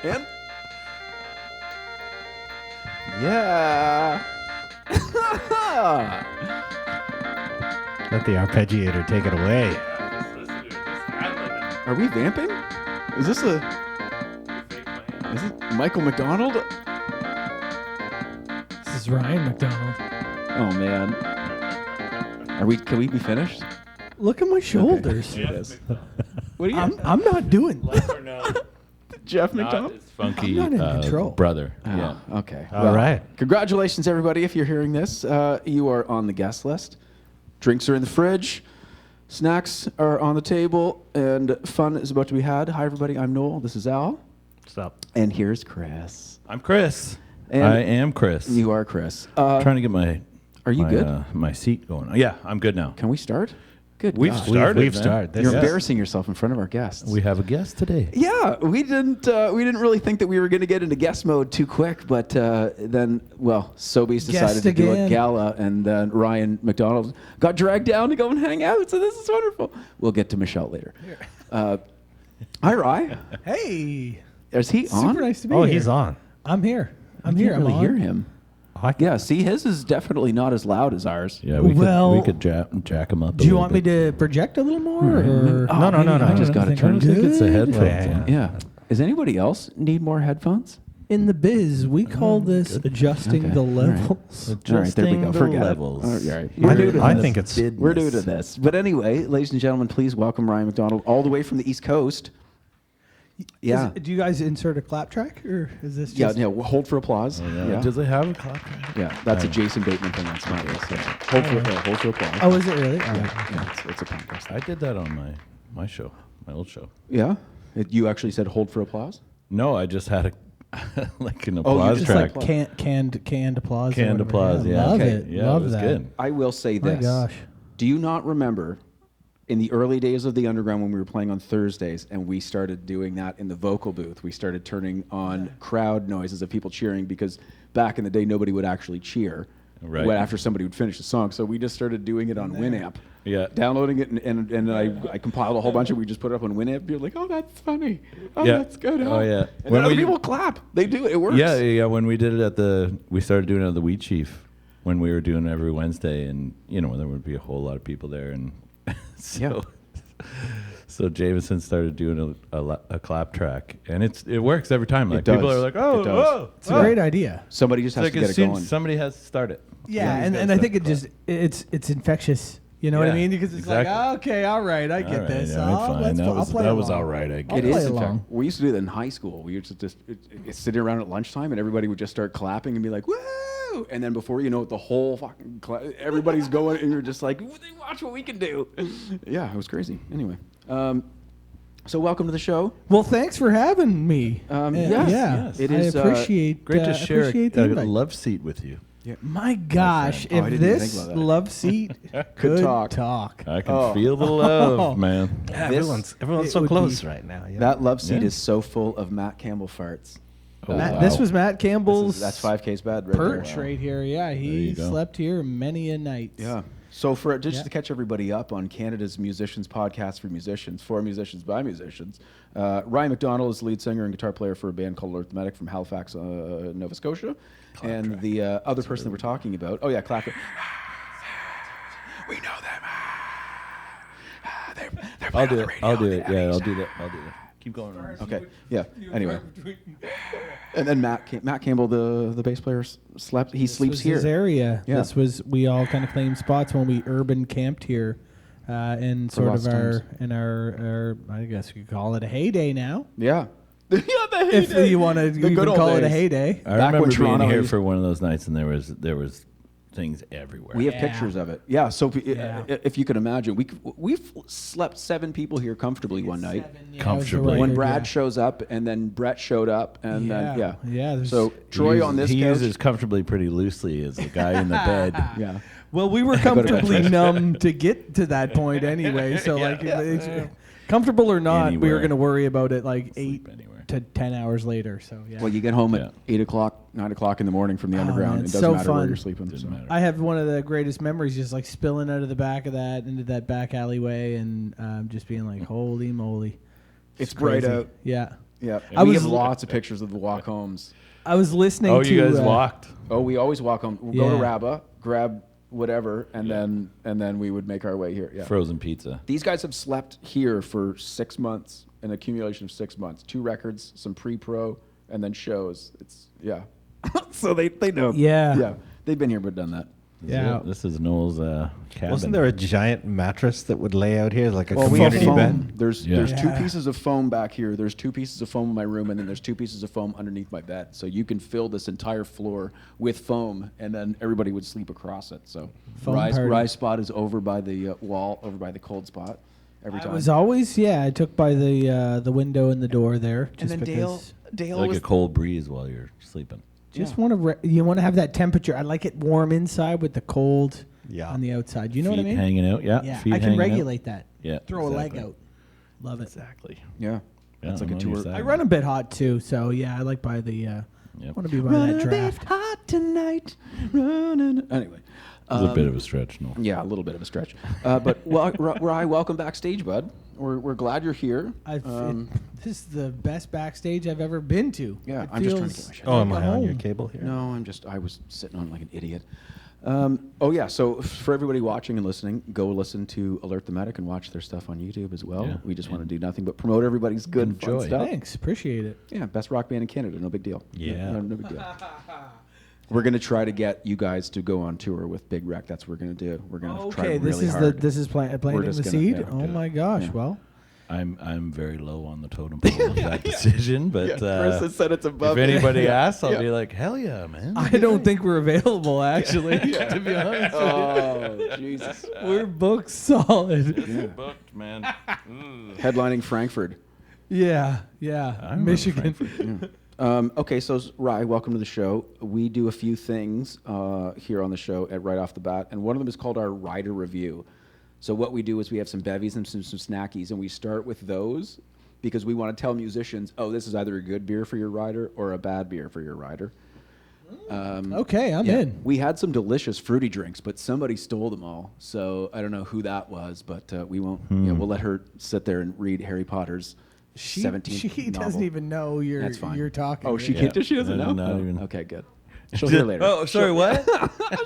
And yeah. Let the arpeggiator take it away. Are we vamping? Is this it Michael MacDonald? This is Ryan MacDonald. Oh man. Can we be finished? Look at my shoulders. It is. What are you? I'm not doing. Jeff MacDonald? His funky I'm not in control. brother. Oh, Yeah. Okay. All right. Congratulations, everybody. If you're hearing this, you are on the guest list. Drinks are in the fridge. Snacks are on the table. And fun is about to be had. Hi, everybody. I'm Noel. This is Al. What's up? And here's Chris. I'm Chris. And I am Chris. You are Chris. Trying to get my. Are you my, good? My seat going. Yeah, I'm good now. Can we start? Good. We've God. started. We've man. started. You're This is- embarrassing yourself in front of our guests. We have a guest today. Yeah, we didn't really think that we were going to get into guest mode too quick, but then, Sobeys decided to do a again. gala, and then Ryan MacDonald got dragged down to go and hang out, so this is wonderful. We'll get to Michelle later. Hi, Rye. Hey. Is he on? Super nice to be Oh, here. he's on. I'm here. I'm I here. can't I'm really on. hear him. Yeah, see, his is definitely not as loud as ours. Yeah, we Well, could jack him up. Do you want me to project a little more? Or? Oh, No. I just got to turn I think it's the headphones. Yeah. Yeah. Does anybody else need more headphones? In the biz, we call this adjusting Okay. the All right. levels. All right, there we Adjusting go. the Forget levels. it. All right. I think it's. We're new to this. But anyway, ladies and gentlemen, please welcome Ryan MacDonald all the way from the East Coast. Yeah. Do you guys insert a clap track, or is this Yeah, just... We'll hold for applause. Yeah. Does it have a clap track? Yeah, that's a Jason Bateman thing. That's not us. Yeah. Hold for applause. Oh, is it really? All right. Yeah, it's a podcast. I did that on my show, my old show. Yeah? You actually said hold for applause? No, I just had like an you applause just It's track. like canned applause. or Canned whatever. applause, yeah. Love Okay. it. Yeah, Love it was that. good. I will say My this. gosh. Do you not remember in the early days of the Underground when we were playing on Thursdays and we started doing that in the vocal booth? We started turning on crowd noises of people cheering because back in the day nobody would actually cheer after somebody would finish a song. So we just started doing it on Winamp. Yeah. Downloading it and I compiled a whole bunch of we just put it up on Winamp. You're like, oh, that's funny. Oh, Yeah. that's good. Oh, yeah. And When then other we- people clap. They do it. It works. Yeah. When we did it we started doing it at the Wheat Chief when we were doing it every Wednesday, and there would be a whole lot of people there, and so Jameson started doing a clap track, and it works every time. Like does. people are like, It oh, does. oh, It's a great idea. Somebody just has It's to like get as it soon going. somebody has to start it. Yeah, Somebody's and gotta I think start it's infectious. You know what I Yeah, mean? Because it's exactly. like, okay, all right, I get All right, this. yeah, fine. I'll play That was along. all right, I guess. I'll It play is, in along. fact. We used to do that in high school. We used to just sit around at lunchtime and everybody would just start clapping and be like, woo! And then before you know it, the whole fucking everybody's going and you're just like, watch what we can do. Yeah, it was crazy. Anyway. So welcome to the show. Well, thanks for having me. Yes. It is, I appreciate Great to share appreciate a the invite. love seat with you. My gosh, Oh, I if didn't even this think about that. love seat Could could talk. talk. I can feel the love, man. Yeah, This- everyone's it so would close be- right now. Yeah. That love seat Yeah. is so full of Matt Campbell farts. Oh, Matt, wow. This was Matt Campbell's That's 5K's bad right perch there. right here. Yeah, he you go. slept here many a night. Yeah. So for just Yeah. to catch everybody up on Canada's musicians podcast for musicians by musicians, Ryan MacDonald is the lead singer and guitar player for a band called Arithmetic from Halifax, Nova Scotia, and the other person that we're talking about. Oh yeah, clap it. We know them. They're I'll playing do on the it. radio I'll do in the it. Yeah, 80s. I'll do that. Keep going. Okay. Yeah. Anyway, and then Matt Campbell, the bass player, slept. He This sleeps was here. his area. Yeah. This was we all kind of claimed spots when we urban camped here, in For sort lots of of our I guess you could call it a heyday now. Yeah. Yeah, the If heyday. you want to The even good old call it a days. heyday. I Back when remember Toronto being here used- for one of those nights, and there was things everywhere. We have Yeah. pictures of it. Yeah. So Yeah. if you can imagine, we've slept 7 people here comfortably one night. Comfortably. When Brad shows up, and then Brett showed up, and then Yeah. there's- So Troy He on this he couch. uses comfortably pretty loosely as a guy in the bed. Yeah. Well, we were go to bed comfortably first. numb to get to that point anyway. So comfortable or not, we were Anywhere. going to worry about it like 8 anywhere. to 10 hours later. So yeah. Well, you get home Yeah. at 8 o'clock, 9 o'clock in the morning from the underground. man, It it's doesn't so matter where fun. you're sleeping. Doesn't so. matter. I have one of the greatest memories just like spilling out of the back of that into that back alleyway and just being like, holy moly. It's bright crazy. out. Yeah. Yeah. I We was have l- lots of pictures of the walk homes. I was listening Oh, to. you guys walked. Oh, we always walk home. We'll go to Yeah. Rabba, grab whatever, and then we would make our way here. Yeah. Frozen pizza. These guys have slept here for 6 months, an accumulation of 6 months. 2 records, some pre-pro, and then shows. It's so they know. Yeah. Yeah. They've been here but done that. Yeah. This is Noel's cabin. Wasn't there a giant mattress that would lay out here, like a Well, community foam. bed? There's Yeah. there's 2 Yeah. pieces of foam back here. There's 2 pieces of foam in my room, and then there's 2 pieces of foam underneath my bed. So you can fill this entire floor with foam, and then everybody would sleep across it. So Foam party. Rye's spot is over by the wall, over by the cold spot. Every I time. was always I took by the window and the door there. and Just then because Dale like was a cold breeze while you're sleeping? just want to you want to have that temperature. I like it warm inside with the cold Yeah. on the outside. You know Feet what I mean? hanging out. Yeah. Yeah, Feet I can hanging out. regulate that. Yeah, Throw a leg exactly. out. Love it. Exactly. Yeah. That's like a I'm on your tour. side. I run a bit hot too, so yeah, I like by the. Yep. Want to be by that draft. hot tonight. Running. Anyway. It was a bit of a stretch, Noel. Yeah, a little bit of a stretch. But Rye, welcome backstage, bud. We're glad you're here. This is the best backstage I've ever been to. Yeah, It I'm just trying to feels get my shit. Oh, am like I a on your home. cable here? No, I was sitting on like an idiot. Oh yeah, so for everybody watching and listening, go listen to Alert the Medic and watch their stuff on YouTube as well. Yeah, We just want to do nothing but promote everybody's good and fun Enjoy. stuff. Thanks, appreciate it. Yeah, best rock band in Canada, no big deal. Yeah. No big deal. We're gonna try to get you guys to go on tour with Big Wreck. That's what we're gonna do. We're gonna try Okay, really this is hard. this is planting just the gonna- seed. yeah, Oh good. my gosh! Yeah. Well, I'm very low on the totem pole of that decision, but Chris has said it's above. if anybody Yeah. asks, I'll Yeah. be like, hell yeah, man. I don't think we're available actually. To be honest, Oh Jesus! we're booked solid. Yeah. booked, man. Headlining Frankfurt. Yeah, remember Michigan. Okay, so Rye, welcome to the show. We do a few things here on the show right off the bat, and one of them is called our rider review. So what we do is we have some bevies and some snackies, and we start with those because we want to tell musicians, oh, this is either a good beer for your rider or a bad beer for your rider. Okay, I'm Yeah. in. We had some delicious fruity drinks, but somebody stole them all. So I don't know who that was, but we won't. We'll let her sit there and read Harry Potter's 17th She novel. doesn't even know you're That's fine. talking. Oh, she right? can't. She doesn't know. Not even. Okay, good. She'll hear later. Oh, sorry, what?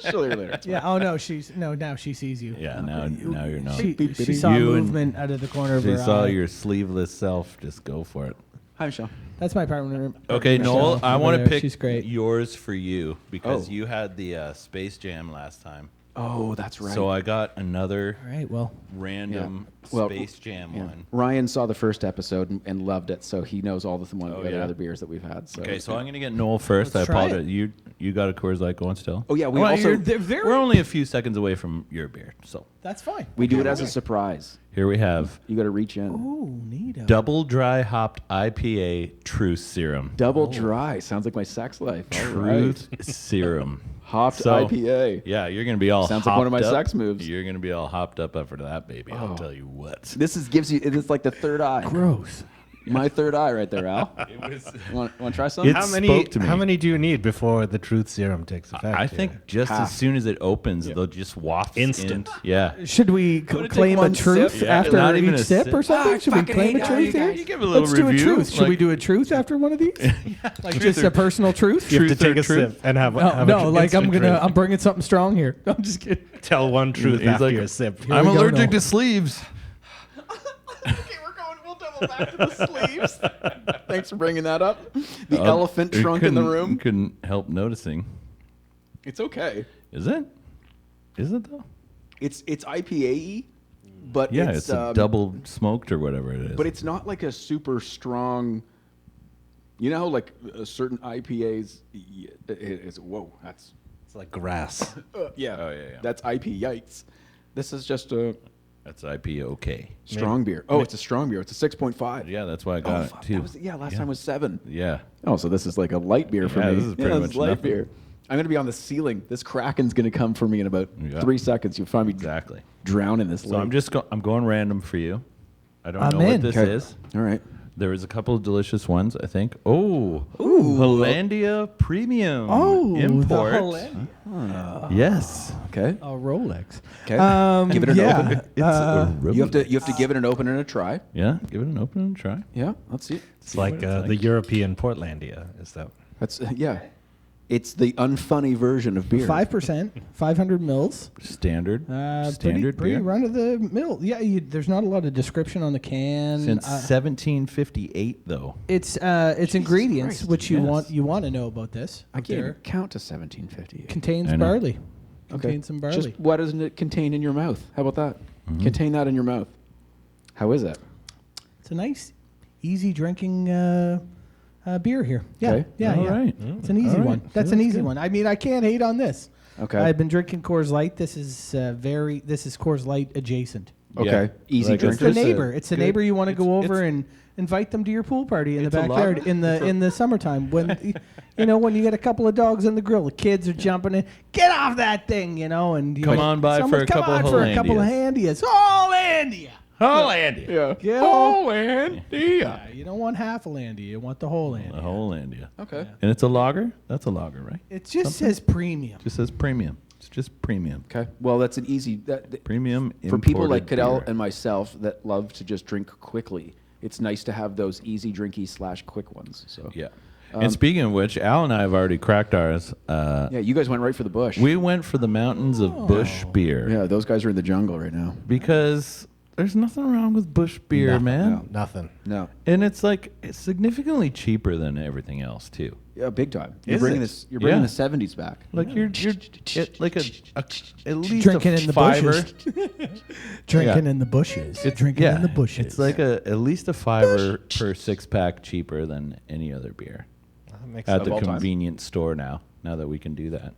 She'll hear later. Yeah. Oh no, now she sees you. Yeah, now you're not. She saw You and- movement out of the corner of She her saw eye. your sleeveless self. Just go for it. Hi, Michelle. That's my partner. Okay, Michelle Noel, I over want to there. pick She's great. yours for you because Oh. you had the Space Jam last time. Oh, that's right. So I got another All right. Well, random Well, Space Jam Yeah. one. Ryan saw the first episode and loved it, so he knows all the Oh, the yeah? other beers that we've had. So. Okay, so I'm gonna get Noel first. Let's I try apologize. You got a Coors Light going still? Oh yeah, we well, also they're very. We're only a few seconds away from your beer, so That's fine. we do it as a surprise. here we have You got to reach in. Ooh, neato. Double Dry Hopped IPA Truth Serum. Double dry sounds like my sex life. All right. Truth Serum. Hopped So- IPA. Yeah, you're gonna be all Sounds like one of my hopped up. sex moves. You're gonna be all hopped up after that, baby. Oh. I'll tell you what. This gives you. It's like the third eye. Gross. My third eye right there, Al. It was. Want to try some? It How spoke to me. How many do you need before the truth serum takes effect? I here? think just Half. as soon as it opens, they'll just waft Instant. in. Yeah. Should we Gonna take claim a one truth sip. Yeah, after not even each a sip sip. or something? I Should we fucking claim a hate how truth you here? guys- You give a little Let's do a review, truth. Should we like- do a truth after one of these? Like just a personal truth? you have to truth or take a truth? sip and have. No, have no. Like I'm instant I'm bringing something strong here. I'm just kidding. truth. Tell one truth He's after like, your sip. Here I'm we go, allergic Noel. to sleeves. Okay, we'll double back to the sleeves. Thanks for bringing that up. The elephant You trunk in the couldn't- You room. couldn't help noticing. It's okay. Is it? Is it though? It's IPA-y, but Yeah, it's a double smoked or whatever it is. But it's not like a super strong. You know, how like certain IPAs. It's whoa. That's It's like grass. yeah. Oh, yeah. That's IP. Yikes. This is just a That's IP okay. strong beer. Oh, it's a strong beer. It's a 6.5. Yeah, that's why I Oh, got fuck, it too. last time was 7. Yeah. Oh, so this is like a light beer for Yeah, me. this is pretty this much light nothing. beer. I'm gonna be on the ceiling. This Kraken's gonna come for me in about Yeah. 3 seconds. You'll find me Exactly. drown in this. So I'm lake. just I'm going random for you. I don't I'm know what in. this Okay. is. All right. There was a couple of delicious ones, I think. Oh, Hollandia Premium import. the Hollandia. Yes. Okay. A Rolex. Okay. Give it an yeah. open. It's a You have to give it an open and a try. Yeah, give it an open and try. Yeah. Let's see. It's like the European Portlandia. Is that? That's yeah. It's the unfunny version of beer. 5%, 500 mils. Standard. Pretty beer. run of the mill. Yeah, there's not a lot of description on the can. Since 1758, though. It's ingredients, Christ. which you want to know about this. I can't even count to 1750. Contains I know. barley. Contains some barley. Just what doesn't it contain in your mouth? How about that? Contain that in your mouth. How is that? It's a nice, easy drinking beer here. Yeah, Okay. yeah, All yeah. right. It's an easy All right. one. That's an easy one. I mean, I can't hate on this. Okay. I've been drinking Coors Light. This is This is Coors Light adjacent. Okay. Yeah. Easy Like It's drinker. the neighbor. It's the good- neighbor you want to it's- go over it's- and invite them to your pool party in the It's a backyard lager. in the summertime when when you get a couple of dogs on the grill, the kids are jumping in. Get off that thing, and Come on by for a couple of for a couple of Hollandias. Handias. Hollandia. Hollandia. Yeah. Yeah. Hollandia. Yeah, you don't want half a Landia. You want the whole The Landia. Hollandia. Okay. And it's a lager? That's a lager, right? It just says premium. Just says premium. It's just premium. Okay. Well, that's an easy. Premium For people like imported Cadell beer. and myself that love to just drink quickly, it's nice to have those easy drinky / quick ones. So Yeah. And speaking of which, Al and I have already cracked ours. yeah, you guys went right for the bush. We went for the mountains of Bush beer Yeah, those guys are in the jungle right now. because there's nothing wrong with Bush beer, Nothing, man. no. Nothing. No. And it's like it's significantly cheaper than everything else too. Yeah, big time. You're Is bringing it? this. You're bringing Yeah. the '70s back. Like you're like at least Drinking a in the fiver. bushes. Drinking Yeah. in the bushes. It's Drinking in the bushes. It's like at least a $5 per 6-pack cheaper than any other beer That makes at sense. the all time. convenience store now. Now that we can do that,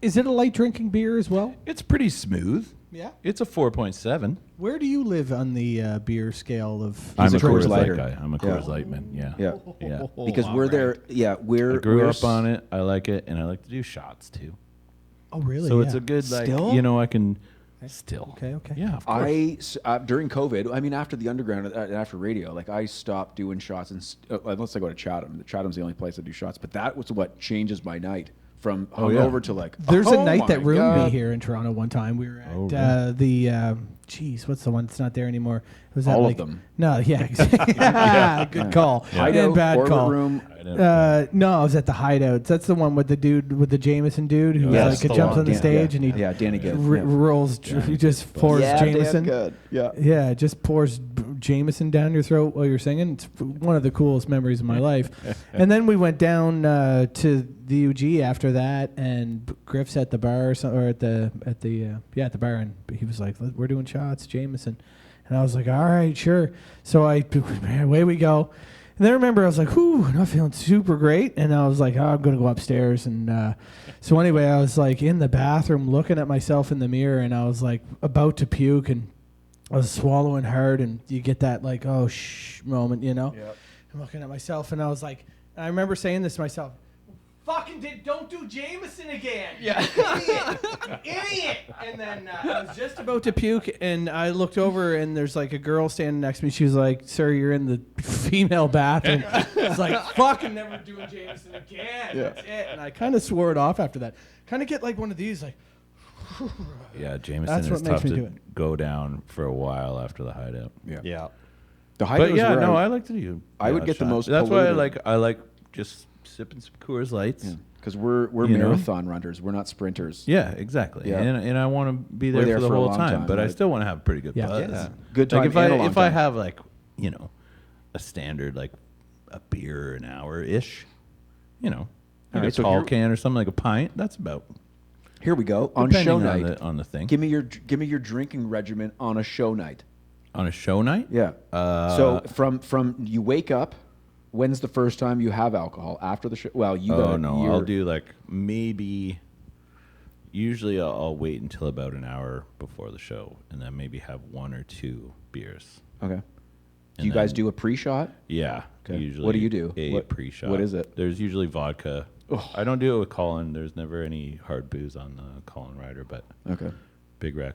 Is it a light drinking beer as well? it's pretty smooth. Yeah. It's a 4.7. Where do you live on the beer scale of? I'm a Coors Coors Light Lighter. guy. I'm a Coors Light man. Yeah. Yeah. Yeah. Because all we're right. there. Yeah, we're. I grew we're up on it. I like it, and I like to do shots too. Oh, really? So yeah. it's a good like Still? I can still. Okay, okay. Yeah. Of course. During COVID, I mean, after the underground, after radio, like I stopped doing shots, and unless I go to Chatham. Chatham's the only place I do shots. But that was what changes my night from hungover to like. There's oh a night my that ruined God. me here in Toronto one time. We were at Oh, really? the what's the one that's not there anymore? Was that All of like, them. No, yeah, exactly. Good call. Hideout, And bad Orbit call. Room. I don't- No, I was at the Hideouts. That's the one with the dude, with the Jameson dude who Yes, like the jumps long on the Dan- stage yeah. and he Yeah, Danny Gibb. Yeah. rolls, he just pours Jameson. good. Yeah. Yeah, just pours Jameson down your throat while you're singing. It's one of the coolest memories of my life. And then we went down to the UG after that, and Griff's at the bar or at the bar, and he was like, "We're doing shots, Jameson," and I was like, "All right, sure." So away we go. And then I remember I was like, "Whew, I'm not feeling super great," and I was like, "Oh, I'm gonna go upstairs." And so anyway, I was like in the bathroom looking at myself in the mirror, and I was like about to puke, and I was swallowing hard, and you get that like, oh shh moment, I'm looking at myself, and I was like, I remember saying this to myself, don't do Jameson again. Yeah. Idiot. And then I was just about to puke, and I looked over, and there's like a girl standing next to me. She was like, "Sir, you're in the female bathroom." I was like, fucking never doing Jameson again. That's it. And I kind of swore it off after that. Kind of get like one of these, like, Yeah, Jameson That's is what makes tough me to do it. go down for a while after the Hideout. Yeah. The Hideout But was yeah, where no, I like to do. I would get the shots. most That's why polluted. I like just sipping some Coors Lights. because we're You know? marathon runners. We're not sprinters. Yeah, exactly. Yeah. And I want to be We're there, there for the for a whole long time, time, but I right? still want to have a pretty good Yeah. buzz. Yeah. Good Like time if and a long if I time. have like a standard like a beer an hour ish, like right, a so tall here- can or something like a pint. That's about Here we go on depending show on night. on the thing. Give me your drinking regimen on a show night. On a show night. Yeah. So from you wake up. When's the first time you have alcohol after the show? Well, you. Oh no, I'll do like maybe. Usually I'll wait until about an hour before the show, and then maybe have 1 or 2 beers. Okay. Do And you guys then- do a pre-shot? Yeah. Okay. Usually. What do you do? A What- pre-shot. what is it? There's usually vodka. I don't do it with Colin. There's never any hard booze on the Colin Rider, but Okay. Big Rack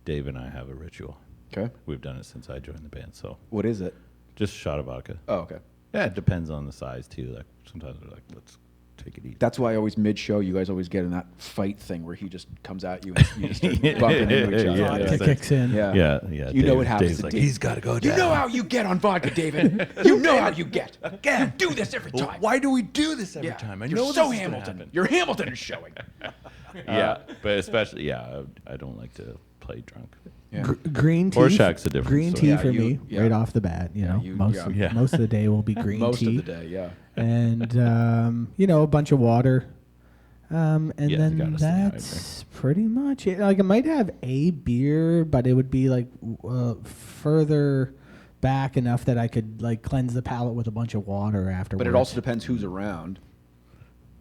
Dave and I have a ritual. Okay. We've done it since I joined the band. So What is it? Just a shot of vodka. Oh, okay. Yeah, it depends on the size too. Like sometimes they're like, let's take it easy. That's why always mid-show, you guys always get in that fight thing where he just comes at you and you just start bumping into each other. Yeah, Vodka kicks in. Yeah. Yeah. You know what happens Dave's to like, Dave. he's got to go down. You know how you get on vodka, David. You know how you get. Again. You do this every time. Why do we do this every Yeah. time? I You're know so this is gonna Hamilton. happen. Your Hamilton is showing. Yeah, but especially, I don't like to play drunk. Yeah. Green tea. Rorschach's a different Green story. tea Yeah, for me, yeah. right off the bat. You know, you- most yeah. most of the day will be green Most tea. of the day, yeah. And a bunch of water. And Yeah, you then gotta stay that's pretty much it. Like I might have a beer, but it would be like further back enough that I could like cleanse the palate with a bunch of water afterwards. But it also depends who's around.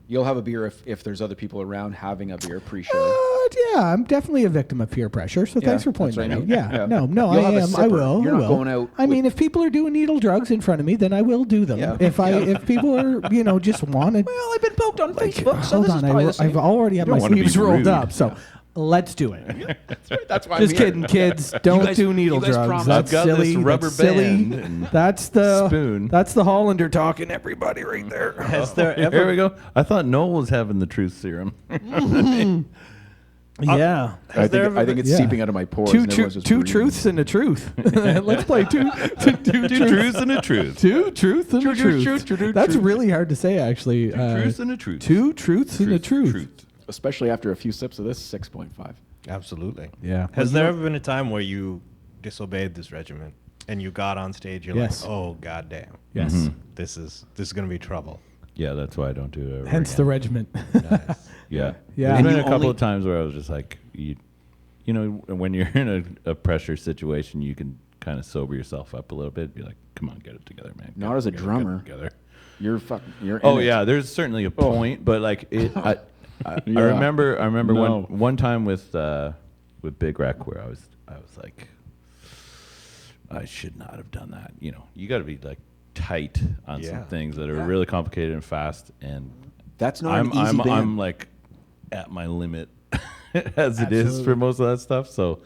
You'll have a beer if there's other people around having a beer pre-show. Yeah, I'm definitely a victim of peer pressure. So Yeah, thanks for that's pointing what I that out. mean. Yeah, Yeah. no, You'll I have a am. I sipper. will. You're I not will. going out I mean, with- if people are doing needle drugs in front of me, then I will do them. Yeah. If people are, just want to. Well, I've been poked on Facebook, so Hold this on, is probably the same. I've already had You my don't wanna be sleeves rolled rude. up, so let's do it. That's why Just I'm here. kidding, kids. Don't guys- do needle you guys drugs. promised- That's I've got this silly. rubber That's silly. band and That's the spoon. That's the Hollander talking. Everybody, right there. Has there Here ever we go. I thought Noel was having the truth serum. Yeah. I think it's Yeah. seeping out of my pores. Two and everyone's just two breathing. truths and a truth. Let's play two Truths and a truth. Two truths and a truth. That's really hard to say, actually. Truths and a truth. Two truths and a truth. Especially after a few sips of this 6.5. Absolutely. Yeah. Has there ever been a time where you disobeyed this regimen and you got on stage? You're Yes. like, oh goddamn, Yes. this is gonna be trouble. Yeah, that's why I don't do it. ever Hence the again. regiment. Nice. Yeah. Yeah. There's And been you a couple only- of times where I was just like, when you're in a pressure situation, you can kind of sober yourself up a little bit. Be like, come on, get it together, man. Not Get as a it together, drummer. get it together. You're Oh in it. yeah, there's certainly a point, but like it. I Yeah. remember No. one time with Big Rec where I was like, I should not have done that. You got to be like tight on some Yeah. things that are really complicated and fast, and That's not I'm an easy band. I'm like at my limit as it is for most of that stuff. So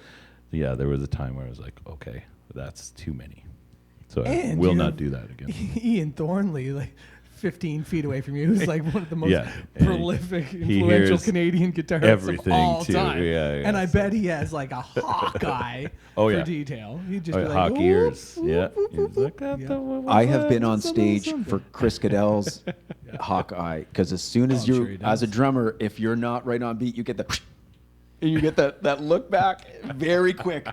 yeah, there was a time where I was like, okay, that's too many. So I And will you- not do that again. Ian Thornley, like 15 feet away from you, who's like one of the most Yeah, and prolific, he influential hears Canadian guitarists everything, of all too. time. Yeah, yeah, and I so- bet he has like a hawk eye Oh, for yeah. detail. He'd just Oh, be yeah, like, hawk "Whoop, ears. whoop, Yeah. whoop, He was whoop, like, whoop." "What Yeah. the- what was I have that? been on Something, stage something. for Chris Goodell's Hawkeye because as soon as Oh, I'm sure you, he as a does. drummer, if you're not right on beat, you get and you get that look back very quick.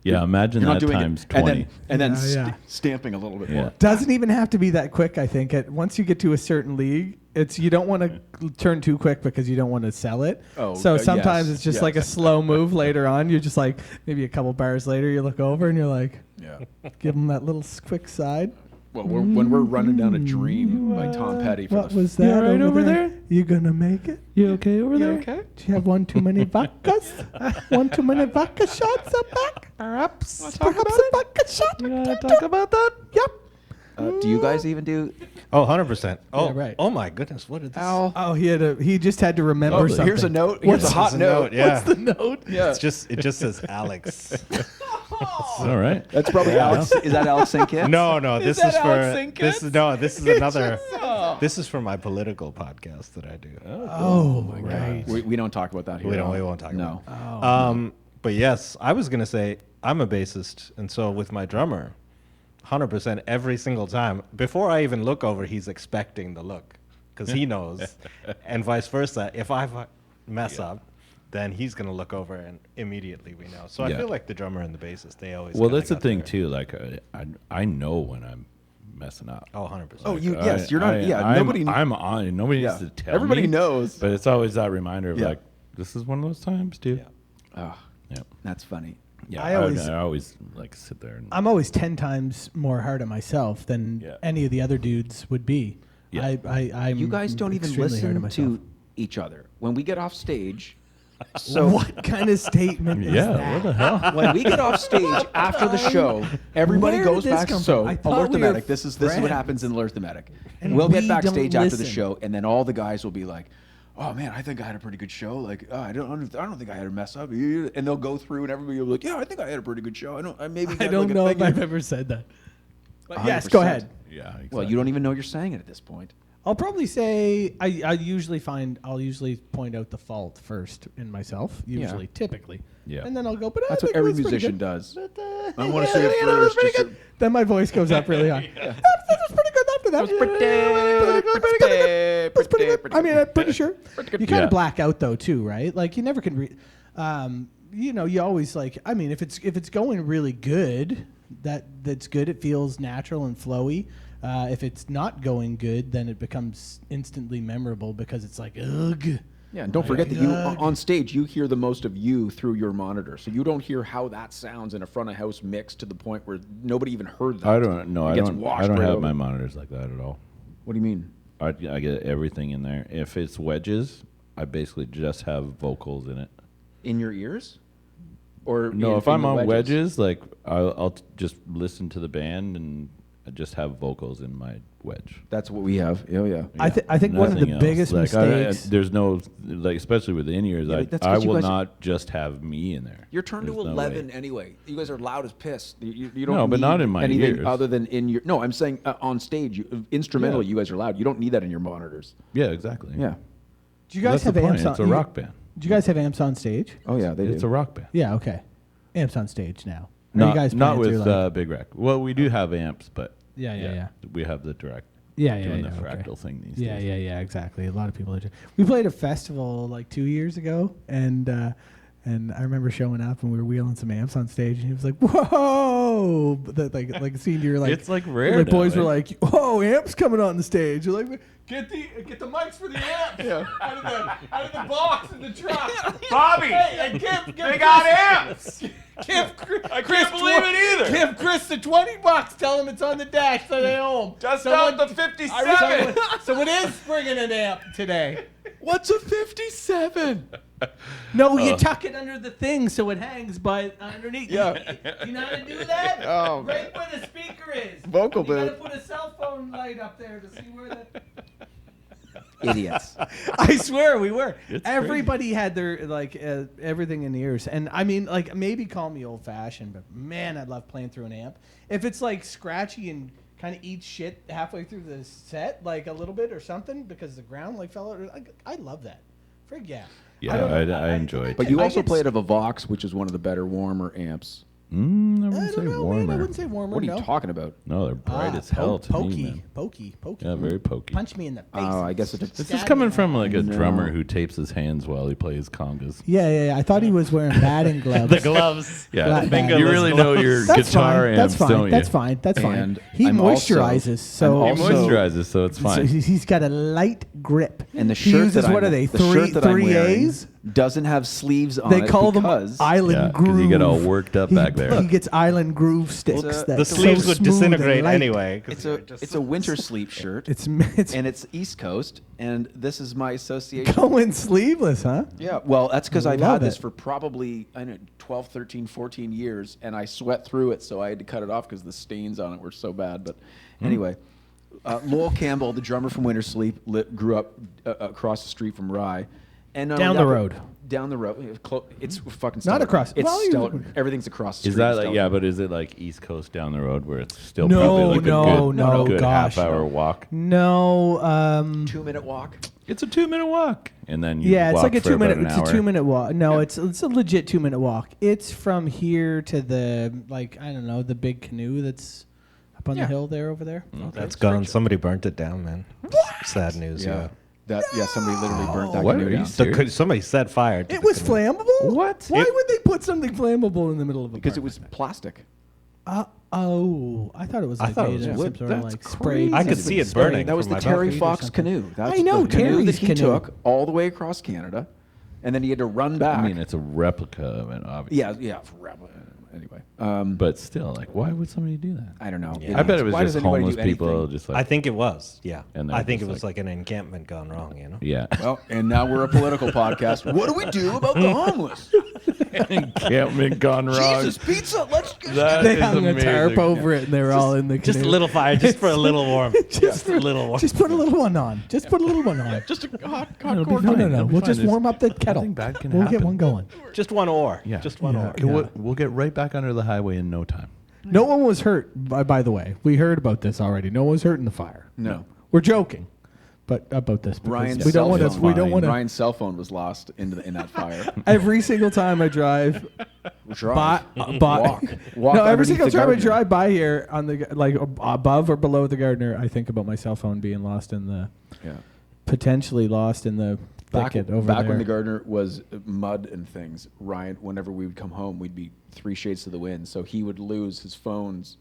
Yeah, imagine You're not that doing times it, and 20. then Yeah, yeah. stamping a little bit Yeah. more. Doesn't even have to be that quick. I think once you get to a certain league, you don't want to turn too quick because you don't want to sell it. Oh, so sometimes yes, it's just yes. like a slow move later on. You're just like maybe a couple bars later, you look over and you're like, Yeah. give them that little quick side. Well, when we're running down a dream by Tom Petty for What the was that all right over there? You gonna make it? You okay over there? Okay. Do you have one too many vodkas? One too many vodka shots up back? Perhaps. Perhaps a vodka shot? You wanna talk about that? Yep. do you guys even do? Oh, 100%. Oh, Yeah, right. Oh my goodness, what did this? Oh, he just had to remember Oh, something. here's a note. Here's a hot What's the note. Yeah. What's the note? Yeah. It just says Alex. All right. That's probably Alex. Is that Alex Sinkin? No, this that is for Alex Sinkis? this is another. This is for my political podcast that I do. Oh, right. We don't talk about that here. We won't talk No. about it. But yes, I was gonna say I'm a bassist, and so with my drummer, 100% every single time. Before I even look over, he's expecting the look because he knows, and vice versa. If I mess up, then he's gonna look over, and immediately we know. So I Yeah. feel like the drummer and the bassist, they always. Well, kinda that's the got thing their- too. Like I know when I'm messing up. Oh, 100%. Oh, yes, you're not. Yeah, nobody. I'm on. Nobody Yeah. needs to tell Everybody me. knows. But it's always that reminder of Yeah. like, this is one of those times, dude. Oh, Yeah. that's funny. Yeah. I always- I always like sit there and. I'm always 10 times more hard on myself than Yeah. any of the other dudes would be. Yeah. I'm You guys don't even extremely hard on listen myself. to each other when we get off stage. So What kind of statement is yeah. that? What the hell? when we get off stage after the show, everybody Where goes did this back. come So from? I thought we were Alert This is what friends. happens in Alert And we'll we get backstage don't after the listen. show, and then all the guys will be like, "Oh man, I think I had a pretty good show. Like, I don't think I had a mess up." And they'll go through, and everybody will be like, "Yeah, I think I had a pretty good show. I don't I don't know if I've ever said that. But yes, go 100%. ahead. Yeah. Exactly. Well, you don't even know you're saying it at this point. I'll probably say I'll usually point out the fault first in myself. Usually, typically. Yeah. And then I'll go. But That's I what think every it was pretty musician good. does. But, I want to say it was first. pretty just good. Then my voice goes up really high. That was pretty good after that. That's pretty good. I mean, I'm pretty sure. You kind of black out though too, right? Like you never can read. You always like. I mean, if it's going really good, that's good. It feels natural and flowy. If it's not going good, then it becomes instantly memorable because it's like ugh. Yeah, and don't forget that you on stage you hear the most of you through your monitor, so you don't hear how that sounds in a front of house mix to the point where nobody even heard that. I don't know. It I gets don't washed have right my over. monitors like that at all. What do you mean? I get everything in there. If it's wedges, I basically just have vocals in it. In your ears? Or No, if in I'm the on wedges, like I'll just listen to the band and I just have vocals in my wedge. That's what we have. Oh yeah. I think one of Nothing the else. biggest Like, mistakes. there's no like, especially with the in-ears. Yeah, but that's I 'cause you will guys- not just have me in there. You're turned There's to no 11 way. anyway. You guys are loud as piss. You don't No, but need not in my anything ears. other than in your. No, I'm saying on stage, instrumentally, Yeah. you guys are loud. You don't need that in your monitors. Yeah, exactly. Yeah. Do you guys That's have the point. amps on? It's a rock band. Do you guys have amps on stage? Oh yeah, they It's do. a rock band. Yeah. Okay. Amps on stage now. Are Not, you guys not playing with through, like- Big Rack. Well, we do have amps, but Yeah. we have the direct Yeah, doing the okay. fractal thing these Yeah, days. yeah, exactly. A lot of people are. We played a festival like 2 years ago, and I remember showing up and we were wheeling some amps on stage, and he was like, "Whoa!" But like seeing your like It's like rare. like boys now, were eh? like, "Whoa, amps coming on the stage!" You're like, "Get the mics for the amps out of the box in the truck." Bobby, Hey, give they got amps. I can't believe it either. Give Chris the $20. Tell him it's on the dash so they home. Just out the 57. Someone is bringing an amp today. What's a 57? No, you tuck it under the thing so it hangs by underneath. Yeah. You know how to do that? Oh, Right where the speaker is. Vocal You gotta booth. put a cell phone light up there to see where the. Idiots. I swear we were. It's Everybody had their everything in the ears, and I mean, like maybe call me old fashioned, but man, I love playing through an amp. If it's like scratchy and kind of eats shit halfway through the set, like a little bit or something, because the ground like fell out. I love that. Frig yeah. Yeah, I enjoy it. But you I also get played of a Vox, which is one of the better, warmer amps. I I wouldn't don't say know, warmer. man. I wouldn't say warmer. What are no. you talking about? No, they're bright as hell to pokey, me, man. pokey. Yeah, very pokey. Punch me in the face. Oh, I guess it. This is Stab coming me. from like a No. drummer who tapes his hands while he plays congas. Yeah. I thought he was wearing batting gloves. The gloves. Yeah, Flat back. you really know your That's guitar fine. amps, That's fine. don't you? That's fine. That's fine. And He I'm also- moisturizes, so He I'm also- moisturizes, so it's so fine. he's got a light grip. And the he shirt uses that what I'm, are they? the shirt that I'm Three wearing A's. doesn't have sleeves on They it call them because Island Yeah, 'cause Groove. you get all worked up back there. He gets Island Groove sticks. It's a- that The so sleeves would smooth and disintegrate light. anyway. 'cause it's a winter sleep shirt, It's and it's East Coast, and this is my association. going sleeveless, huh? Yeah, well, that's because I've Love had this it. for probably, I don't know, 12, 13, 14 years, and I sweat through it, so I had to cut it off because the stains on it were so bad. But anyway, Lowell Campbell, the drummer from Winter Sleep, grew up across the street from Rye. And not Down only the that, road. but Down the road. It's fucking Not stellar. across- It's well, you- stellar. Everything's across the Is street. that like, stellar. yeah, but is it like East Coast down the road where it's still No, probably like no, a good, no, good gosh, half-hour no. walk? No. 2-minute walk? It's a 2-minute walk, and then you Yeah, it's walk like a for about 2 minute. an It's a hour. 2 minute walk. No, it's a legit 2 minute walk. It's from here to the like I don't know the big canoe that's up on the hill there over there. That's gone. Somebody burnt it down, man. Sad news. Yeah. Somebody literally burnt that What? canoe Are you down. serious? Somebody set fire. to It the was canoe. flammable. What? Why It- would they put something flammable in the middle of a Because it park was like plastic. that? I thought it was. I Like thought it made was of wood. some sort of That's like spray. I could see it burning. That was from the my Terry balcony or Fox something. canoe. That's I know, the canoe that Terry's he canoe. took all the way across Canada, and then he had to run back. I mean, it's a replica of it, obviously. yeah. Anyway, But still, like, why would somebody do that? I don't know. I bet it was Why does just anybody homeless do people, anything? just I like, think it was. Yeah. And they're I think it just was like an encampment gone wrong. You know. yeah. Well, and now we're a political podcast. What do we do about the homeless? Encampment gone wrong. Jesus, pizza. Let's get That They is hung a tarp amazing. over it, and they were all in the canoe. Just a little fire, just for a little warmth. Just a little warmth. Just put a little one on. Just put a little one on. just a hot No, cord. no. It'll be We'll fine. just There's warm up the kettle. nothing bad can We'll get happen. one going. Just one oar. Yeah. Just one Yeah. oar. Okay, We'll get right back under the highway in no time. No one was hurt, by the way. We heard about this already. No one was hurt in the fire. No. We're joking, but about this. because Ryan's we don't cell want to. phone- We don't want to. Ryan's cell phone was lost in that fire. Every single time I drive by, Walk no, every underneath single the time I gardener. drive by here on the like above or below the gardener, I think about my cell phone being lost in the Yeah. potentially lost in the thicket over back there. when the gardener was mud and things, Ryan, whenever we would come home, we'd be 3 shades to the wind. So he would lose his phones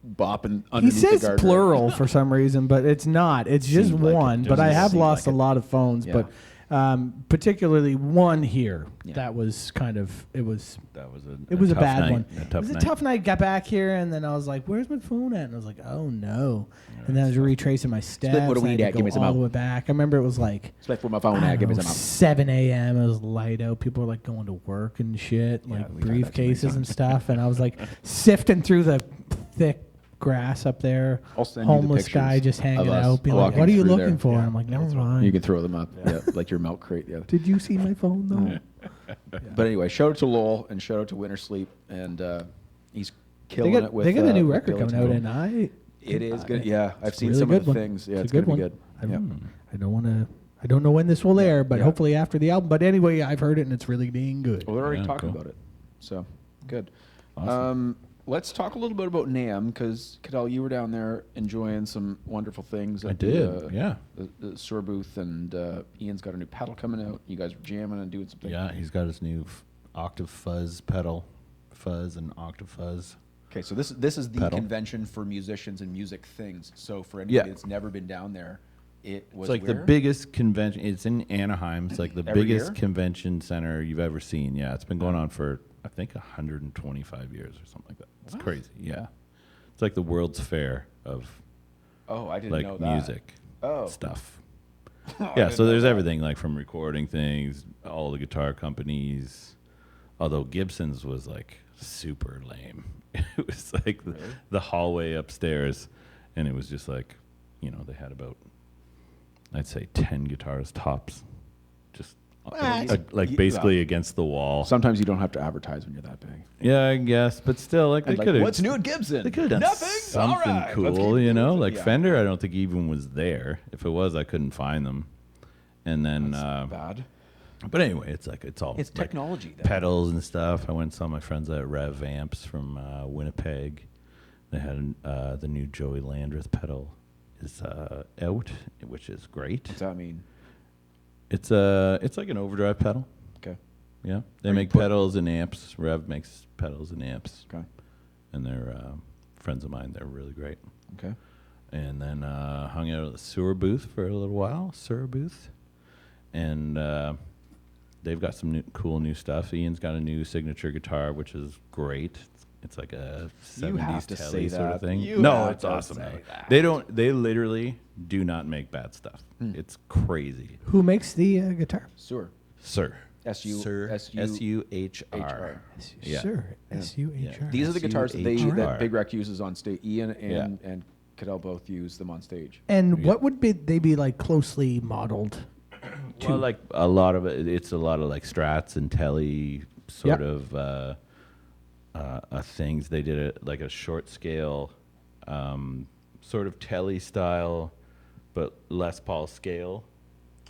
bopping He underneath the says gardener. plural for some reason, but it's not. It's just Seemed like it. one. But I Doesn't have seem lost like a it. lot of phones, Yeah. but particularly one here. Yeah. That was kind of it was That was it was a tough bad night, one. A It tough was a night. tough night. Got back here and then I was like, "Where's my phone at?" And I was like, "Oh no!" And then I was retracing my steps. what a and I weed had at. to Give me go some all the out. way back. I remember it was like It's like for my phone. I Give me don't know, some out. 7 a.m. It was light out. People were like going to work and shit, like we've had that too many briefcases and stuff. And I was like sifting through the thick grass up there. I'll send you the Homeless guy pictures just hanging of us out, being like, walking "What are you through looking there." for?" Yeah. And I'm like, "Never mind." You can throw them up, yeah, like your milk crate. Yeah. Did you see my phone though? But anyway, shout out to Lowell and shout out to Winter Sleep, and he's killing it with. They got a new with record Billy coming out, Talent. and It is good. Yeah, I've it's a seen really some good of the one. things. Yeah, It's it's a good gonna be one. good. Yeah. I don't want to. I don't know when this will air, but Yeah. hopefully after the album. But anyway, I've heard it and it's really being good. Well, they're already Yeah, talking cool. about it, so good. Awesome. Let's talk a little bit about NAMM because Cadell, you were down there enjoying some wonderful things. I at did, The, yeah. The Soar booth, and Ian's got a new pedal coming out. You guys were jamming and doing something. Yeah, he's got his new octave fuzz pedal, fuzz and octave fuzz. Okay, so this is the Pedal. convention for musicians and music things. So for anybody Yeah. that's never been down there, it was It's like the where? biggest convention. It's in Anaheim. It's like the Every biggest year? convention center you've ever seen. Yeah, it's been going on for I think 125 years or something like that. It's crazy. Yeah, it's like the World's Fair of Oh, I didn't like know that. music Oh. stuff. I Yeah, didn't so know there's that. everything like from recording things, all the guitar companies. Although Gibson's was like super lame. It was like the hallway upstairs, and it was just like, they had about, I'd say 10 guitars tops, just like basically against the wall. Sometimes you don't have to advertise when you're that big. Yeah, I guess, but still, like they And like, could have. what's new at Gibson? They could have done Nothing. something All right, let's cool, keep moving. Like Yeah. Fender, I don't think even was there. If it was, I couldn't find them. And then, That's bad. but anyway, it's all It's like technology, though. pedals and stuff. I went and saw my friends at Rev Amps from Winnipeg. They had the new Joey Landreth pedal is out, which is great. What's that mean? It's like an overdrive pedal. Okay. Yeah, they Are you make pedals and amps. Rev makes pedals and amps, Okay. and they're friends of mine. They're really great. Okay. And then hung out at the Sewer booth for a little while. Sewer booth, and they've got some cool new stuff. Ian's got a new signature guitar, which is great. It's like a You 70s have to telly say sort of that. thing. You No, have it's to awesome. say though. that. They literally do not make bad stuff. It's crazy. Who makes the guitar? Sewer. Sir. S-U- Sir. S-U- S-U-H-R. H-R. Yeah. Sure. S-U-H-R. These are the guitars that S-U-H-R. that Big Rec uses on stage. Ian and Yeah. and Cadell both use them on stage. And Yeah. what would they be like closely modeled? Well, like a lot of it, it's a lot of like Strats and Telly sort Yep. of things. They did it like a short scale, sort of Telly style, but Les Paul scale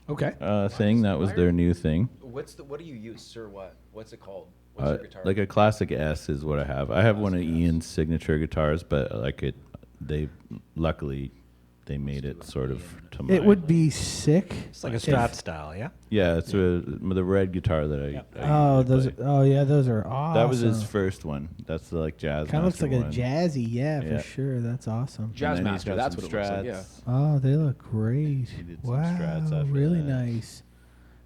Okay. thing. That was their new thing. What do you use, sir? What's it called? Like a classic S is what I have. I have one of Ian's signature guitars, but like they luckily they made it sort of to my. It would be sick. It's like a if- Strat style, yeah? Yeah, it's the red guitar that I Oh, usually play. those are awesome. That was his first one. That's the like jazz. Kind of looks like master a one. jazzy, yeah, Yeah. for sure. That's awesome. Jazz And then he's Master, got that's some what it looks like, yeah. Strats. Oh, they look great. He did some Wow, Strats after really that. nice.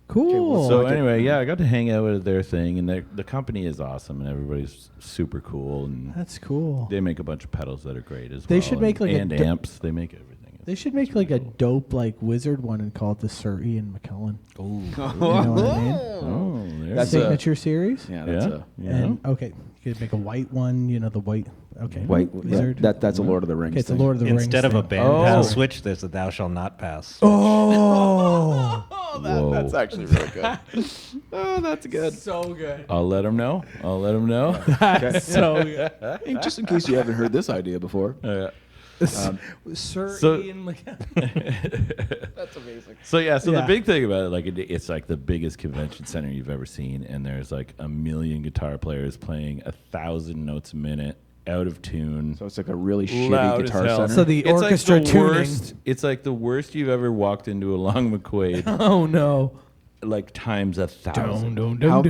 Cool. So anyway, yeah, I got to hang out with their thing, and the company is awesome, and everybody's super cool, and That's cool. they make a bunch of pedals that are great as well. They should make, like, a and d- amps. They make everything. They should make like a dope like wizard one and call it the Sir Ian McKellen. Oh, You know what I mean? oh, there That's you a- Signature series. Yeah, that's yeah, a yeah. And okay, you could make a white one. You know the white. Okay. white wizard. That's a Lord of the Rings. Okay, it's a thing. Lord of the Rings. Instead of a thing. band pass switch, there's a thou shall not pass. Oh. Whoa. That's actually really good. Oh, that's good. So good. I'll let him know. That's so good. Hey, just in case you haven't heard this idea before. Sir So- Ian That's amazing. So yeah, Yeah. the big thing about it, like it's like the biggest convention center you've ever seen, and there's like 1 million guitar players playing 1,000 notes a minute, out of tune. So it's like a really shitty Loud as guitar hell. center. So the It's like orchestra the tuning. worst. It's like the worst you've ever walked into a Long McQuaid, Oh no. like times 1,000.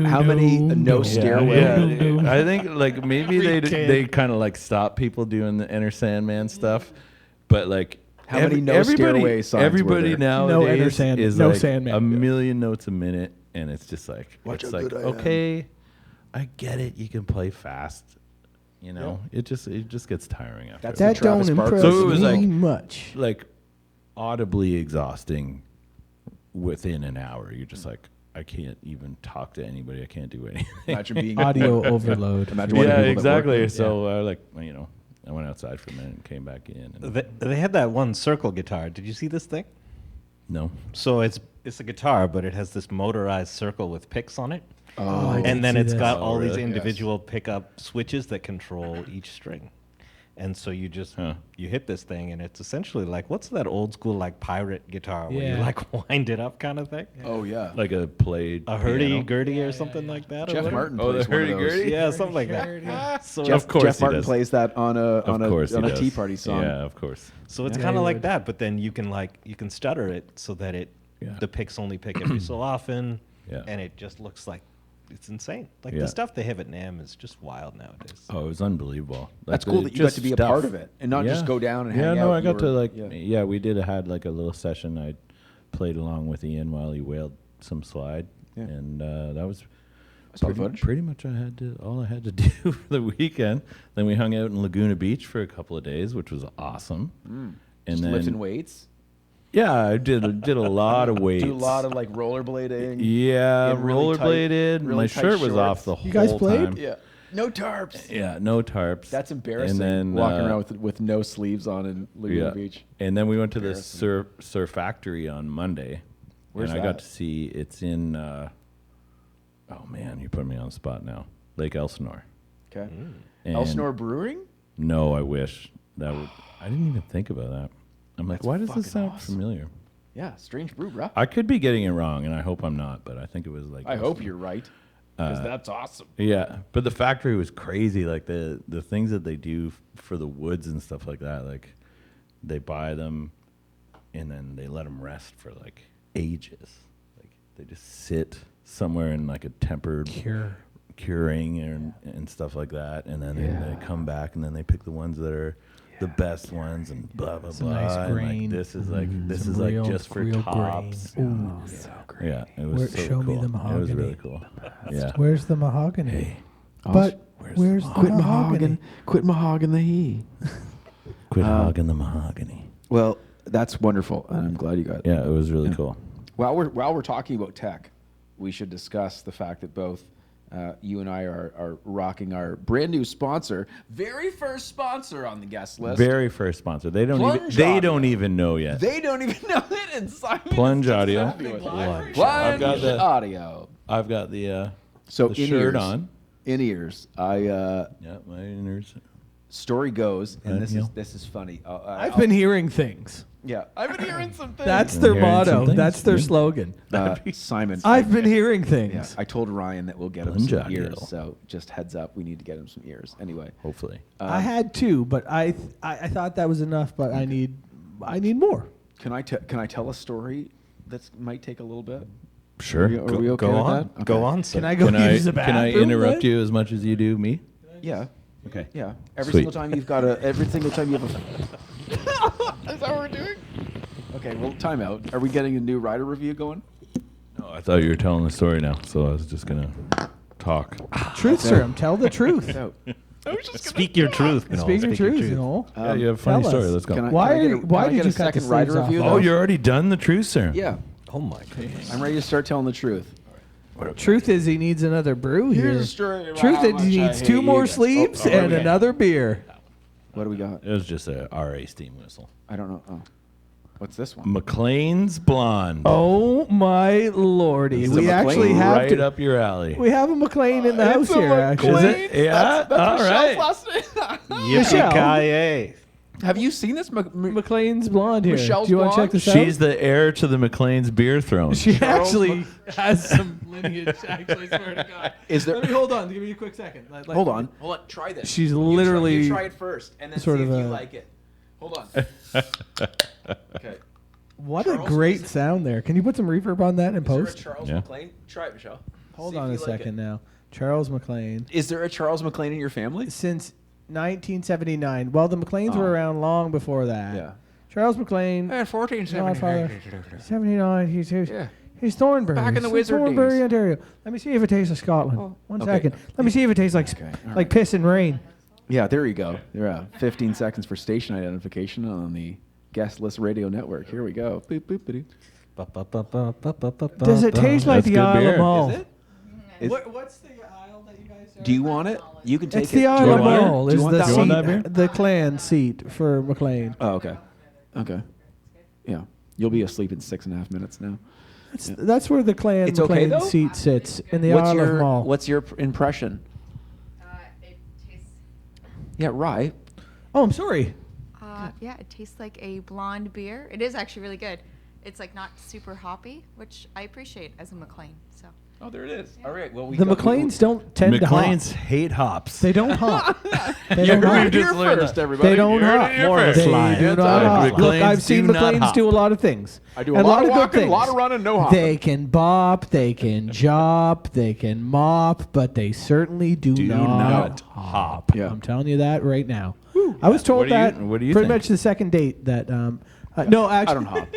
how many no stairway? Yeah, I think like maybe they kind of like stop people doing the Enter Sandman stuff, but like How many no stairway signs were everybody there? No Enter nowadays Sand- is no like Sandman. 1 million notes a minute, and it's just like Watch it's how like good I am. okay, I get it. You can play fast, you know. It just gets tiring after. That's a while. That don't Travis Barker. impress So it was me like- much. Like audibly exhausting within an hour. You're just like, I can't even talk to anybody. I can't do anything. Imagine being Audio overload. Imagine one of the Yeah, people that work exactly. there. So I like, you know, I went outside for a minute and came back in. And They had that one circle guitar. Did you see this thing? no, So it's a guitar, but it has this motorized circle with picks on it. Oh, I did And then see it's this. got Oh, all these really? individual pickup switches that control each string. And so you just Huh. you hit this thing, and it's essentially like, what's that old school like pirate guitar where Yeah. you like wind it up kind of thing? Oh yeah. like a played A piano. hurdy-gurdy or something like that. or Jeff whatever? Martin Oh, the plays one of those. hurdy-gurdy? Yeah, something like that. So Jeff, Of course Jeff he Martin does. plays that on a Of course on he a does. Tea Party song. Yeah, of course. So it's Yeah, kind he of like would. that, but then you can stutter it so that Yeah. the picks only pick every so often, Yeah. and it just looks like it's insane. Like Yeah. the stuff they have at NAMM is just wild nowadays. Oh, it was unbelievable. That's Like, cool the- that you got just to be a stuff. part of it and not just go down and yeah, hang no, out. I You got to were- like, yeah. yeah, we did had like a little session. I played along with Ian while he wailed some slide, Yeah. and that was I saw the footage. pretty much all I had to do for the weekend. Then we hung out in Laguna Beach for a couple of days, which was awesome. And Just then lifting weights. yeah, I did a lot of weights. Do a lot of like rollerblading. yeah, in really tight- rollerbladed. really My tight shirt was off shorts. the You guys whole played? time. Yeah. No tarps. Yeah, no tarps. That's embarrassing. And then walking around with no sleeves on in Laguna yeah. Beach. And then we went to the Embarrassing. Surf Factory on Monday. Where's and I got that? to see it's in oh man, you put me on the spot now. Lake Elsinore. Okay. And Elsinore Brewing. No, I wish that would I didn't even think about that. I'm like, That's why does fucking this sound awesome. familiar? Yeah, strange brew, bro. I could be getting it wrong, and I hope I'm not, but I think it was like I hope you're right. Because that's awesome. Yeah, but the factory was crazy. Like the things that they do for the woods and stuff like that. Like they buy them, and then they let them rest for like ages. Like they just sit somewhere in like a tempered curing and stuff like that, and then they come back, and then they pick the ones that are the best ones, and blah blah Some blah. nice and, grain. Like, this is like this Some is like real- just for real tops. grain. Ooh. So great. Yeah, it was Where- so show me cool. the It was mahogany. really cool. Yeah. Where's the mahogany? I'll But s- where's the Quit mahogany? Quit mahogany the he. Quit hogging the mahogany. Well, that's wonderful, and I'm glad you got it. Yeah, it was really cool. While we're talking about tech, we should discuss the fact that both you and I are rocking our brand new sponsor, very first sponsor on the guest list. Very first sponsor. They don't Plunge even. They Audio. don't even know yet. They don't even know it, and Simon Plunge is just Audio. happy with it. Plunge. Plunge I've got the- Audio. I've got the So the in shirt ears, on. in ears. Yeah, my inners. Story goes, and Right, Neil? this is funny. I've been hearing things. yeah. I've been hearing some things. That's Been their hearing motto. some things. That's their Yeah. slogan. Simon. I've been hearing Yeah, things. I told Ryan that we'll get him Plunge some Audio. ears. So just heads up, we need to get him some ears. Anyway, Hopefully. I had two, but I thought that was enough. But I need more. can I tell a story that might take a little bit? Sure. Are we okay Go with on. that? Go Okay. on, sir. Can I go Can use the can I bathroom? interrupt then? you as much as you do me? Yeah. Okay. Yeah. Every Sweet. single time you've got every single time you have a. Is that what we're doing? Okay. Well, time out. Are we getting a new rider review going? No, I thought you were telling the story now, so I was just gonna talk. Truth serum. Tell the truth. So, Speak your truth. Noel. Speak your truth. Noel. Yeah, you have a funny tell story. us. Let's go. can I, Why can I get are- a, why can I did get you a cut the second rider sleeves off? review? Oh, though? you're already done the truth serum. Yeah. Oh my goodness. I'm ready to start telling the truth. Truth is he needs another brew Here's here. a story about Truth how is much he I needs hate two you more guys. sleeves Oh, and okay. another beer. What do we got? It was just a RA steam whistle. I don't know. Oh. What's this one? McLean's Blonde. Oh my lordy! This is a We McLean? actually have right to. up your alley. We have a McLean in the house here. Actually, Is it? Yeah. All right. Michelle. Yippee-ki-yay. Have you seen this? McLean's blonde here. Michelle's Do you want to check blonde? this out? She's the heir to the McLean's beer throne. She actually has some lineage. Actually, swear to God. Is there? Let me hold on. Give me a quick second. Hold on. Try this. She's literally You try it first, and then sort see if of you a- like it. Hold on. Okay. What Charles, a great is it- sound there. Can you put some reverb on that in Is there a post? Charles Yeah. McLean? Try it, Michelle. Hold See if on a you like it. second now. Charles McLean. Is there a Charles McLean in your family? Since 1979. Well, the McLeans were Oh. around long before that. Yeah. Charles McLean. 1470. 79. Yeah. He's Thornbury. Back in the He's wizard Thornbury, days. Ontario. Let me see if it tastes of Scotland. One okay. second. Let me see if it tastes like Okay, all like piss and rain. Yeah, there you go. Yeah, 15 seconds for station identification on the Guestlist radio network. Here we go. Boop, boop, boop. Does it taste like That's the good Isle beer. of Mull? Is it? Is- What's the aisle that you guys are? Do you want it? You can take It's it. the Do Isle you of want it? Mull. Do you Is want the that You want that seat, beer? the clan seat for McLean. Oh, okay. Okay. Yeah. You'll be asleep in 6.5 minutes now. That's where the clan It's okay, McLean though? seat sits in the Isle of Mull. What's your impression? It tastes. Yeah, rye. Oh, I'm sorry. Yeah, it tastes like a blonde beer. It is actually really good. It's like not super hoppy, which I appreciate as a McLean. So. Oh, there it is. All right. Well, we The McLeans don't tend McLean's to hop. hate hops. They don't hop. They You don't heard hop. it here Just learned first, that. everybody. They don't You heard hop. it here More of a first. They slide. do That's not all right. hop. Look, McLeans I've seen do not McLeans hop. do a lot of things. I do a And lot of good walking, a things. lot of running, no hopping. They can bop, they can jop, they can mop, but they certainly do not hop. Yeah. I'm telling you that right now. I was told What do you- that what do you pretty think? much the second date that no, actually I don't hop.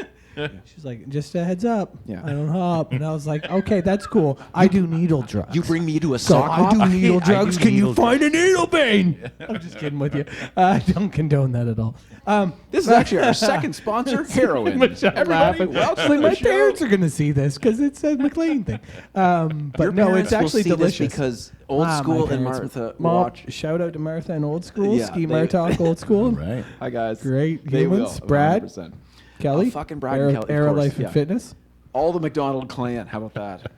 She's like, just a heads up. Yeah. I don't hop. And I was like, okay, that's cool. I do needle drugs. You bring me to a So sock I hop? do needle I drugs. do Can you needle find a needle vein? I'm just kidding with you. I don't condone that at all. This is actually our second sponsor, heroin. Michelle Everybody, laughing. welcome Like, to my the show. parents are going to see this because it's a McLean thing. But Your no, parents it's will actually see this delicious. because Old My School and parents- Martha Mom, watch. shout out to Martha and Old School. Yeah, Ski they- Martok Old School. Right. Hi, guys. Great They humans. will, Brad, 100%. Kelly. Oh, fucking Brad and Kelly, of Aero course, Life and yeah. Fitness. All the MacDonald clan. How about that?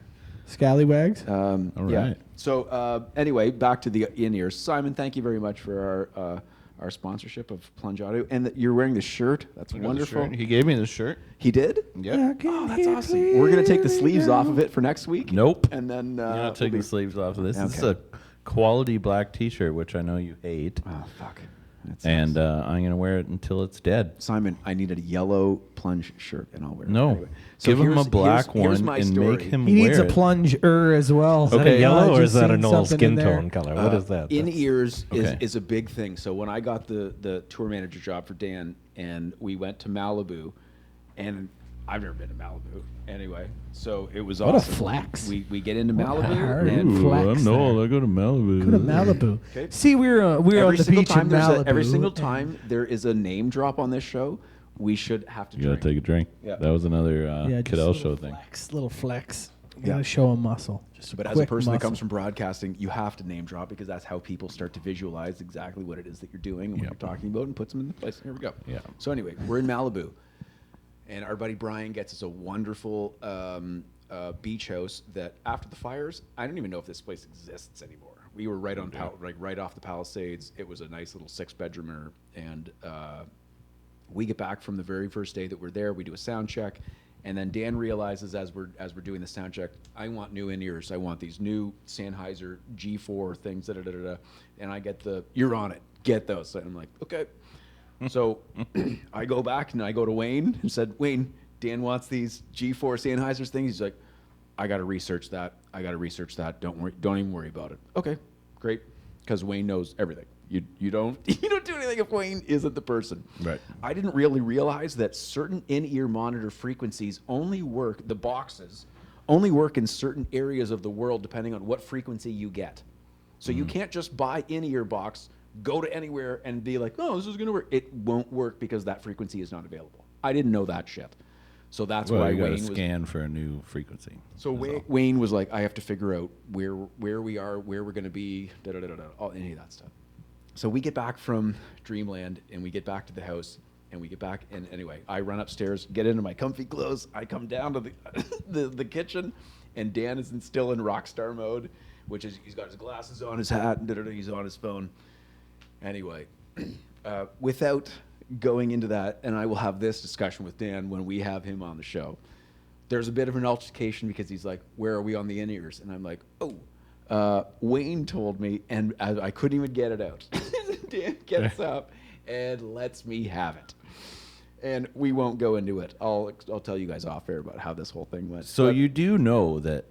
Scallywags. All Yeah. right. So anyway, back to the in-ears. Simon, thank you very much for our sponsorship of Plunge Audio. And you're wearing the shirt. That's wonderful. He gave me the shirt. He did? Yep. Oh, that's awesome. We're going to take the sleeves off of it for next week. Nope. And then... You're not taking the sleeves off of this. This is Okay. a quality black T-shirt, which I know you hate, Oh, fuck. That sucks. and I'm gonna wear it until it's dead. Simon, I need a yellow Plunge shirt, and I'll wear it. No, Anyway. So give him a here's- black here's one my and story. make him He needs wear a it. plunger as well. Is that Okay. a yellow I or is just that an seen old something skin in there. tone color? What is that? In That's- ears Okay. is a big thing. So when I got the tour manager job for Dan, and we went to Malibu, and I've never been to Malibu anyway, so it was What a awesome. flex. We get into What a Malibu, hard and flex there. I go to Malibu. Go to Malibu. Okay. See, we're on every the single beach time in there's Malibu. every single time there is a name drop on this show, we should have to You gotta drink. take a drink. Yeah. That was another Yeah, just Cadell little show thing. Little flex. You Yeah. gotta show a muscle. Just a But as a quick person that muscle. comes from broadcasting, you have to name drop because that's how people start to visualize exactly what it is that you're doing and what Yep. you're talking about and puts them in the place. Here we go. Yeah. So anyway, we're in Malibu, and our buddy Brian gets us a wonderful beach house that after the fires, I don't even know if this place exists anymore. We were right on right off the Palisades. It was a nice little 6-bedroomer, and we get back from the very first day that we're there. We do a sound check, and then Dan realizes as we're doing the sound check, I want new in-ears. I want these new Sennheiser G4 things. Da, da, da, da, da. And I get you're on it. Get those. And I'm like, okay. So I go back and I go to Wayne and said, Wayne, Dan wants these G4 Sennheisers things. He's like, I got to research that. Don't worry. Don't even worry about it. Okay, great. Because Wayne knows everything. You don't do anything if Wayne isn't the person. Right. I didn't really realize that certain in-ear monitor frequencies the boxes only work in certain areas of the world depending on what frequency you get. So you can't just buy in-ear box, go to anywhere and be like, oh, this is going to work. It won't work because that frequency is not available. I didn't know that shit. So that's Well, why you gotta Wayne was... scan for a new frequency. So is all. Wayne was like, I have to figure out where we are, where we're going to be, all any of that stuff. So we get back from Dreamland and we get back to the house, And we get back, and anyway, I run upstairs, get into my comfy clothes. I come down to the kitchen, and Dan is still in rock star mode, which is he's got his glasses on, his hat, and he's on his phone. Anyway, without going into that, and I will have this discussion with Dan when we have him on the show. There's a bit of an altercation because he's like, "Where are we on the in-ears?" And I'm like, "Oh, Wayne told me," and I couldn't even get it out. Dan gets up and lets me have it. And we won't go into it. I'll tell you guys off air about how this whole thing went. So But- you do know that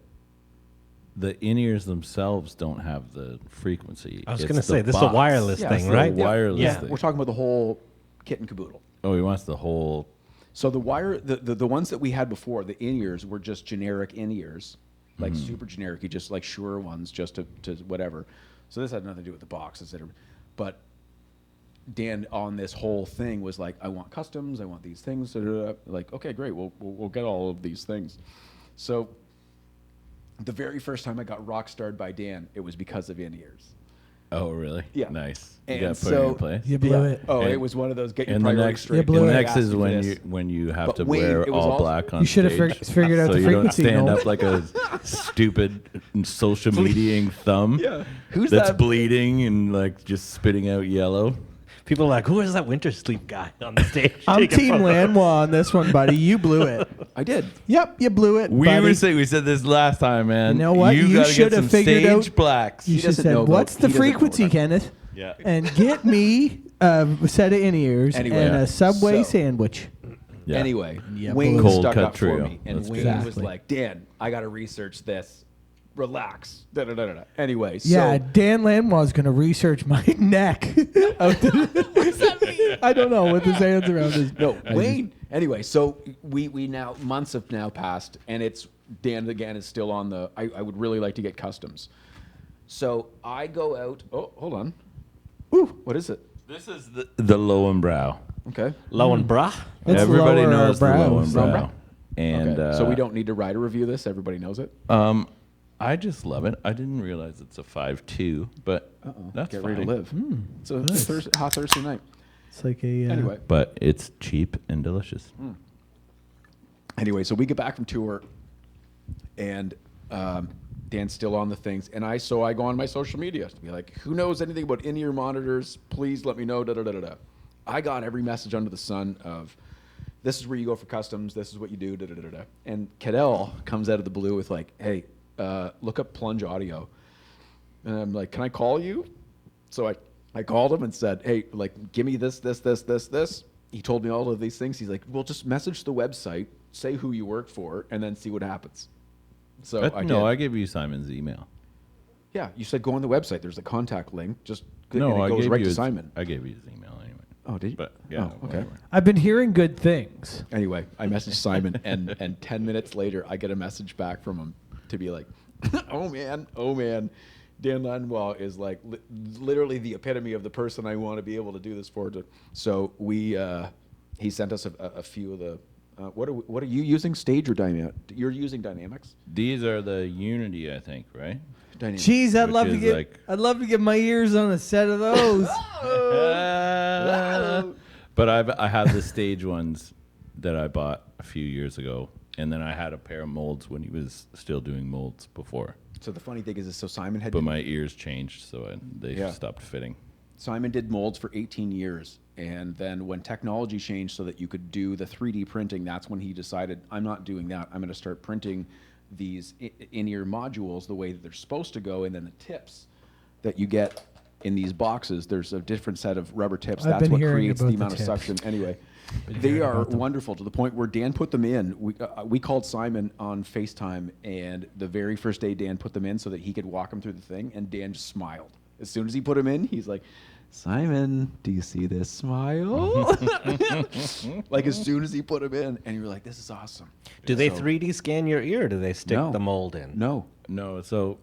the in-ears themselves don't have the frequency. I was It's going to the say, this is a box. wireless Yeah, thing, it's the right? wireless Yeah. thing. we're talking about the whole kit and caboodle. Oh, he wants the whole. So the ones that we had before, the in-ears were just generic in-ears, like super generic. You just like Shure ones, just to whatever. So this had nothing to do with the box, etc. But Dan on this whole thing was like, I want customs, I want these things. Like, okay, great, we'll get all of these things. So the very first time I got rock starred by Dan, it was because of in-ears. Oh, really? Yeah. Nice. And You got to put it so- in place. You blew it. Oh, And- it was one of those get your And the priorities next, straight. You blew the it. next Asked is me for when this. you have But to Wayne, wear it was all also- black on You should have stage. figured out so the you don't frequency. stand Noel. up like a stupid social mediaing thumb Yeah. Who's that's that? bleeding and like just spitting out yellow. People are like, who is that winter sleep guy on the stage? I'm taking Team photos? Lanois on this one, buddy. You blew it. I did. Yep, you blew it. We buddy. said this last time, man. You know what? You gotta should get have some figured stage out- blacks. You He should have doesn't said, know "What's about- the he doesn't know frequency, about- Kenneth?" Yeah. And get me a set of in-ears Anyway, and a Subway so- sandwich. Yeah. Anyway, Yeah, Wayne Cold stuck cut up trio. for me, and That's Wayne good. was like, "Dan, I got to research this. Relax." Da-da-da-da-da. Anyway, Yeah, so Dan Lanois is going to research my neck. I don't know with his hands around his. no, Wayne. Anyway, so we now months have now passed, and it's Dan again is still on the. I would really like to get customs. So I go out. Oh, hold on. Ooh, what is it? This is the Lowenbrow. Okay. Lowenbra? It's Everybody lower knows the brows. Lowenbrow. And Okay. So we don't need to rider review this. Everybody knows it. I just love it. I didn't realize it's a 5.2, but that's Get fine. ready to live. It's a hot Thursday night. It's like a. Anyway. But it's cheap and delicious. Anyway, so we get back from tour, and Dan's still on the things, and I go on my social media to be like, who knows anything about in-ear monitors? Please let me know. Da da da da da. I got every message under the sun of, this is where you go for customs. This is what you do. Da da da da da. And Cadell comes out of the blue with like, hey, look up Plunge Audio, and I'm like, can I call you? So I called him and said, hey, like, give me this. He told me all of these things. He's like, well, just message the website, say who you work for, and then see what happens. So I No, did. I gave you Simon's email. Yeah, you said go on the website. There's a contact link. Just No, and it I goes gave right you to his, Simon. I gave you his email anyway. Oh, did you? But yeah, Oh, okay. whatever. I've been hearing good things. Anyway, I messaged Simon, and 10 minutes later, I get a message back from him to be like, oh man, Dan Lanois is like literally the epitome of the person I want to be able to do this for. So he sent us a few of the. What are you using? Stage or Dynamic? You're using Dynamics. These are the Unity, I think, right? Dynamics. Jeez, I'd Which love to is get. like- I'd love to get my ears on a set of those. But I have the stage ones that I bought a few years ago, and then I had a pair of molds when he was still doing molds before. So the funny thing is so Simon had. But my ears changed, so they Yeah. stopped fitting. Simon did molds for 18 years, and then when technology changed so that you could do the 3D printing, that's when he decided, I'm not doing that. I'm going to start printing these in-ear modules the way that they're supposed to go, and then the tips that you get in these boxes, there's a different set of rubber tips. I've That's been what hearing creates the about the amount of tips. suction. Anyway, they are wonderful to the point where Dan put them in. We called Simon on FaceTime, and the very first day Dan put them in so that he could walk him through the thing, and Dan just smiled. As soon as he put them in, he's like, Simon, do you see this smile? Like as soon as he put them in, and you were like, this is awesome. Do they So- 3D scan your ear? Or do they stick No. the mold in? No. No, so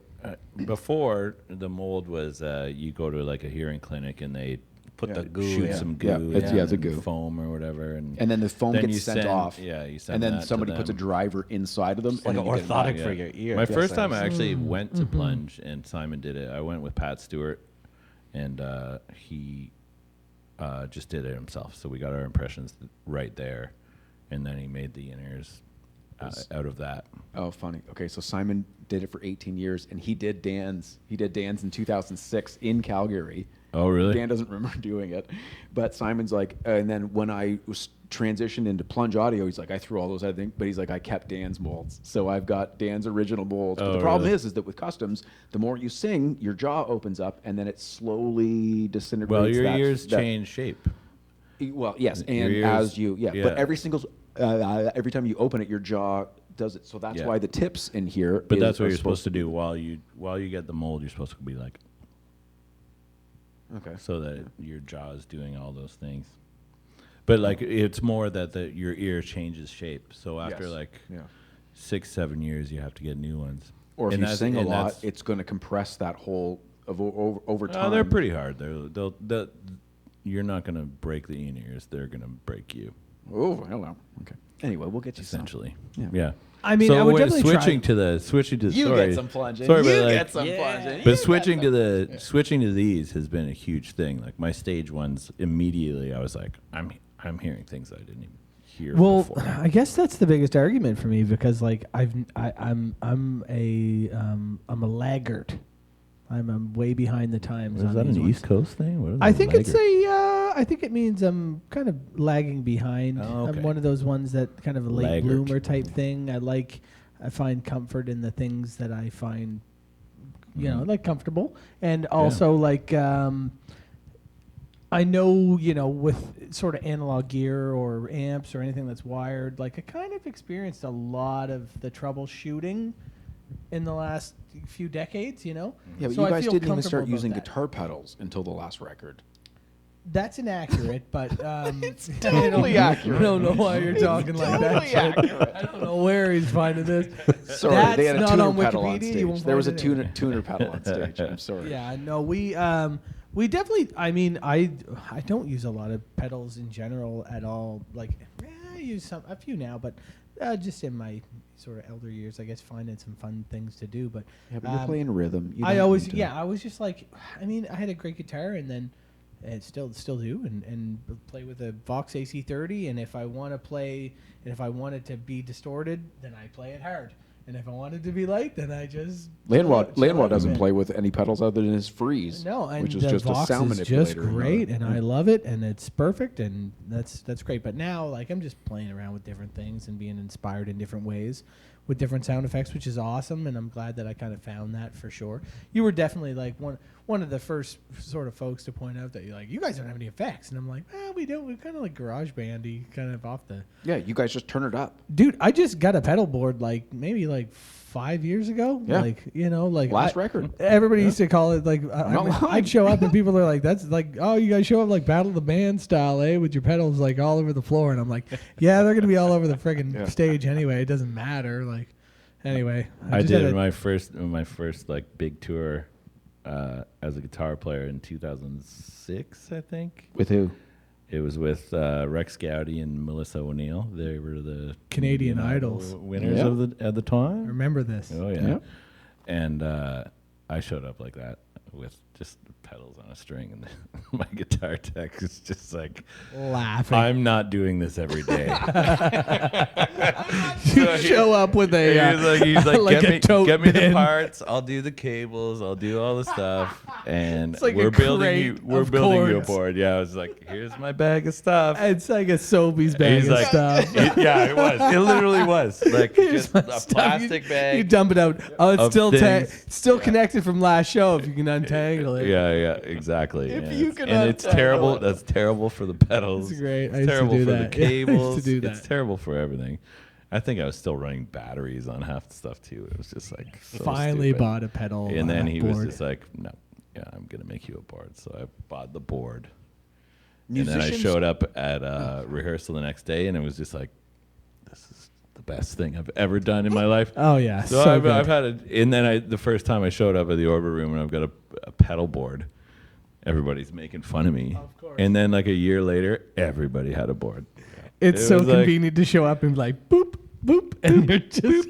before the mold was you go to like a hearing clinic and they Put the goo shoot in. some goo, Yeah, it's- yeah, it's a and goo. foam or whatever, and And then the foam then gets you sent send- off. Yeah, you send and then that to somebody puts a them. driver inside of them. Like and an then you get it back. orthotic for your ear. My Yes, first time yes. I actually went to Plunge and Simon did it. I went with Pat Stewart, and he just did it himself. So we got our impressions right there, and then he made the in-ears out of that. Oh, funny. Okay, so Simon did it for 18 years, and he did Dan's. He did Dan's in 2006 in Calgary. Oh, really? Dan doesn't remember doing it, but Simon's like, and then when I was transitioned into Plunge Audio, he's like, I threw all those other things, but he's like, I kept Dan's molds, so I've got Dan's original molds. But Oh, the problem really? is that with customs, the more you sing, your jaw opens up, and then it slowly disintegrates. Well, your that- ears that- change shape. Well, yes, Your and ears- as you, yeah. but every time you open it, your jaw does it. So that's Yeah. why the tips in here. But that's what you're supposed to do while you get the mold. You're supposed to be like, Okay. so that your jaw is doing all those things. But like it's more that your ear changes shape. So after Yes. like Yeah. 6-7 years, you have to get new ones. Or if And you that's- sing a and lot, that's- it's going to compress that whole over time. Oh, they're pretty hard. They'll you're not going to break the in-ears. They're going to break you, Oh, hello. Okay. Anyway, we'll get you some. essentially. Yeah. Yeah. I mean, so I would wait, definitely try. switching to the You story. get some plunging. Sorry, you but like, get some plunging. But switching to these has been a huge thing. Like my stage ones, immediately I was like, I'm hearing things I didn't even hear Well, before. I guess that's the biggest argument for me because like I'm a laggard. I'm way behind the times. Is on that these an ones. East Coast thing? What is I that, think it's laggard? I think it means I'm kind of lagging behind. Oh, okay. I'm one of those ones that kind of a late Laggard. bloomer type thing. I find comfort in the things that I find, like comfortable, and also like I know with sort of analog gear or amps or anything that's wired. Like I kind of experienced a lot of the troubleshooting in the last few decades. Yeah, but So you I guys feel didn't even comfortable start about using that. guitar pedals until the last record. That's inaccurate, but it's totally accurate. I don't know why you're talking like that. Totally Chad. accurate. I don't know where he's finding this. Sorry, That's they had a not tuner on pedal on Wikipedia. You stage. won't There was a find it anywhere. tuner pedal on stage. I'm sorry. Yeah, no, we definitely. I mean, I don't use a lot of pedals in general at all. Like, I use a few now, but just in my sort of elder years, I guess, finding some fun things to do. But Yeah, but you're playing rhythm. You I don't always, need to- yeah, I was just like, I mean, I had a great guitar, and then still do, and play with a Vox AC30. And if I want to play, and if I want it to be distorted, then I play it hard. And if I want it to be light, then I just Landwad doesn't play with any pedals other than his freeze. No, and which is the just a Vox sound is manipulator. just great, and I love it, and it's perfect, and that's great. But now, like, I'm just playing around with different things and being inspired in different ways with different sound effects, which is awesome, and I'm glad that I kind of found that for sure. You were definitely like one of the first sort of folks to point out that you're like, you guys don't have any effects, and I'm like, we don't. We're kind of like garage bandy, kind of off the. Yeah, you guys just turn it up. Dude, I just got a pedal board maybe 5 years ago. Yeah. Last record. Everybody used to call it like Not lying. I'd show up and people are like, "That's like, oh, you guys show up like Battle of the Band style, with your pedals like all over the floor." And I'm like, "Yeah, they're gonna be all over the friggin' Yeah. stage anyway. It doesn't matter." Like, anyway, I just did had a- my first like big tour as a guitar player in 2006, I think. With who? It was with Rex Gowdy and Melissa O'Neill. They were the Canadian Idols. winners Yeah. at the time. remember this. Oh yeah. Yeah. And I showed up like that with just pedals on a string, and my guitar tech is just like, Laughing. I'm not doing this every day. You show up with a he's like, like a tote get me the bin. parts. I'll do the cables. I'll do all the stuff, and It's like we're a building crate of you a cords. board. Yeah, I was like, here's my bag of stuff. It's like a Sobeys bag He's of like, stuff. yeah, it was. It literally was like Here's just my a stuff. plastic You bag. dump it out. Oh, it's of still things. still connected from last show if you can untangle it. Yeah, exactly. If yeah. you can and it's untangle terrible. it. That's terrible for the pedals. It's great. I It's used to terrible do for that. the Yeah, I used to cables. do It's that. terrible for everything. I think I was still running batteries on half the stuff too. It was just like so Finally stupid. bought a pedal. And then he was board. just like, no, yeah, I'm gonna make you a board. So I bought the board. And then I Musicians- showed up at rehearsal the next day, and it was just like, this is the best thing I've ever done in my life. Oh yeah, So, so I've good. had and then the first time I showed up at the Orbit Room and I've got a pedal board, everybody's making fun of me. Of course. And then like a year later, everybody had a board. It's it so was like- convenient to show up and be like boop boop, and you're just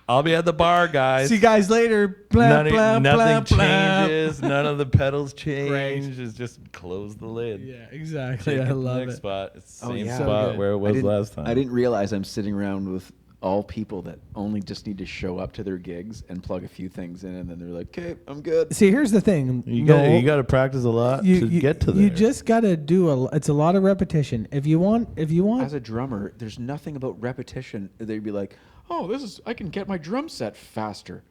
I'll be at the bar, guys. See you guys later. Blah, blah, Nothing blah, blah. changes. None of the pedals change. It's just close the lid. Yeah, exactly. Take I it to the love next it. spot. It's the Oh, same yeah. spot So good. where it was last time. I didn't realize I'm sitting around with all people that only just need to show up to their gigs and plug a few things in, and then they're like, "Okay, I'm good." See, here's the thing. You Noel, got to practice a lot to get to there. You just got to do it's a lot of repetition. If you want, As a drummer, there's nothing about repetition. They'd be like, "Oh, I can get my drum set faster."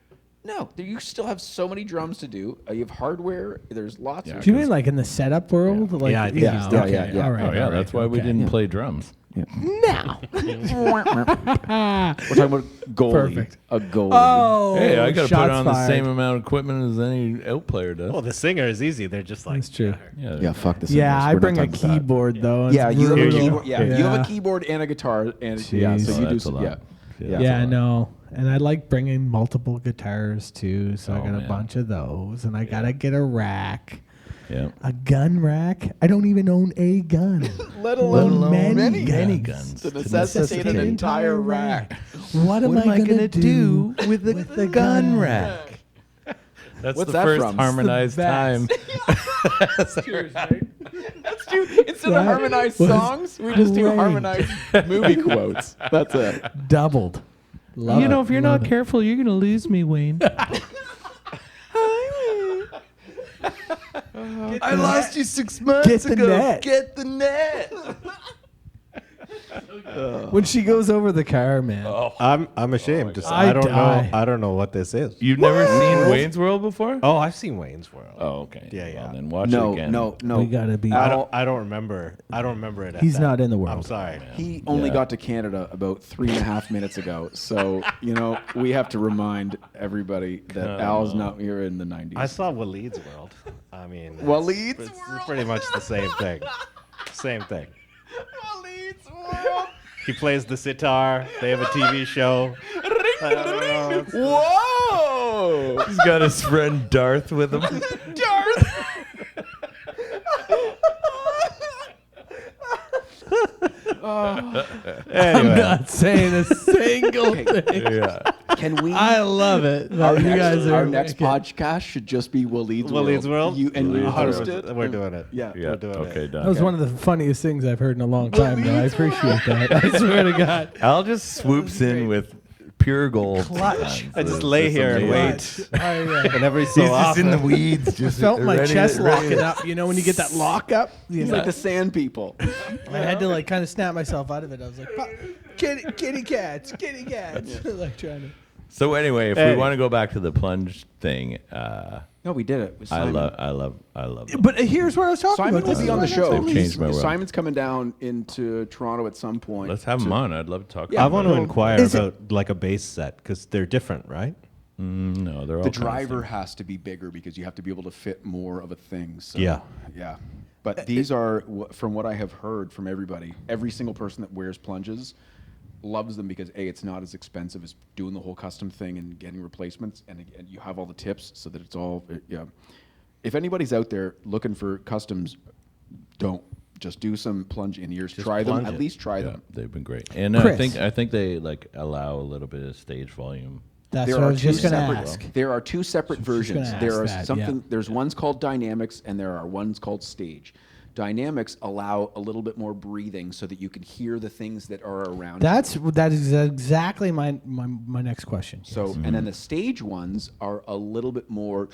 No, you still have so many drums to do. You have hardware. There's lots. Yeah, of do you mean like in the setup world? Like, Yeah, I think he's okay, different. Yeah. All right, Oh yeah, all right, that's why we okay. didn't play drums. Now. We're talking about goalie. Perfect. A goalie. Oh, Hey, I got to put shots on the fired. same amount of equipment as any out player does. Well, the singer is easy. They're just like That's true. Yeah, fuck this. Yeah, I bring a keyboard though. Yeah, It's you have a brutal. keyboard. Yeah, you have a keyboard and a guitar, and yeah, so Jeez. you Oh, do. that's a lot. Yeah, Yeah. Yeah, I know. And I like bringing multiple guitars too, so I Oh, got a man. bunch of those, and I gotta get a rack, Yeah. a gun rack. I don't even own a gun, Let alone many guns. guns. to necessitate an entire rack. What am I gonna do with the gun rack? That's What's the that first from? harmonized time. Let's do instead of harmonized was songs, we just do great. harmonized movie quotes. That's it. Doubled. Love it. if you're Love not it. careful, you're gonna lose me, Wayne. I lost you 6 months Get the ago. net. Get the net. When she goes over the car, man. I'm ashamed to say I I don't die. know. I don't know what this is. You've never seen Wayne's World before? Oh, I've seen Wayne's World. Oh, okay. Yeah, yeah. Well, then watch it No, again. no. We gotta be. I don't remember. I don't remember it. At He's that. not in the I'm world. sorry. He only Yeah. got to Canada about 3.5 minutes ago, so we have to remind everybody that Al's not here in the 90s. I saw Waleed's World. I mean, Waleed's it's World? pretty much the same thing. Same thing. Waleed's World. He plays the sitar. They have a TV show. Whoa! He's got his friend Darth with him. Darth. I'm not saying a single thing. Yeah. Can we? I love it. our You next, guys are our next wicked. podcast should just be Waleed's World. Waleed's World. You and you Waleed's host World. it. We're doing it. Yeah. Yeah. We're doing Okay, it. done. That was one of the funniest things I've heard in a long time, though. I appreciate that. I swear to God. Al just swoops in with pure gold. Clutch. I just lay here and wait. And every so He's just often, in the weeds. Just Felt my ready chest to- ready locking to- up. You know when you get that lock up? He's like the sand people. I had to like kind of snap myself out of it. I was like, kitty cats, like trying to. So anyway, if Hey. we want to go back to the plunge thing, No, we did it. With I Simon. love. But here's what I was talking Simon about. will This be is on why the I show. got They've changed my world. Simon's coming down into Toronto at some point. Let's have him on. I'd love to talk. Yeah, I want to Well, inquire is it- about like a bass set because they're different, right? No, they're all The kinds of driver things. has to be bigger because you have to be able to fit more of a thing. So, Yeah. yeah. But these are, from what I have heard from everybody, every single person that wears plunges loves them because A, it's not as expensive as doing the whole custom thing and getting replacements, and you have all the tips so that it's all, yeah. If anybody's out there looking for customs, don't. Just do some plunge in ears. Try them. plunge At it. least try Yeah, them. they've been great, and Chris. I think they like allow a little bit of stage volume. That's There what I are was two just going to separate. ask. There are two separate versions. gonna There ask are that, something. yeah. There's ones called dynamics, and there are ones called stage. Dynamics allow a little bit more breathing so that you can hear the things that are around. you. That is exactly my next question. So, and then the stage ones are a little bit more,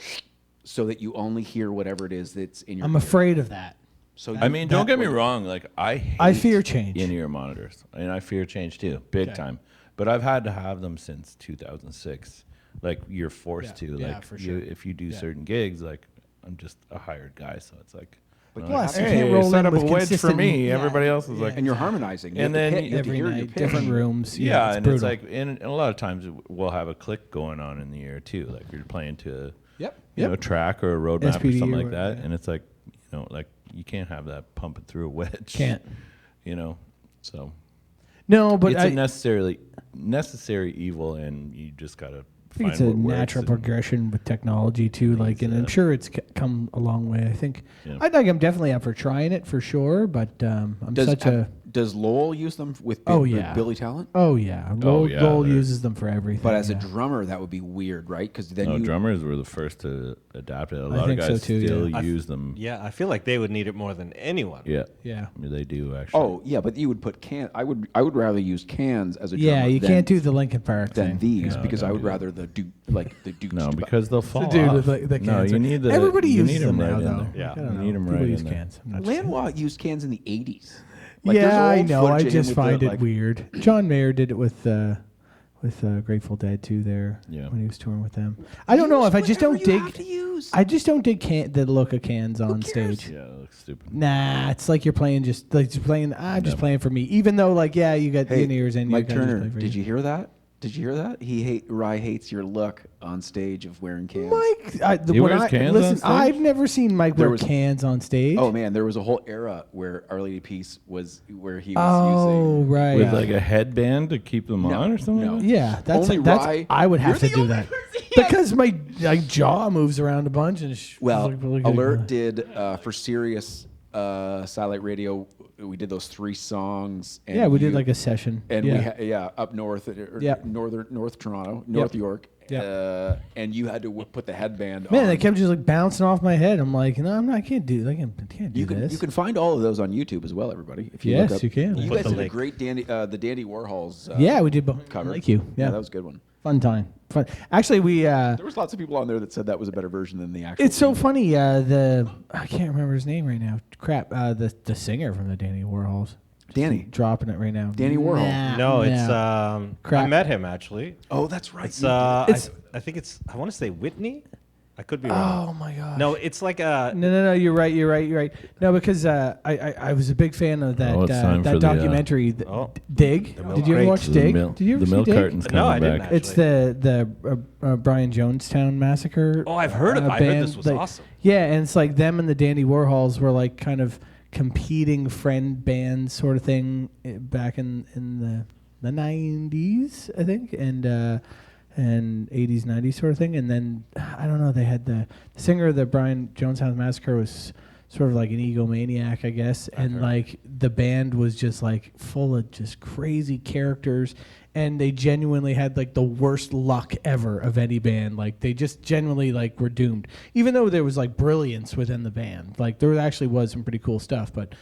so that you only hear whatever it is that's in your. I'm ear. afraid of that. So I mean, don't get me wrong. Like I I fear change. in-ear monitors, and I fear change too, big time. But I've had to have them since 2006. Like you're forced Yeah, to. yeah, Like for you, sure. if you do certain gigs, like I'm just a hired guy, so it's like. Plus, you hey, can't roll set in up with a wedge for consistent- me. yeah. Everybody else is like, and you're harmonizing. You And have to then hit, you have to Every hear your night, pitch. different rooms. yeah, it's and brutal. it's like, and a lot of times we'll have a click going on in the ear too. Like you're playing to, Yep. you know, a track or a road map or SPD something or like whatever, that, yeah. and it's like, you know, like you can't have that pumping through a wedge. Can't. You know, so No, but it's I a necessary evil, and you just gotta. I think it's a natural progression with technology too. Like, and I'm sure it's come a long way. I think Yeah. I'm definitely up for trying it for sure. But I'm such a Does Lowell use them with, Oh, with yeah. Billy Talent? Oh yeah, Lowell, yeah, Lowell they're- uses them for everything. But as a yeah. drummer, that would be weird, right? Because then No, you drummers were the first to adapt it. A lot of think so guys too, still yeah. use them. Yeah, I feel like they would need it more than anyone. Yeah. Yeah. They do actually. Oh yeah, but you would put I would rather use cans as a Yeah, drummer you than, can't do the Linkin Park than thing. these No, because don't I would do that. rather the Dukes. No, because they'll fall The dude off. with the no, cans. you need the. Everybody you uses need them right now, in though. there. Yeah. I You don't know. need them People right use in there. cans. I'm not just saying. Lanois used cans in the 80s. Yeah, I know. I footage of him just with find the, it like- weird. John Mayer did it with Grateful Dead too. There, Yeah. when he was touring with them. I don't know if I just don't Whatever you have dig. to use. I just don't dig the look of cans on cares? stage. Yeah, it looks stupid. Nah, it's like you're playing just like you're playing. I'm just playing for me. Even though like yeah, you got Hey, in ears and Mike you gotta just Turner, play for did you hear that? Did you hear that? Rye hates your look on stage of wearing cans. Mike, He wears cans on listen, stage? I've never seen Mike There wear was- cans on stage. Oh man, there was a whole era where Our Lady of Peace was where he was Oh, using. right. With like a headband to keep them on or something? no. like that? Yeah, that's Only that's. Rye- I would have You're to the do only that person- yeah. because my jaw moves around a bunch and. Well, look- Alert did for Sirius satellite radio. We did those 3 songs. And Yeah, we did you- like a session. And yeah. we up north, Yep. North Toronto, North York. Yep. And you had to put the headband on. Man, they kept just like bouncing off my head. I'm like, no, I can't do. I can't do You can this. you can find all of those on YouTube as well, everybody. If you Yes, look up, you can. You Put guys the did a link. great the Dandy Warhols. Yeah, we did both. cover. Thank you. Yeah, that was a good one. fun time. Fun. Actually, we. There was lots of people on there that said that was a better version than the actual. It's so thing. funny. I can't remember his name right now. Crap. The singer from the Danny Warhols. Danny. Dropping it right now. Danny Warhol. Nah, No, it's nah. I Crap. met him actually. Oh, that's right. It's you did. It's- I think it's I want to say Whitney. I could be wrong. Oh my god. No, it's like a No. You're right. No, because I was a big fan of that Oh, it's time for that the, documentary, Oh. Dig. milk Did you ever crate. watch The Dig? milk- Did you ever the see milk Dig? carton's No, I coming didn't back. It's the Brian Jonestown massacre. Oh, I've heard of it. I heard band. this was Like, awesome. Yeah, and it's like them and the Dandy Warhols were like kind of competing friend bands sort of thing back in the 90s, I think, and 80s, 90s sort of thing. And then I don't know, they had the singer of the Brian Jonestown Massacre was sort of like an egomaniac, I guess, and like the band was just like full of just crazy characters, and they genuinely had like the worst luck ever of any band. Like they just genuinely like were doomed, even though there was like brilliance within the band. Like there actually was some pretty cool stuff, but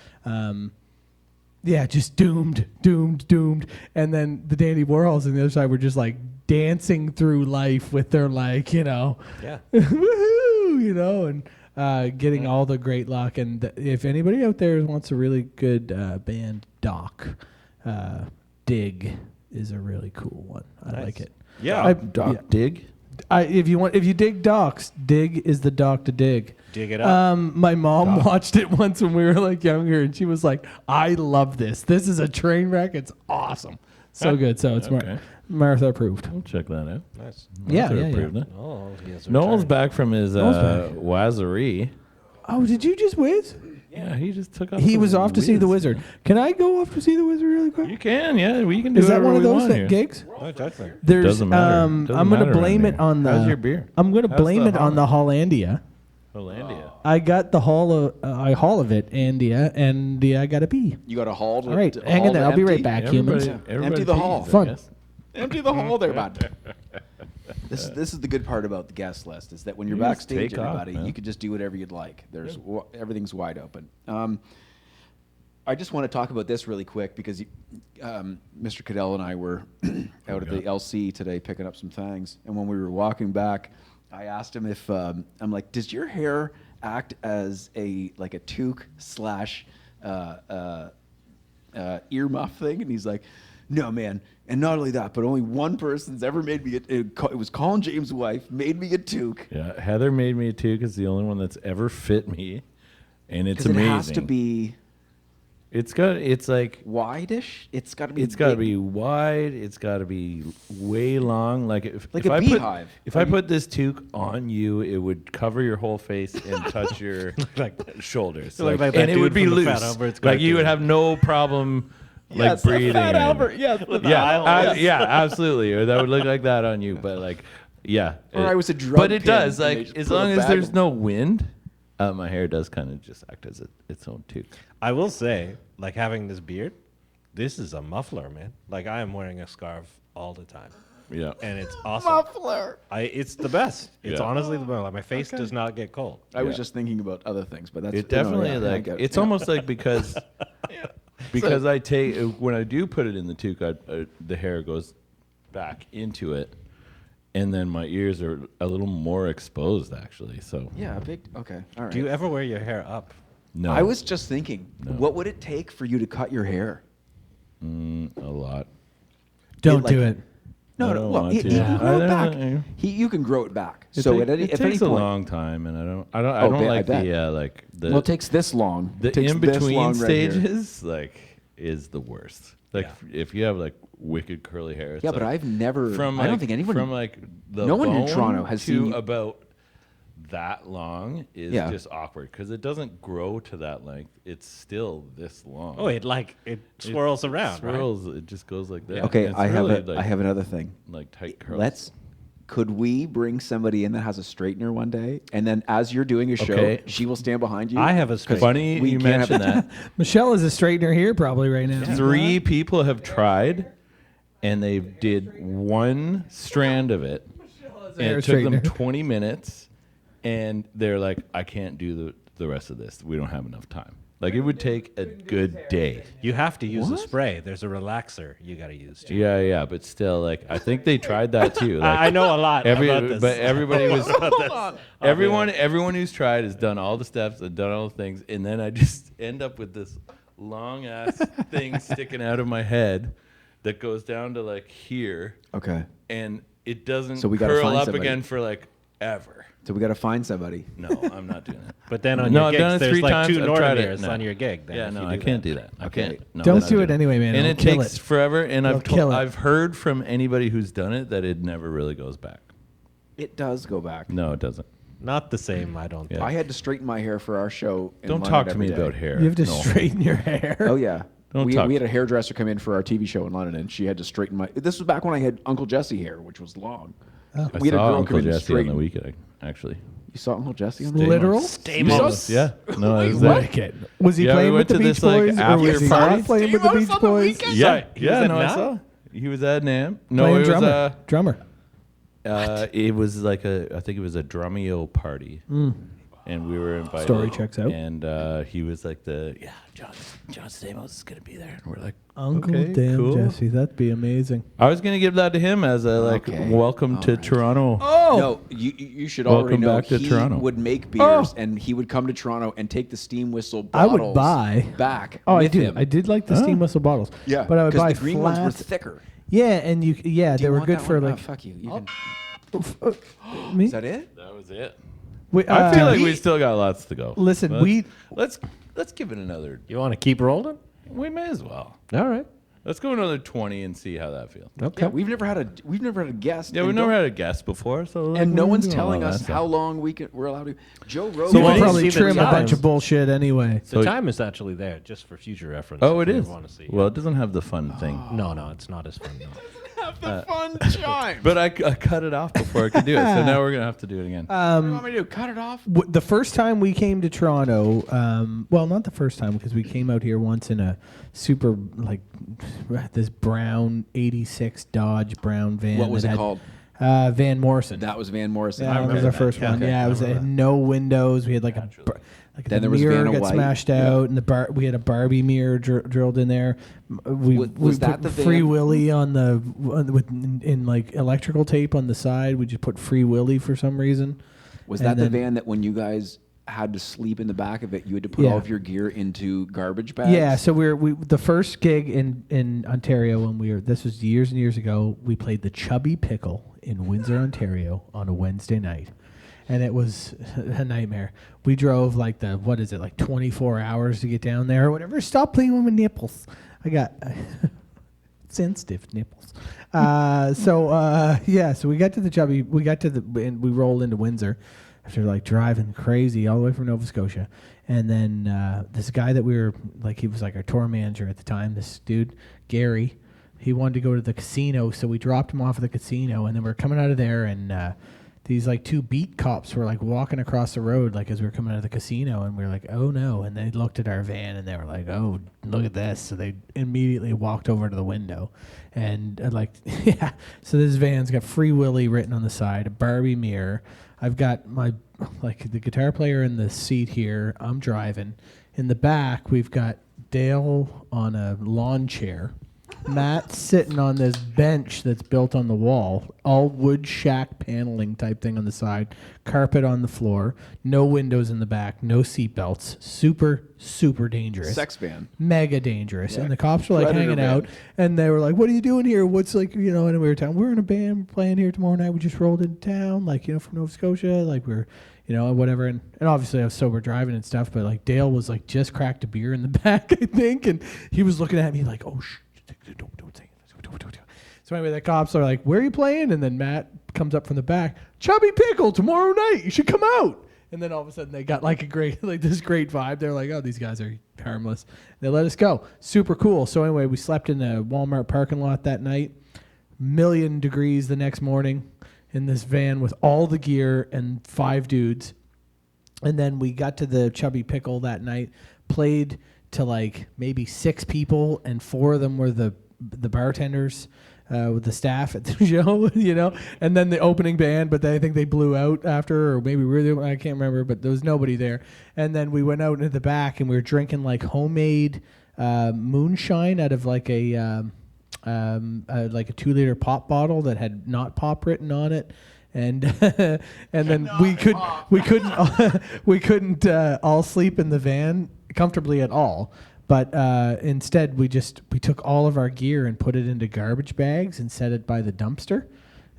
yeah, just doomed. And then the Dandy Warhols on the other side were just like dancing through life with their like, Yeah. woohoo, and getting all the great luck. And if anybody out there wants a really good band doc, Dig is a really cool one. I Nice. like it. Yeah. Doc Dig? If you dig docs, Dig is the doc to dig. Dig it up. My mom watched it once when we were like younger, and she was like, "I love this. This is a train wreck. It's awesome, so good." So it's Okay. Martha approved. We'll check that out. Nice. Yeah, Martha yeah. approved it. Oh, he has Noel's returned. back from his Noel's back. Wazzery. Oh, did you just whiz? Yeah, he just took off. He the was off to see the whiz. wizard. Can I go off to see the wizard really quick? You can, yeah. We can do Is that whatever one of we those want here. gigs? Oh, definitely. There's Doesn't matter. I'm Doesn't gonna matter blame around it on the. here. How's your beer? I'm gonna How's blame the it on the Hollandia. Hollandia. I got the hall of it, Andia, and I got a pee. You got a hall. All right, hang in there. I'll be right back, humans. Empty the hall. I Fun. guess. Empty the hall there, bud. This is the good part about the guest list is that when you're You just backstage, take off, everybody, man. you can just do whatever you'd like. Everything's wide open. I just want to talk about this really quick because Mr. Cadell and I were out at the LC today picking up some things, and when we were walking back, I asked him if I'm like, does your hair act as a toque / earmuff thing? And he's like, no, man. And not only that, but only one person's ever made me it was Colin James' wife made me a toque. Yeah, Heather made me a toque. It's the only one that's ever fit me, and it's 'Cause amazing. it has to be It's like wide-ish. It's got to be. it's got to big. be wide. It's got to be way long. Like if Like if a I beehive. If I put this toque on you, it would cover your whole face and touch your shoulders. You look like Like, that and it dude would be from the Fat loose. Albert's Like you would cartoon. have no problem. Like breathing. Fat in. Albert. Yeah. Yeah, absolutely. Or that would look like that on you. But like, yeah. Or I was a drug But it pin does. and they Like just as put a long as bag there's of- no wind, my hair does kind of just act as its own toque. I will say, like having this beard, this is a muffler, man. Like I am wearing a scarf all the time. Yeah. And it's awesome. Muffler. It's the best. It's Yeah. honestly the best. Like, my face does not get cold. I was just thinking about other things, but that's It definitely I like get it. it's almost like because I take when I do put it in the toque, the hair goes back into it, and then my ears are a little more exposed actually. So yeah, a big okay. All right. Do you ever wear your hair up? no, I was just thinking, No. what would it take for you to cut your hair? a lot. Don't like- do it. No, I no. don't Well, want he to. can grow it I back. don't- You can grow it back. It So take- at any, it if takes any a point, long time, and I don't Oh, like I bet. the like the well, it takes this long. the It takes in this between long right here. stages like is the worst. Like Yeah. if you have like wicked curly hair. It's Yeah, but like, I've never. from I don't like- think anyone. from like the no one in bone Toronto has to seen you- about that long is Yeah. just awkward because it doesn't grow to that length. It's still this long. Oh, it swirls around, right? swirls. It just goes like that. Yeah. Okay, It's I have really, I have another thing. like tight curls. Could we bring somebody in that has a straightener one day, and then as you're doing a show, Okay. she will stand behind you? I have a 'Cause straightener. Funny we you can't have- mentioned that. Michelle is a straightener here probably right now. 3 people have tried, and they did one strand of it, and hair it took them straightener. 20 minutes, and they're like, I can't do the rest of this. We don't have enough time. Like, it would take a good day. You have to use a spray. There's a relaxer you got to use. Too. Yeah, but still, like, I think they tried that too. Like, I know a lot about this. But everybody was everyone who's tried has done all the steps and done all the things, and then I just end up with this long ass thing sticking out of my head that goes down to like here, Okay, and it doesn't So we gotta curl find up somebody. again for like ever. so we got to find somebody. No, I'm not doing that. But then on No, your I've gigs, done it there's 3 like times. 2 I've tried it. Northerners No. on your gig. Then Yeah, if no, you I do can't that. do that. I Okay. can't. No, Don't I'm not do it doing anyway, man. And It'll it kill takes it. forever. And It'll kill it. I've heard from anybody who's done it that it never really goes back. It does go back. No, it doesn't. Not the same, I don't think. Yeah. I had to straighten my hair for our show. In Don't London talk to every me day. about hair. You have to No. straighten your hair. Oh yeah. Don't we talk had to- a hairdresser come in for our TV show in London, and she had to straighten my. This was back when I had Uncle Jesse hair, which was long. I We had a saw girl Uncle come in and Jesse on straighten. the weekend, actually. You saw Uncle Jesse on the Literal? Stamos. Yeah. No, I was there. Wicked. Was he Yeah, we playing went with the to Beach this, like, Boys, or after was he party. not playing with the Stamos Beach on the Boys? weekend? Yeah, Sorry, he was yeah. at No, I NAM? saw. He was at NAM. No, Playing it was drummer. Drummer. it was like I think it was a Drumeo party, and we were invited. Story checks out. And he was like John Stamos is gonna be there, and we're like, Uncle okay, Damn cool. Jesse, that'd be amazing. I was gonna give that to him as a Okay. welcome All to right. Toronto. No, you should already Welcome know back to he Toronto. would make beers, and he would come to Toronto and take the steam whistle I bottles would buy. back. Oh, I with do. him. I did like the steam whistle bottles. Yeah, but I would 'cause buy the green flat. ones were thicker. Yeah, and Do they you were want good that for one? like. fuck you. Me? Is that it? That was it. We, I feel like we- we still got lots to go. Listen, let's give it another. You want to keep rolling? We may as well. All right. Let's go another 20 and see how that feels. Okay. Yeah, we've never had a guest. Yeah, and we've never don't- had a guest before, so and no we're one's doing telling all that us stuff. how long we're allowed to. Joe Rogan. So why we'll don't you probably see the trim a bunch times? of bullshit anyway. The So- time is actually there, just for future reference. Oh, if it you is. Want to see? Well, it doesn't have the fun thing. no, it's not as fun. No. the fun chime. But I cut it off before I could do it, so now we're gonna have to do it again. What do you want me to do? Cut it off? The first time we came to Toronto, well, not the first time because we came out here once in a super like this brown '86 Dodge brown van. What was that it had, called? Van Morrison. That was Van Morrison. Yeah, that was our first one. Yeah, it was it had no windows. We had like like Then the there was mirror Vanna got White. smashed Yeah. out, and we had a Barbie mirror drilled in there. We Was that put the Free van? Willy on the in like electrical tape on the side. We just put Free Willy for some reason. Was And that the then- van that when you guys had to sleep in the back of it, you had to put Yeah. all of your gear into garbage bags? Yeah, so we the first gig in Ontario when this was years and years ago. We played the Chubby Pickle in Windsor, Ontario on a Wednesday night, and it was a nightmare. We drove like 24 hours to get down there or whatever. Stop playing with my nipples. I got sensitive nipples. So we got to the Chubby. And we rolled into Windsor after like driving crazy all the way from Nova Scotia. And then this guy that we were like, he was like our tour manager at the time, this dude, Gary, he wanted to go to the casino. So we dropped him off at the casino, and then we were coming out of there, and these like two beat cops were like walking across the road like as we were coming out of the casino, and we were like, oh no, and they looked at our van and they were like, oh, look at this. So they immediately walked over to the window and like yeah, so this van's got Free Willy written on the side, a Barbie mirror. I've got my like the guitar player in the seat here. I'm driving. In the back we've got Dale on a lawn chair, Matt sitting on this bench that's built on the wall, all wood shack paneling type thing on the side, carpet on the floor, no windows in the back, no seat belts, super, super dangerous. Sex van. Mega dangerous. Yeah. And the cops were like Predator hanging van. out, and they were like, what are you doing here? What's like, you know, and we were telling, we're in a band playing here tomorrow night. We just rolled into town, like, you know, from Nova Scotia, like we're, you know, whatever. And obviously I was sober driving and stuff, but like Dale was like just cracked a beer in the back, I think. And he was looking at me like, oh, don't say it. So anyway, the cops are like, where are you playing? And then Matt comes up from the back, Chubby Pickle, tomorrow night, you should come out. And then all of a sudden they got like a great, like this great vibe. They're like, oh, these guys are harmless. They let us go. Super cool. So anyway, we slept in a Walmart parking lot that night. 1,000,000 degrees the next morning in this van with all the gear and 5 dudes. And then we got to the Chubby Pickle that night, played to like maybe 6 people, and 4 of them were the bartenders with the staff at the show, you know, and then the opening band, but I think they blew out after, or maybe I can't remember, but there was nobody there. And then we went out into the back and we were drinking like homemade moonshine out of like a 2-liter pop bottle that had not pop written on it. And and then we couldn't all sleep in the van comfortably at all. But instead, we took all of our gear and put it into garbage bags and set it by the dumpster.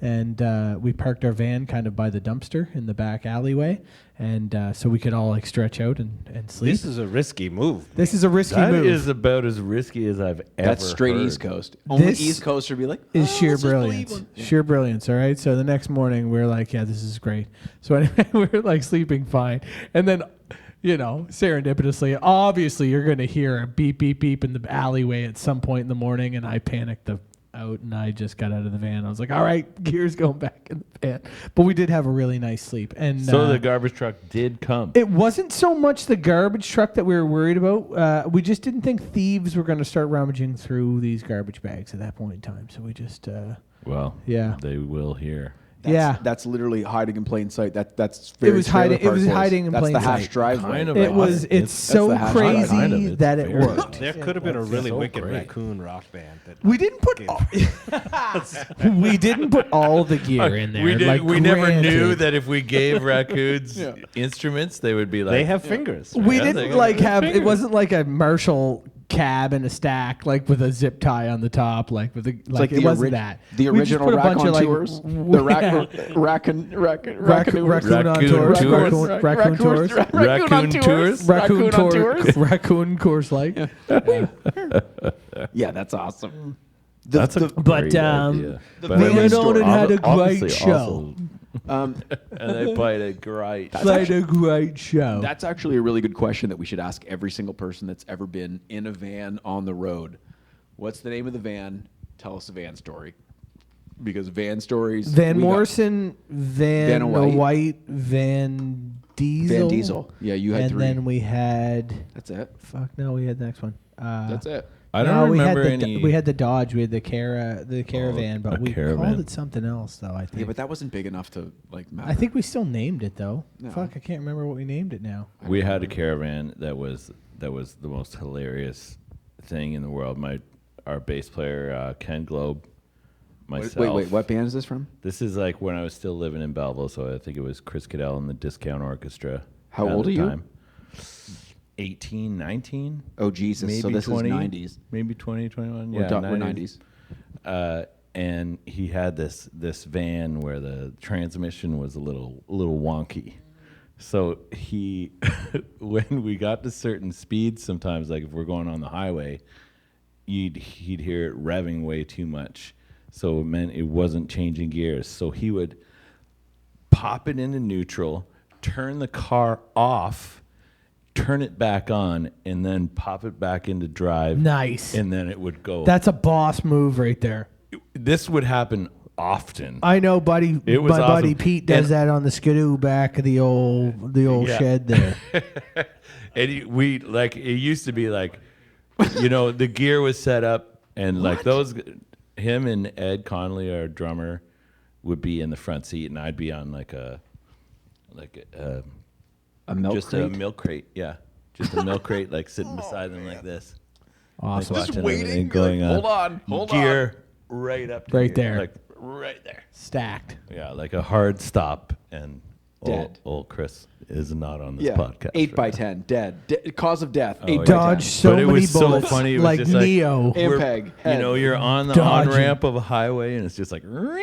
And we parked our van kind of by the dumpster in the back alleyway. And so we could all like stretch out and sleep. This is a risky move. This is a risky That move. is about as risky as I've ever That's straight heard. East Coast. Only This East Coast would be like, is sheer let's just believe brilliance. one. Sheer brilliance, all right? So the next morning, we're like, yeah, this is great. So anyway, we're like sleeping fine. And then, you know, serendipitously, obviously, you're going to hear a beep, beep, beep in the alleyway at some point in the morning. And I panicked out, and I just got out of the van. I was like, all right, gear's going back in the van. But we did have a really nice sleep. And So the garbage truck did come. it wasn't so much the garbage truck that we were worried about. We just didn't think thieves were going to start rummaging through these garbage bags at that point in time. So we just, Well, yeah. they will hear. That's literally hiding in plain sight. That's very It was Trailer hiding. It Park was Boys. hiding in plain That's the hash sight. driveway. Kind of It was. It's That's so the hash crazy kind of, it's that it very- worked. There could have been a really so wicked great. raccoon rock band. That We didn't put. We didn't put all the gear in there. Like, we never knew granted. that if we gave raccoons instruments, they would be like. they have fingers. We Yeah, they didn't got like good have. It fingers. wasn't like a Marshall cab and a stack, like with a zip tie on the top, like with a like. It wasn't that. The We just original put a bunch of, like, tours. w- The yeah. raccoon Raccoon on Raccoon tours. tours. Raccoon tours. Raccoon tours. Raccoon tours. Raccoon course like. Yeah, that's awesome. That's a But, great idea. But Van I mean, Onen had a great obviously show. also- Um, and they played a great. Played a great show. That's actually a really good question that we should ask every single person that's ever been in a van on the road. What's the name of the van? Tell us a van story. Because van stories. Van we got- Morrison, Van White. White, Van Diesel. Van Diesel. Yeah, you had and 3. then we had. That's it. Fuck no, we had the next one. That's it. I don't we had remember the, any. we had the Dodge, we had the Caravan, but a we Caravan. called it something else though. I think. Yeah, but that wasn't big enough to like matter. I think we still named it though. No. Fuck, I can't remember what we named it now. We had a caravan that was the most hilarious thing in the world. Our bass player Ken Globe, myself. Wait, what band is this from? This is like when I was still living in Belleville, so I think it was Chris Cadell and the Discount Orchestra. How at old the are you? time. 18, 19? Oh Jesus! Maybe So this 20, is 90s. Maybe 20, 21. We're Yeah, we're 90s. And he had this van where the transmission was a little wonky. So he, when we got to certain speeds, sometimes like if we're going on the highway, he'd hear it revving way too much. So it meant it wasn't changing gears. So he would pop it into neutral, turn the car off, turn it back on, and then pop it back into drive. Nice. And then it would go. That's a boss move right there. This would happen often. I know, buddy. It was my buddy awesome. Pete does And- that on the skidoo back of the old Yeah. shed there. And it used to be like, the gear was set up, and like him and Ed Connolly, our drummer, would be in the front seat, and I'd be on like a milk just crate? a milk crate, yeah, just a milk crate, like sitting beside them like this, Awesome. like Just watching waiting, everything you're going like, on. hold gear right up, to Right here, there. like right there. Stacked. Yeah, like a hard stop, and Dead. Old Chris is not on this Yeah. podcast. 8 by right 10, dead. Cause of death. 8 yeah. by Dodge 10. so But it many was so bullets funny, it was like just like- Neo. Air We're- peg. You're on the Dodging. on ramp of a highway, and it's just like, and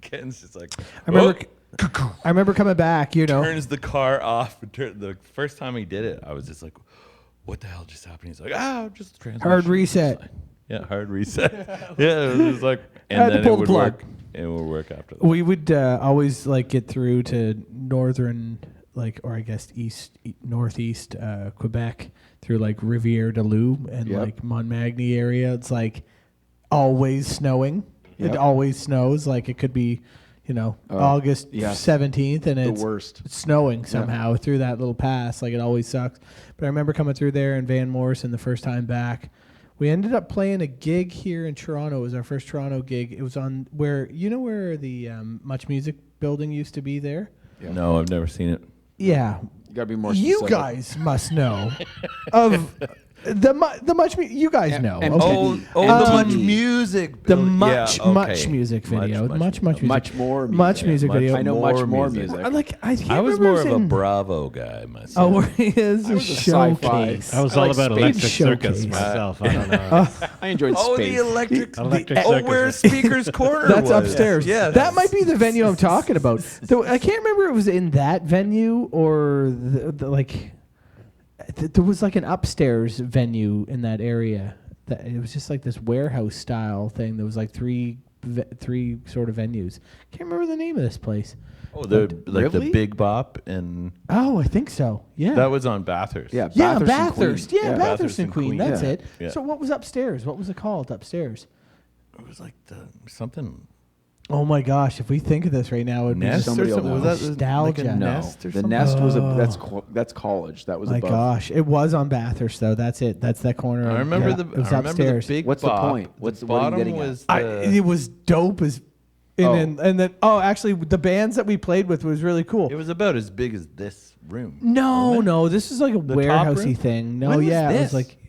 Ken's just like, I remember coming back, turns the car off. The first time he did it, I was just like, what the hell just happened? He's like, just the transmission. Hard reset. Yeah, hard reset. Yeah, it was just like, and Had to then pull it the would plug. work. It would work after that. We would always like get through to northern, or I guess northeast Quebec through like Rivière de Loup and Yep. like Montmagny area. It's like always snowing. It Yep. always snows. Like it could be, August yes. 17th, and The it's worst. snowing somehow through that little pass. Like it always sucks. But I remember coming through there in Van Morrison the first time back. We ended up playing a gig here in Toronto. It was our first Toronto gig. It was on where the Much Music building used to be there. No, I've never seen it. Yeah, You gotta be more you specific. guys must know of the Much. You guys know. and- okay. the Um, Much Music. The building. much Yeah, okay. much music video. Much music. Much more music. Much music Much video. I know more much more music. music. I can't I was remember more if of a in- Bravo guy myself. Oh, where he is a was a sci-fi. showcase. I was I all like about space Electric Circus showcase. myself. I don't know. I enjoyed Oh, space. the electric. Electric oh, Circus where was- Speaker's Corner That's was. upstairs. Yeah, that might be the venue I'm talking about. Though I can't remember if it was in that venue or there was like an upstairs venue in that area. That it was just like this warehouse style thing. There was like three sort of venues. Can't remember the name of this place. Oh, the Rivoli? Big Bop, and Oh, I think so. Yeah. that was on Bathurst. Yeah, yeah, Bathurst. and Bathurst. Queen. Yeah, Bathurst and and Queen. Queen. That's Yeah. it. Yeah. So what was upstairs? What was it called upstairs? It was like something. Oh my gosh! If we think of this right now, it'd be Nest or somebody will something. Was know. that Nostalgia. like a No, Nest or The something? Nest was Oh. that's college. That was My above. gosh, it was on Bathurst though. That's it. That's that corner. I of- remember yeah, the. It was I remember upstairs. the Big What's the Bop. point? What's the what are you bottom getting at? was It was dope as. And then actually the bands that we played with was really cool. It was about as big as this room. No, wasn't it? no, this is like a The top warehousey room? thing. No, When was yeah, it was this? like.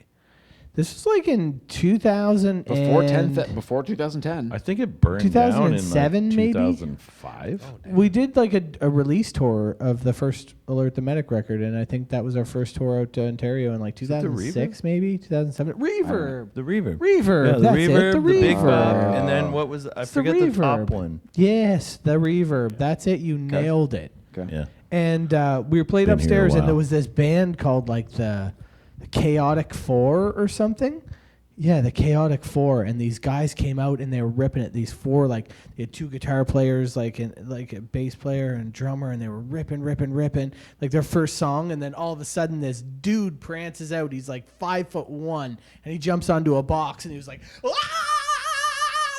This was like in 2000 before 2010. I think it burned down in 2007 like maybe? 2005. We did like a release tour of the first Alert the Medic record, and I think that was our first tour out to Ontario in like it the 2006, maybe 2007. Reverb, The reverb. reverb, Yeah, the that's reverb, it. The the Big Bop, reverb. and then what was I It's the forget the top reverb. one. Yes, the reverb. That's it. You nailed it. Okay. Yeah. And we were played Been here a upstairs, and while. there was this band called like the Chaotic Four or something. Yeah, the Chaotic Four, and these guys came out and they were ripping it. These four, like they had two guitar players, like a bass player and drummer, and they were ripping, like their first song. And then all of a sudden, this dude prances out. He's like 5'1", and he jumps onto a box, and he was like, "Ah!"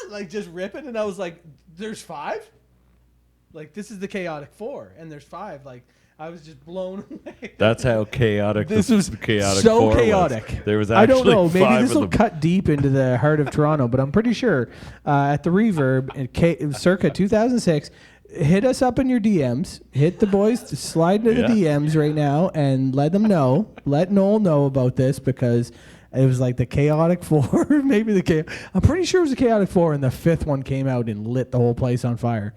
like just ripping. And I was like, "There's five? Like this is the Chaotic Four, and there's five." Like I was just blown away. That's how chaotic This the was chaotic so four was. chaotic. There was I actually don't know. Maybe five this of will them. cut deep into the heart of Toronto, but I'm pretty sure at the Reverb in circa 2006. Hit us up in your DMs. Hit the boys to slide into the DMs right now and let them know. Let Noel know about this because it was like the Chaotic Four. Maybe I'm pretty sure it was the Chaotic Four, and the fifth one came out and lit the whole place on fire.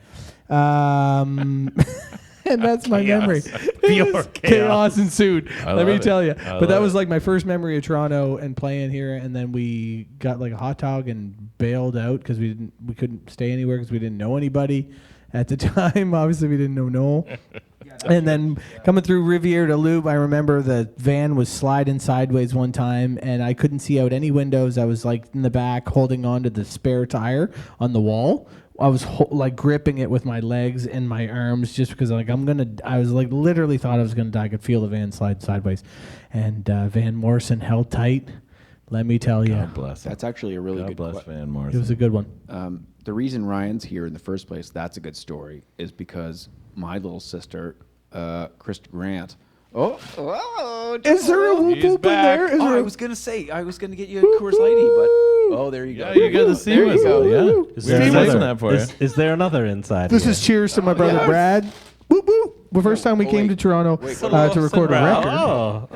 And that's my memory. Pure Chaos ensued. I Let me love it. tell you. I But that love was it. like my first memory of Toronto and playing here. And then we got like a hot dog and bailed out because we couldn't stay anywhere because we didn't know anybody at the time. Obviously, we didn't know Noel. And then coming through Rivière de Loup, I remember the van was sliding sideways one time, and I couldn't see out any windows. I was like in the back holding on to the spare tire on the wall. I was like gripping it with my legs and my arms just because like I was like literally thought I was gonna die. I could feel the van slide sideways, and Van Morrison held tight, Let me tell you, God bless him. That's actually a really God good bless question. Van it Morrison. was a good one. The reason Ryan's here in the first place, that's a good story, is because my little sister, Krista Grant. Is there a whoop He's whoop in back. there? Is Oh, there I was gonna say, I was gonna get you a Coors Lighty, but there you go. Yeah, you got the steam There you whistle. go. Yeah, Is we were there saving another- that for you. is there another inside? This here? is cheers to my brother Brad. Whoop whoop. The first time we Oh, came wait. to Toronto to record a Brad. record.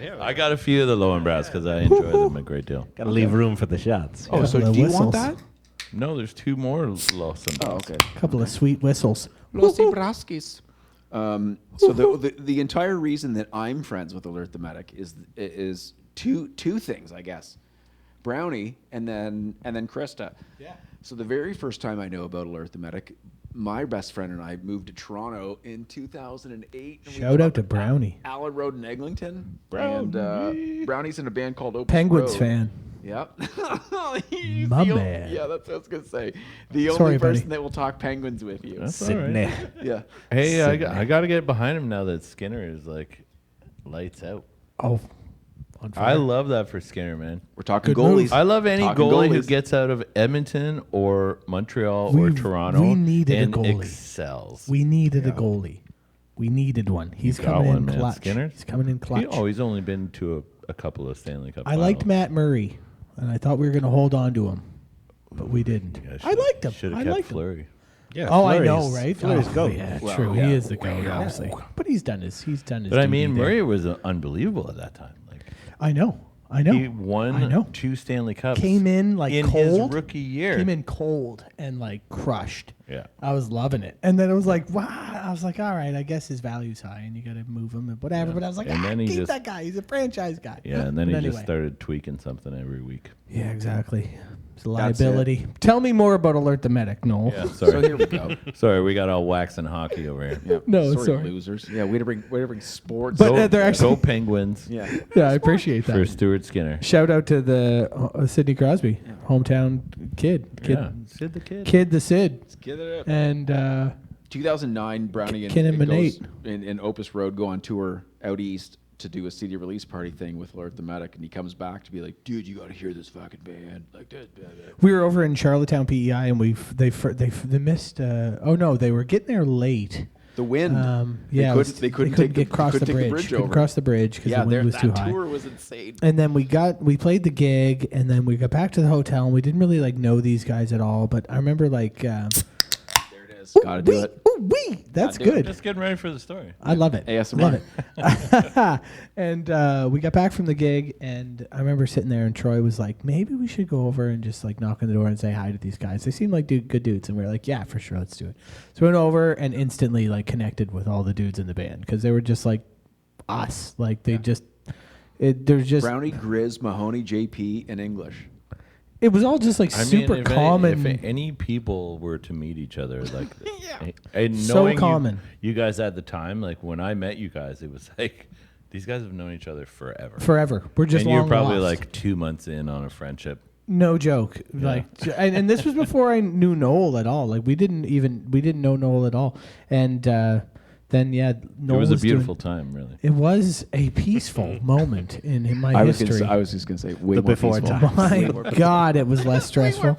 Yeah. I got a few of the Lowenbrows because I enjoy them a great deal. Gotta leave room for the shots. Oh, so Couple do of you want whistles. that? No, there's two more Lawson. Oh, okay. Couple of sweet whistles. Los Ibraskis. So the entire reason that I'm friends with Alert the Medic is two things, I guess. Brownie and then Krista. Yeah. So the very first time I know about Alert the Medic, my best friend and I moved to Toronto in 2008. and we Shout grew out up to in Brownie. Allen Road in Eglinton. And Brownie's in a band called Opus Penguins Road. fan. Yep. My man. Yeah, that's what I was going to say. The Sorry, only buddy. person that will talk Penguins with you. That's all right. Sydney. Yeah. Hey, I got to get behind him now that Skinner is like lights out. Oh, on I fire. love that for Skinner, man. We're talking Good goalies. move. I love any Talking goalie who goalies. gets out of Edmonton or Montreal or We- Toronto we needed a and goalie. excels. We needed a goalie. We needed one. He's got coming in one, man. clutch. Skinner? He's coming in clutch. He's only been to a couple of Stanley Cup I liked finals. Matt Murray, and I thought we were going to hold on to him, but we didn't. You guys I liked him. Should I have kept liked him. Fleury. Yeah, Oh, I Fleury's- know, right? Fleury's Oh, goat. Yeah, Well, true. yeah. He is the goat, obviously. But he's done his. But I duty mean, there. Murray was unbelievable at that time. Like I know. he I know. won 2 Stanley Cups. Came in like in cold. his rookie year. Came in cold and like crushed. Yeah. I was loving it. And then it was like, wow. I was like, all right, I guess his value's high and you got to move him and whatever. But I was like, And then he keep just- that guy. He's a franchise guy. Yeah, and then he anyway. just started tweaking something every week. Yeah, exactly. It's a That's liability. Tell me more about Alert the Medic, Noel. Yeah, So sorry. here we go. Sorry, we got all waxing hockey over here. Yeah. No, sorry. losers. Yeah, way to bring sports. But, Go, they're actually- go Penguins yeah. Yeah, I appreciate that. for Stuart Skinner. Shout out to the Sidney Crosby, hometown kid. Yeah, Sid the Kid. Kid the Sid. Get it up. And 2009, Brownie and Kinnaman goes 8. in Opus Road go on tour out east to do a CD release party thing with Alert the Medic, and he comes back to be like, dude, you got to hear this fucking band. Like this. we were over in Charlottetown, PEI, and they missed. Oh no, they were getting there late. The wind. Yeah, they couldn't take get across the bridge. Couldn't over. cross the bridge because Yeah, the wind was that too high. tour was insane. And then we played the gig, and then we got back to the hotel, and we didn't really like know these guys at all. But I remember like, There it is. Got to do it. That's Gotta do it. good. Just getting ready for the story. I love it. ASMR. Love it. And we got back from the gig, and I remember sitting there, and Troy was like, maybe we should go over and just like knock on the door and say hi to these guys. They seem like good dudes. And we were like, yeah, for sure, let's do it. So we went over and instantly like connected with all the dudes in the band because they were just like us. Like they there's just, Brownie, Grizz, Mahoney, JP, and English. it was all just like super if common. If any people were to meet each other, like, and So knowing common. you guys at the time, like when I met you guys, it was like these guys have known each other forever. Forever. We're just and you're long probably lost. like 2 months in on a friendship. No joke. Like, and this was before I knew Noel at all. Like, we didn't know Noel at all. And then, Noel It was a doing- beautiful time, really. It was a peaceful moment in my I was history. just gonna say way The more before peaceful. time. My God, it was less stressful.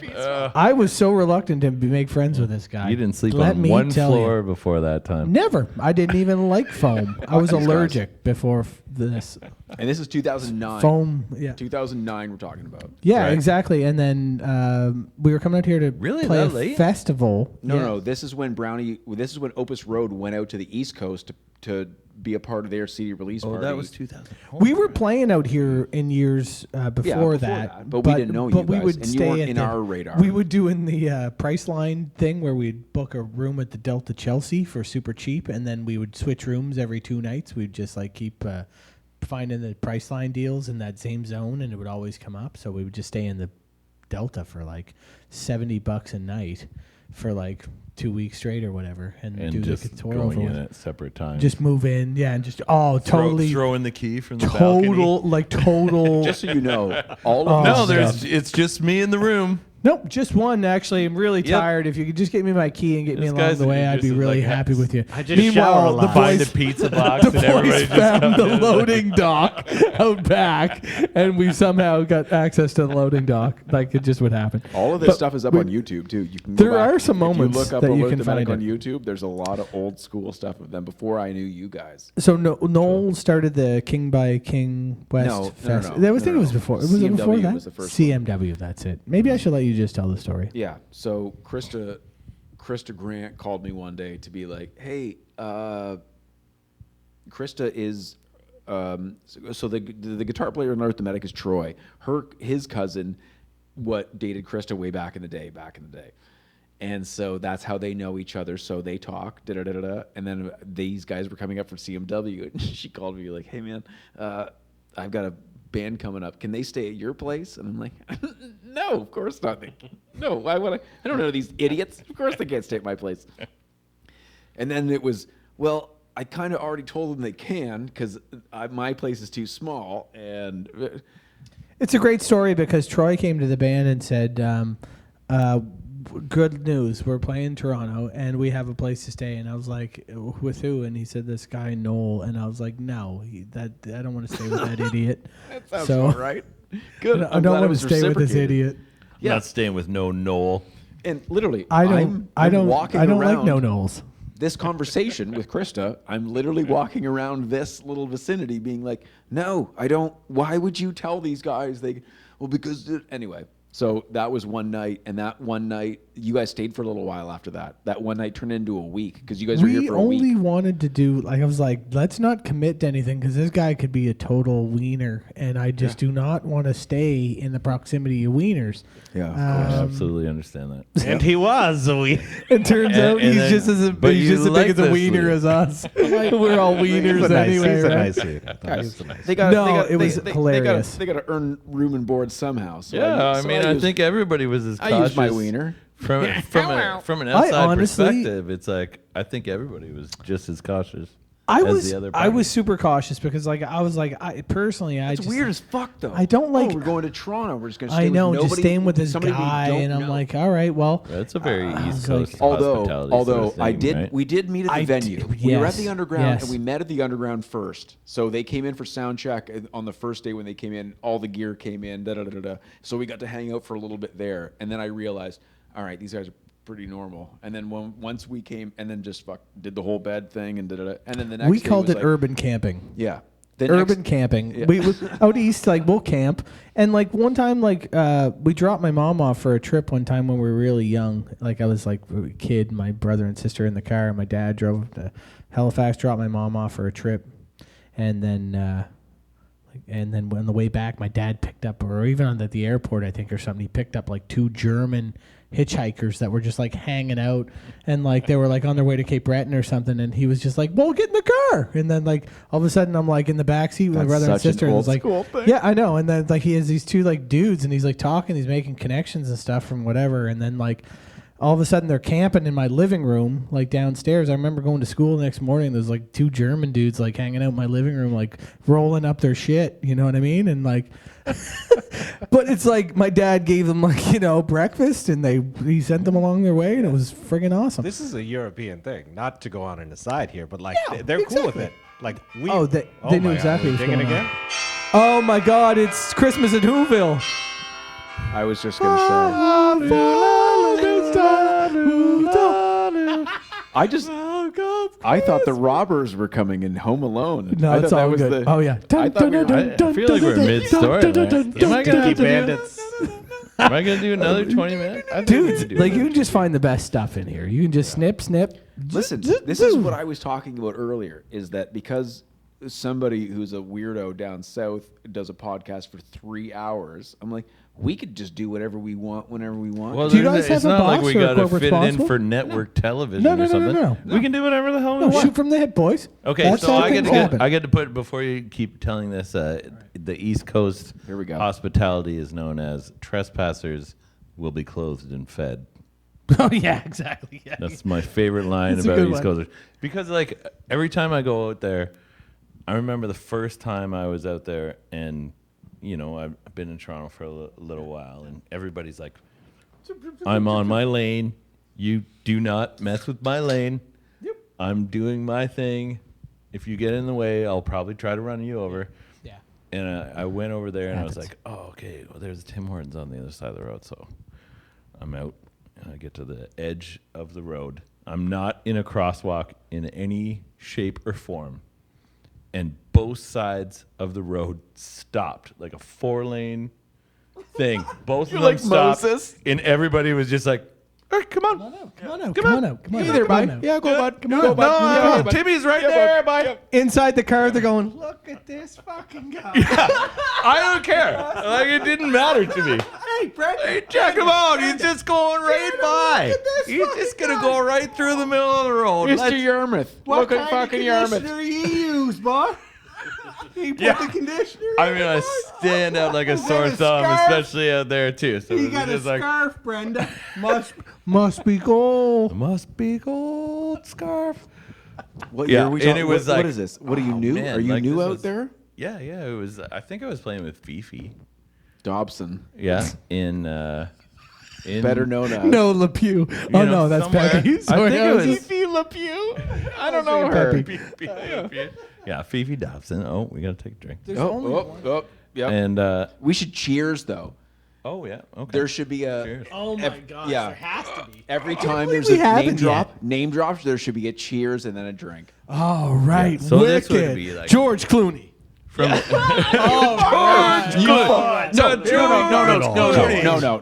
I was so reluctant to make friends with this guy. You didn't sleep Let on me one tell floor you. before that time. Never. I didn't even like foam. I was These guys. allergic before this. And this is 2009. Foam. Yeah. 2009 we're talking about. Yeah, Right. exactly. And then we were coming out here to Really? play a That late? festival. No, Yeah. no, this is when Opus Road went out to the East Coast to be a part of their CD release Oh, party. that was 2000. We were playing out here in years before, before that, that, but we didn't know you But we guys, would and you stay weren't at in the- our radar. We would do in the Priceline thing where we'd book a room at the Delta Chelsea for super cheap, and then we would switch rooms every 2 nights. We'd just like keep finding the Priceline deals in that same zone, and it would always come up. So we would just stay in the Delta for like $70 a night for like 2 weeks straight or whatever, and do And the just tour going over in with. at separate times. Just move in, yeah, and just totally throwing the key from the balcony. total. Just so you know, all of Oh, No, this yeah. stuff, it's just me in the room. Nope, just one actually. I'm really Yep. tired. If you could just get me my key and get me This along guy's the way, I'd just be really like, happy with you. I just shower a Meanwhile, the lot. Find a boys, pizza box the and everybody boys just found comes the in. loading dock out back, and we somehow got access to the loading dock. Like it just would happen. All of this But stuff is up we- on YouTube too. You can go There back. are some moments if you look up that you Alert can the Medic find on it. YouTube. There's a lot of old school stuff of them before I knew you guys. So Noel started the King by King West No, no, Fest. no, I think no, it was no. before. Was it before CMW that? was the first one. CMW. That's it. Maybe I should let you just tell the story. Yeah. So Krista Grant called me one day to be like, "Hey, Krista is so the guitar player in Alert the Medic is Troy. His cousin dated Krista way back in the day. And so that's how they know each other. So they talk, and then these guys were coming up from CMW, and she called me like, "Hey man, I've got a band coming up. Can they stay at your place?" And I'm like, "No, of course not. No, why would I? I don't know these idiots. Of course they can't stay at my place." And then it was, well, I kind of already told them they can because my place is too small, and It's a great story because Troy came to the band and said, "Good news, we're playing Toronto and we have a place to stay." And I was like, "With who?" And he said, "This guy Noel." And I was like, "No, I don't want to stay with that idiot." that sounds So- all right. Good. I don't want to stay with this idiot. I'm not staying with no Noel. And literally, I I'm don't walking like around no Noels. this conversation with Krista. I'm literally walking around this little vicinity being like, "No, I don't. Why would you tell these guys?" Because anyway. So that was one night, and that one night, you guys stayed for a little while after that. That one night turned into a week because you guys were here We for a week. only wanted to do I was like, let's not commit to anything because this guy could be a total wiener, and I just do not want to stay in the proximity of wieners. Yeah, of I absolutely understand that. And he was. It turns out and he's then- just as but he's you just as like big as a this wiener Lee. as us. We're all wieners anyway, He's a right? nice dude. Guys, He's a nice they got No, they got, it was they, hilarious. They got to earn room and board somehow. So Yeah, I mean, I used- think everybody was as I cautious. used my wiener. From an I outside honestly- perspective, it's like I think everybody was just as cautious. I as was the other I was party. super cautious because I was like I personally It's just weird as fuck, though. I don't like- Oh, we're going to Toronto. We're just going to stay I know with just nobody, staying with this somebody we guy don't and I'm know. like, all right, well, That's a very East was like- Coast hospitality. Although sort of I thing, did, right? we did meet at the I venue. did- We were at yes, the underground, yes. and we met at the underground first. So they came in for sound check on the first day when they came in. All the gear came in. So we got to hang out for a little bit there, and then I realized, all right, these guys are pretty normal. And then once we came, and then just did the whole bed thing, and and then the next we day called was it like, urban camping. Yeah. The Urban next- camping. Yeah. We out east, like we'll camp, and like one time, like we dropped my mom off for a trip one time when we were really young. Like I was like a kid, my brother and sister in the car, and my dad drove to Halifax, dropped my mom off for a trip, and then on the way back, my dad picked up, or even at the airport, I think, or something. He picked up like two German hitchhikers that were just like hanging out, and like they were like on their way to Cape Breton or something, and he was just like, "Well, get in the car." And then like all of a sudden, I'm like in the back seat with my That's brother and such an sister, and old it's like, school thing. yeah, I know. And then like he has these two like dudes, and he's like talking, he's making connections and stuff from whatever, and then like. All of a sudden, they're camping in my living room, like downstairs. I remember going to school the next morning. There's like two German dudes, like hanging out in my living room, like rolling up their shit. You know what I mean? And like, but it's like my dad gave them like breakfast, and he sent them along their way, and it was friggin' awesome. This is a European thing. Not to go on an aside here, but like Yeah, they're cool with exactly. it. Like we. Oh, they my knew God, exactly are we what's digging going on. again. Oh my God! It's Christmas in Whoville. I was just going to say. I thought the robbers were coming in Home Alone. No, I it's thought that all was good. the- Oh yeah. I thought we were- I feel like we're mid-story there. Am I gonna have to do Bandits. Am I gonna do another 20 minutes? I think we Dudes, could do like it. you can just find the best stuff in here. You can just snip. Listen, this is what I was talking about earlier, is that because somebody who's a weirdo down south does a podcast for 3 hours, I'm like, we could just do whatever we want whenever we want. Well, Do you there's- guys have it's a not like box we for a gotta corporate fit it in responsible? for network television No, no, or no, no, something. no. We can do whatever the hell we No, want. shoot from the hip, boys. Okay, That's so how I get things to happen. I get to put before you keep telling this. The East Coast Here we go. hospitality is known as trespassers will be clothed and fed. Oh yeah, exactly. Yeah. That's my favorite line That's a about good East one. Coasters. Because like every time I go out there, I remember the first time I was out there, and I've been in Toronto for a little while, and everybody's like I'm on my lane. You do not mess with my lane. Yep. I'm doing my thing. If you get in the way, I'll probably try to run you over. Yeah. And I went over there and I was Happens. like, oh, okay, well, there's Tim Hortons on the other side of the road. So I'm out and I get to the edge of the road. I'm not in a crosswalk in any shape or form. And both sides of the road stopped, like a 4-lane thing. Both of them like stopped. Moses. And everybody was just like, all right, come on. Come on out. Hey there, bud. Yeah, go, bud. Come on. Go, bud. No, Yeah, no, bud. Timmy's right Yeah, there, bud. bud. Inside the car, they're going, look at this fucking guy. I don't care. Like, it didn't matter to me. Hey, Brett. Hey, check him out. He's just going right by. look at this He's just fucking going to guy. go right through the middle of the road. Mr. Yarmouth. Look at fucking Yarmouth. conditioner he used, boy? He put Yeah. the conditioner I mean, I stand out like a sore a thumb, scarf? especially out there, too. So He it was got a just like, scarf, Brenda. Must be gold. must be gold scarf. What Yeah, year are we and talking? it was what like, is this? What are you oh, new? man, Are you like, new this out was- there? Yeah, it was. I think I was playing with Fifi. Dobson. Yeah, in Better known as. No, LePew. Oh, know, no, that's somewhere. Peppy. I think it was- Fifi LePew. I don't know her. Peppy. Yeah, Fifi Dobson. Oh, we gotta take a drink. There's only one. Yep. And We should cheers though. oh yeah, okay. There should be a. Cheers. Oh, my gosh. yeah. There has to be. Every time there's we a name haven't drop, there should be a cheers and then a drink. Oh, right. Yeah, so this would Wicked. be like- George Clooney. From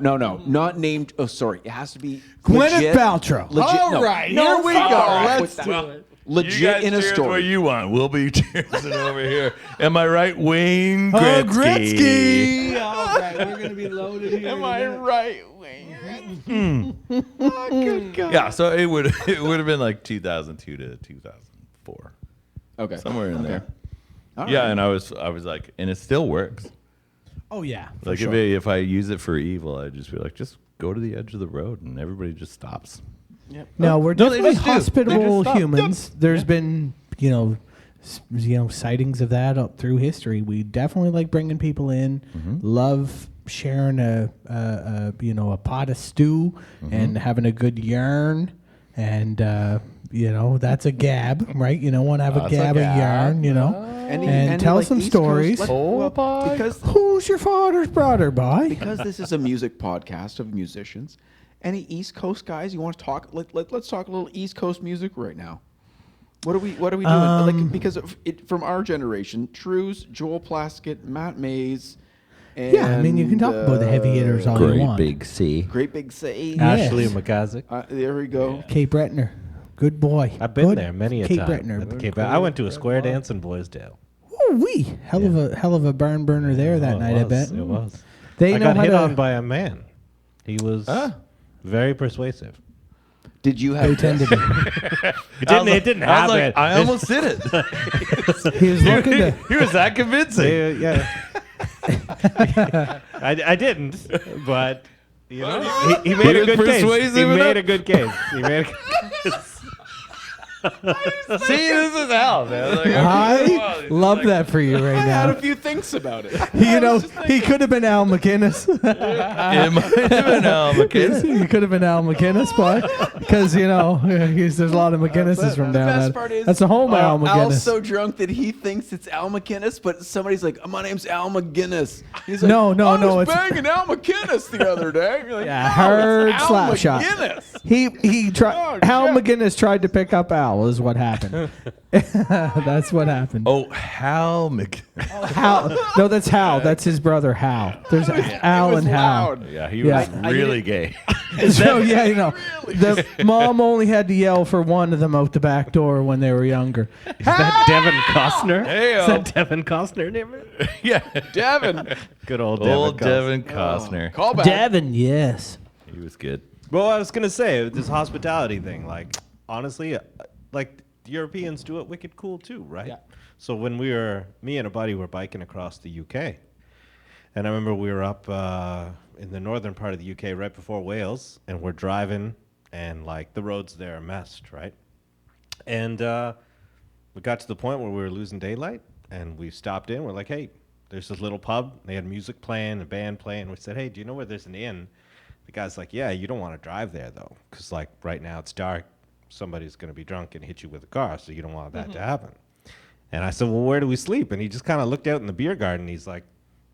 No, not named. Oh, sorry. It has to be Gwyneth legit, Paltrow. Legit. All no, right, no, here we fuck go. off Let's with that. do it. Legit you guys in a cheers story. what you want. We'll be cheersing over here. Am I right, Wayne Oh, Gretzky? Gretzky. All right, we're going to be loaded here. Am I right, Wayne? Good God. Yeah, so it would have been like 2002 to 2004, Okay. somewhere in there. All Yeah, right. and I was like, and it still works. Oh, yeah. for Like sure. if I use it for evil, I'd just be like, just go to the edge of the road, and everybody just stops. No, we're No, they definitely just do. They hospitable just stop. humans. There's been, sightings of that up through history. We definitely like bringing people in. Love sharing a pot of stew and having a good yarn, and that's a gab, right? You don't want to have a That's a gab of gab, yarn, and tell like some East stories. Coast, because Who's your father's brother, boy? because this is a music podcast of musicians. Any East Coast guys you want to talk? Let's talk a little East Coast music right now. What are we doing? Like, because of it, from our generation, Trues, Joel Plaskett, Matt Mays, and Yeah, I mean, you can talk about the heavy hitters all you want. C. Great Big Say. Ashley Yes. McCaskill. There we go. Kate Bretner, good boy. I've been Good there many a Kate time. Bretner. At the Cape. I went to a square dance in Boisdale. Wee hell of a barn burner there that Oh, it night. I was, bet it was. they I know got how hit to. on by a man. He was very persuasive. Did you They have? tend to be. It didn't I was happen. like, I almost did it. He was looking to. He was that convincing. Yeah. I didn't, but he made a was good case. persuasive He made enough? a good case. He made a good case. See, this is hell, man. Like, I love that for you right I had a now. few thinks about it. He could have been Al McInnes. It might have been Al McKinnon. He could have been Al McInnes, but because there's a lot of McInnes's from The down best there. part is That's a home Al Al's McInnes. so drunk that he thinks it's Al McInnes, but somebody's like, "My name's Al McGinnis." He's like, No, I was it's- banging Al McInnes the other day. You're like, Yeah, "No, hard it's Al slap shot. McGinnis." He tried. Oh, Hal shit. McGinnis tried to pick up Al. Is what happened. That's what happened. Oh, Hal Hal. No, that's Hal. That's his brother Hal. There's Al It was and Hal. loud. Yeah, he Yeah. was really gay. So the mom only had to yell for one of them out the back door when they were younger. Is that Devin Costner? Hey-o. Is that Devin Costner? Neighbor? Yeah, Devin. Good old old Devin Costner. Devin Costner. Call back. Devin, yes. He was good. Well, I was gonna say this hospitality thing. Like, honestly, like the Europeans do it wicked cool too, right? Yeah. So when me and a buddy were biking across the UK, and I remember we were up in the northern part of the UK right before Wales, and we're driving, and like the roads there are messed, right? And we got to the point where we were losing daylight, and we stopped in. We're like, hey, there's this little pub. They had music playing, a band playing. We said, hey, do you know where there's an inn The guy's like, yeah, you don't want to drive there, though, because, like, right now it's dark. Somebody's going to be drunk and hit you with a car, so you don't want that to happen. And I said, well, where do we sleep? And he just kind of looked out in the beer garden. He's like,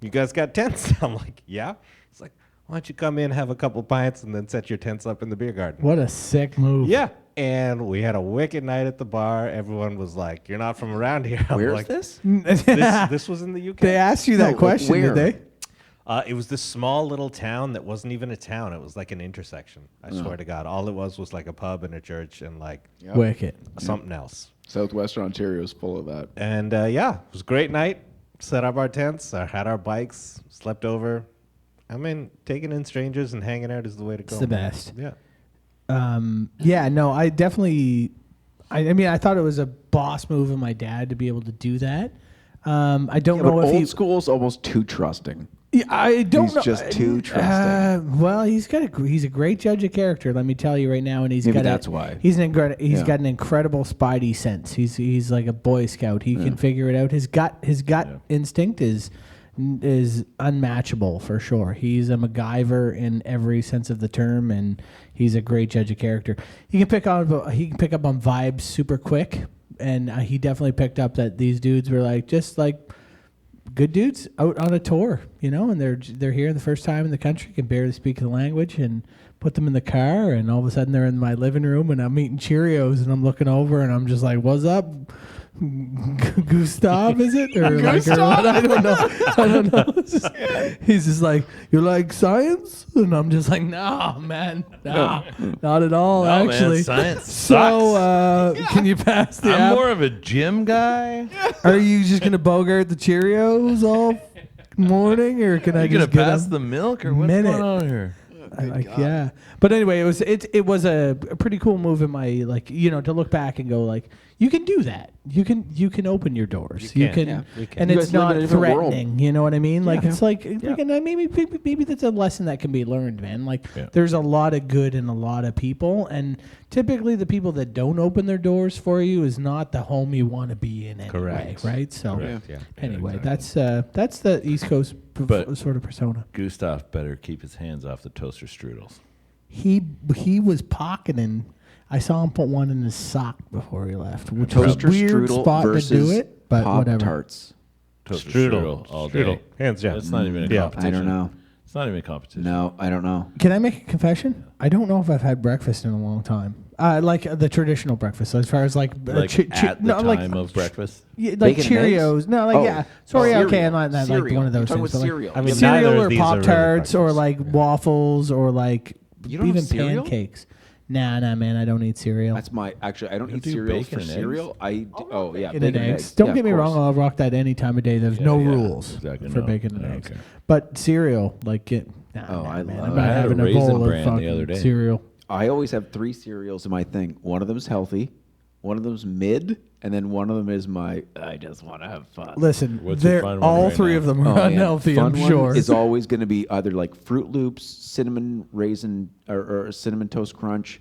you guys got tents? I'm like, yeah. He's like, why don't you come in, have a couple pints, and then set your tents up in the beer garden? What a sick move. Yeah. And we had a wicked night at the bar. Everyone was like, you're not from around here. I'm Where's like, this? This was in the UK. They asked you No, that like, question, where? did they? It was this small little town that wasn't even a town. It was like an intersection. I swear to God. All it was like a pub and a church and like Wicked. something else. Southwestern Ontario is full of that. And yeah, it was a great night. Set up our tents, had our bikes, slept over. I mean, taking in strangers and hanging out is the way to go. It's the man. best. Yeah. Yeah, no, I definitely. I mean, I thought it was a boss move of my dad to be able to do that. I don't know But if old he. school is almost too trusting. Yeah, I don't He's know. just too trusting. Well, he's a great judge of character. Let me tell you right now, and he's Maybe got that's why. he's Yeah. got an incredible spidey sense. He's like a Boy Scout. He can figure it out. His gut instinct is unmatchable for sure. He's a MacGyver in every sense of the term, and he's a great judge of character. He can pick up on vibes super quick, and he definitely picked up that these dudes were like just like good dudes out on a tour, and they're here the first time in the country, can barely speak the language, and put them in the car, and all of a sudden they're in my living room, and I'm eating Cheerios, and I'm looking over, and I'm just like, "What's up, Gustav? Is it or like or what? I don't know." He's just like, "You like science?" And I'm just like, "No, man, no, not at all, No, man, actually." science So, can you pass the I'm app? more of a gym guy. Are you just gonna bogart the Cheerios all morning, or can I You gonna just get pass them? the milk or what's Minute. going on here? Yeah, but anyway, it was a pretty cool move in my to look back and go like, you can do that. You can open your doors. You can, You can. and You it's guys live not in a different world. threatening. You know what I mean? Like Yeah. it's like maybe that's a lesson that can be learned, man. Like Yeah. there's a lot of good in a lot of people, and typically the people that don't open their doors for you is not the home you want to be in anyway, Correct. right? So Correct, yeah. anyway, exactly. that's the East Coast But- sort of persona. Gustav better keep his hands off the toaster strudels. He was pocketing. I saw him put one in his sock before he left, which was Toaster a weird strudel spot versus to do it, but Pop whatever. Tarts. Toaster Strudel. strudel all Strudel. day. Hands down. It's not even a Yeah. competition. I don't know. It's not even a competition. No, I don't know. Can I make a confession? I don't know if I've had breakfast in a long time. Like the traditional breakfast, so as far as like Like at the no, time of breakfast. like Bacon and eggs? Cereals. No, like Oh. yeah. Sorry, Cereal. okay, I'm not like Cereal. one of those You're talking things. about but, cereal. Like, I mean, cereal neither or of these are Pop really Tarts or breakfast. like waffles or like You don't even have cereal? pancakes. Nah, man, I don't eat cereal. That's my actually. I don't You eat do cereals bacon for and eggs? cereal. Yeah, Bacon and eggs. Don't Yeah, get of me wrong, course. I'll rock that any time of day. There's no yeah, rules exactly, for no. bacon and I don't eggs. care. But cereal, like Oh, I man, love I'm it. not I had a having a Raisin bowl of Bran the fucking other day. cereal. I always have 3 cereals in my thing. One of them's healthy, one of them's mid, and then one of them is my. I just want to have fun. Listen, What's your they're fun one all right 3 now? of them are Oh, yeah. unhealthy. Fun I'm one sure. is always going to be either like Fruit Loops, cinnamon raisin, or cinnamon toast crunch,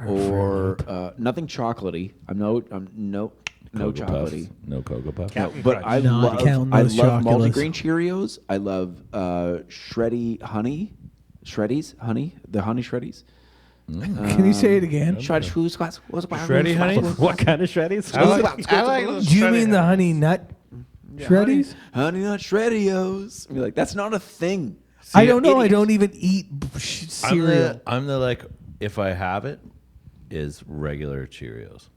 or nothing chocolatey. I'm no Cocoa Puffs. chocolatey. No Cocoa Puffs. No, but I Not counting love those chocolates. multigrain Cheerios. I love shreddy honey, shreddies honey, the honey shreddies. Can you say it again? Shreddy honey? What kind of shreddies? I like those Do you shredded mean the honey. honey nut shreddies? Honey nut shreddios. Be like, that's not a thing. I don't know. I idiot. don't even eat cereal. I'm the like, if I have it, is regular Cheerios.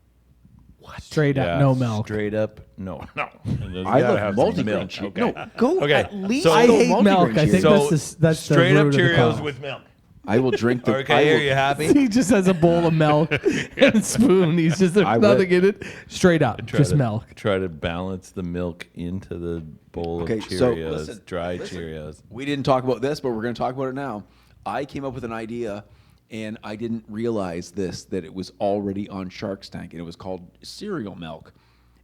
Straight up, no milk. Straight up, no. I love multigrain Cheerios. No, go Okay, at least. so- I go hate milk. multigrain I think Cheerios. that's the straight up root of the Cheerios problem. with milk. I will drink the. Okay, I are will- you happy? He just has a bowl of milk and a spoon. He's just there's I nothing would- in it. Straight up, just milk. Try to balance the milk into the bowl Okay, of so Cheerios, listen, dry Cheerios. We didn't talk about this, but we're going to talk about it now. I came up with an idea, and I didn't realize that it was already on Shark's Tank, and it was called cereal milk.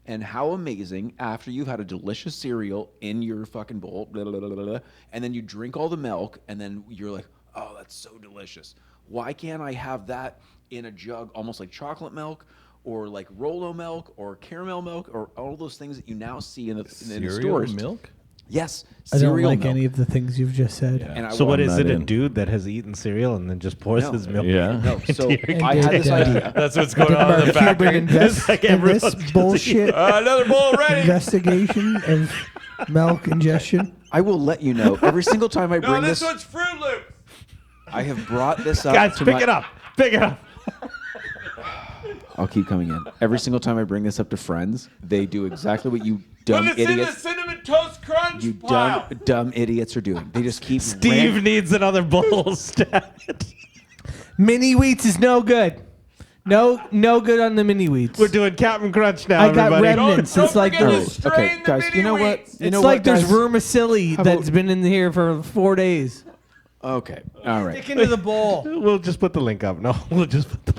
And how amazing, after you've had a delicious cereal in your fucking bowl, blah, blah, blah, blah, blah, and then you drink all the milk, and then you're like, oh, that's so delicious. Why can't I have that in a jug, almost like chocolate milk, or like Rolo milk, or caramel milk, or all those things that you now see in the Cereal stores? milk? Yes, I don't cereal like milk. any of the things you've just said. Yeah. And I So what want is that it? A in. dude that has eaten cereal and then just pours No. his milk? Yeah. No, so And I had did, this idea. That's what's going Did on in Mark the Cuban factory. invest like in this everyone's just bullshit Another bowl ready. investigation of milk ingestion? I will let you know every single time I No, bring this this. one's Fruit Loops. I have brought this up. Guys, to pick my- it up. Pick it up. I'll keep coming in. Every single time I bring this up to friends, they do exactly what you dumb Put this in the idiots. Cinnamon Toast Crunch You pile. dumb idiots are doing. They just keep. Steve needs another bowl. Stat. Mini wheats is no good. No good on the mini wheats. We're doing Captain Crunch now, I got everybody. remnants. Don't It's like forget the- to strain Okay, the guys. mini You know what? wheats. You It's know like what, there's guys? vermicelli How that's about- been in here for 4 days. Okay. All right. Stick into the bowl. We'll just put the link up. No, we'll just put the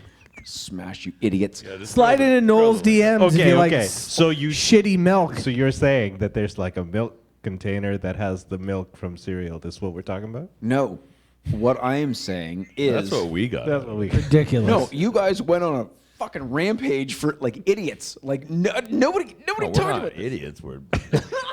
Smash you idiots. Slide into Noel's DMs if Okay, you like okay. So you shitty milk. So you're saying that there's like a milk container that has the milk from cereal. This is what we're talking about? No. What I am saying is. That's what we got. That's what we Ridiculous. No, you guys went on a fucking rampage for like idiots. Like nobody Well, we're talked not about it. idiots. We're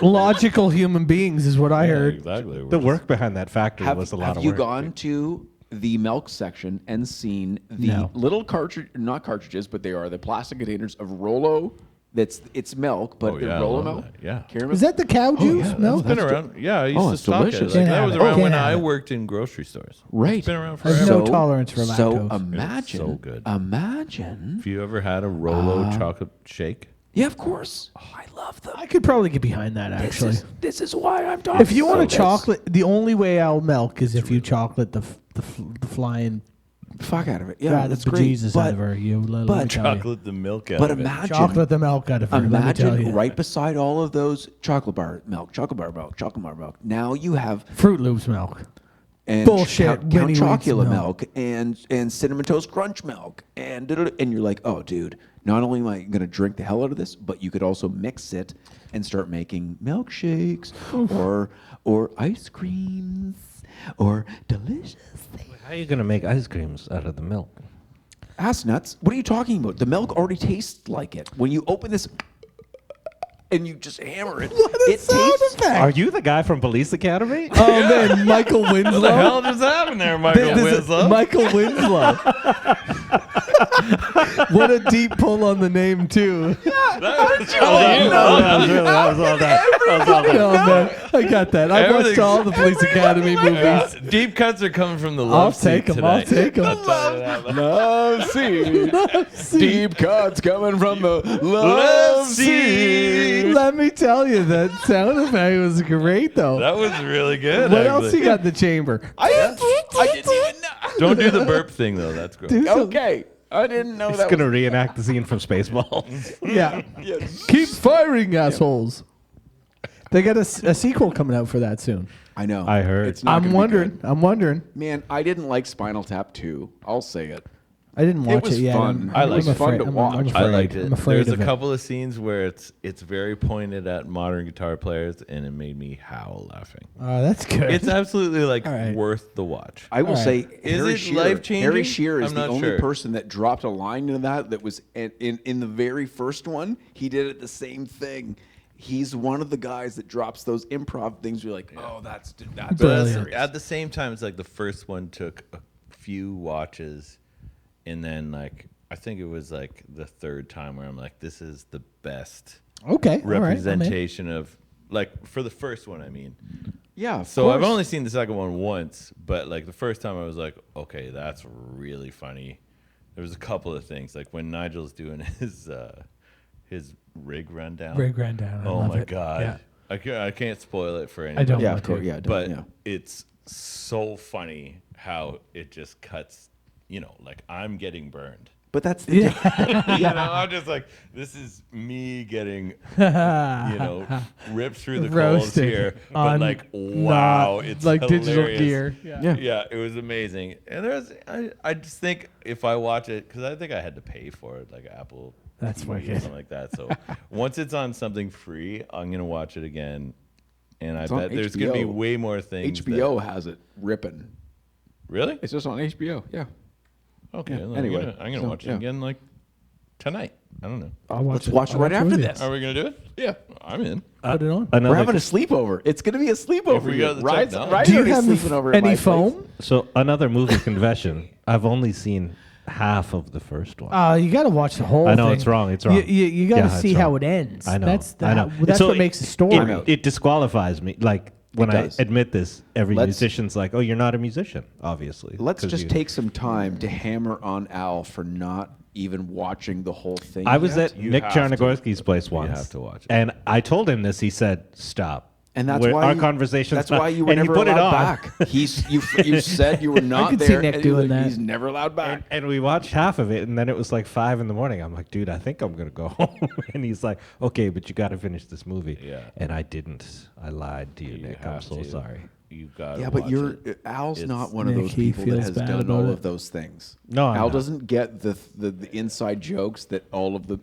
Logical human beings is what I heard. exactly. We're The just- work behind that factory was a lot have of you work. gone to the milk section and seen the No. little cartridge, not cartridges, but they are the plastic containers of Rolo? It's milk, but Oh, the yeah, I Rolo love milk. that. Yeah. Caramel? Is that the cow juice milk? It's been around. Yeah, I used Oh, to it's stock delicious. it. Like, Can't that have was it. around when Can't have I it. worked in grocery stores. Right. It's been around I have forever. no tolerance for So lactose. imagine, so good. Imagine. Have you ever had a Rolo chocolate shake? Yeah, of course. Oh, I love them. I could probably get behind that actually. This is why I'm talking. If you want a about this. chocolate, the only way I'll milk is if you chocolate the flying fuck out of it. Yeah, God, that's the great. bejesus out of her. Let me tell you. Chocolate the milk out But of it. imagine, Chocolate the milk out of her. let me tell imagine you. right beside all of those chocolate bar milk, Now you have Fruit Loops milk. and Bullshit, Count Winnie Chocula Wheat's milk and Cinnamon Toast Crunch milk and you're like, oh, dude. Not only am I going to drink the hell out of this, but you could also mix it and start making milkshakes or ice creams or delicious things. How are you going to make ice creams out of the milk? Ass nuts. What are you talking about? The milk already tastes like it. When you open this and you just hammer it, it tastes. Are you the guy from Police Academy? Oh man, Michael Winslow. What the hell just happened there, Michael This is Winslow? Michael Winslow. What a deep pull on the name too. That was all that. No, man, I got that. I watched Everything's- all the Police Academy movies. Deep cuts are coming from the I'll love take seat them. I'll tonight. take them. Love seed. Deep cuts coming from the Love love seed. seed. Let me tell you, that sound effect was great though. That was really good. What else actually. you got in the chamber? I didn't even know. Don't do the burp thing though. That's gross. Do some- Okay. I didn't know He's that. going to reenact the scene from Spaceballs. Yeah. Keep firing, assholes. They got a sequel coming out for that soon. I know. I heard. It's not I'm gonna be wondering. good. I'm wondering. Man, I didn't like Spinal Tap 2. I'll say it. I didn't watch was it yet. fun. I liked it. Fun to watch. I'm afraid. I liked it. I'm afraid There's of a it. couple of scenes where it's very pointed at modern guitar players, and it made me howl laughing. Oh, that's good. It's absolutely like All right. worth the watch. I will All right. say, Is Harry it Shearer, life-changing? Harry Shearer is I'm the not only sure. person that dropped a line into that was in the very first one. He did it the same thing. He's one of the guys that drops those improv things. You're like, oh, that's Brilliant. hilarious. At the same time, it's like the first one took a few watches, and then like I think it was like the third time where I'm like, this is the best okay. All right, I'm in. representation of like for the first one. I mean, Yeah. of so I've course. only seen the second one once, but like the first time I was like, okay, that's really funny. There was a couple of things like when Nigel's doing his rig rundown. Rig rundown. I Oh love my it. god. Yeah. I can't spoil it for anybody. I don't Yeah, want of course. to. Yeah, don't, But yeah. it's so funny how it just cuts, like I'm getting burned. But that's the Yeah. I'm just like, this is me getting, ripped through the coals Roasted here. But on like, wow, not- it's like hilarious. digital gear. Yeah. Yeah, it was amazing. And I just think if I watch it, because I think I had to pay for it, like Apple That's TV or wicked. something like that. So once it's on something free, I'm going to watch it again. And I It's on bet there's going to be HBO. way more things. HBO has it ripping. Really? It's just on HBO. Yeah. Okay. Yeah, then anyway, I'm gonna so, watch it yeah. again like tonight. I don't know. I'll watch Let's watch it right the after movie. this. Are we gonna do it? Yeah, I'm in. Put it on. We're Another having a sleepover. It's going to be a sleepover. If we here. got the Ryan's technology. Ryan's Do you already have sleeping over at any my foam? place. So another movie confession. I've only seen half of the first one. You got to watch the whole I know thing. it's wrong. It's wrong. You got to Yeah, it's see how wrong. it ends. I know. That's I know. that's So what makes the story. It disqualifies me. Like when I does. admit this, every Let's- musician's like, "Oh, you're not a musician, obviously." Let's 'Cause just you- take some time to hammer on Al for not even watching the whole thing. I was yet. at Nick Charnogorski's place once. have to watch it. And I told him this. He said, "Stop." And that's We're- why our you, conversation. That's why you were and never he put allowed it on. back. You said you were not could see there. Nick and he was doing like, that. He's never allowed back. And we watched half of it, and then it was like 5 a.m. I'm like, dude, I think I'm gonna go home. And he's like, okay, but you got to finish this movie. Yeah. And I didn't. I lied to you, You Nick. I'm have so to. sorry. You got. Yeah, but Al's It's- not one of Nick, those he people that feels has bad done about all it. of those things. No, I'm Al not. doesn't get the inside jokes that all of the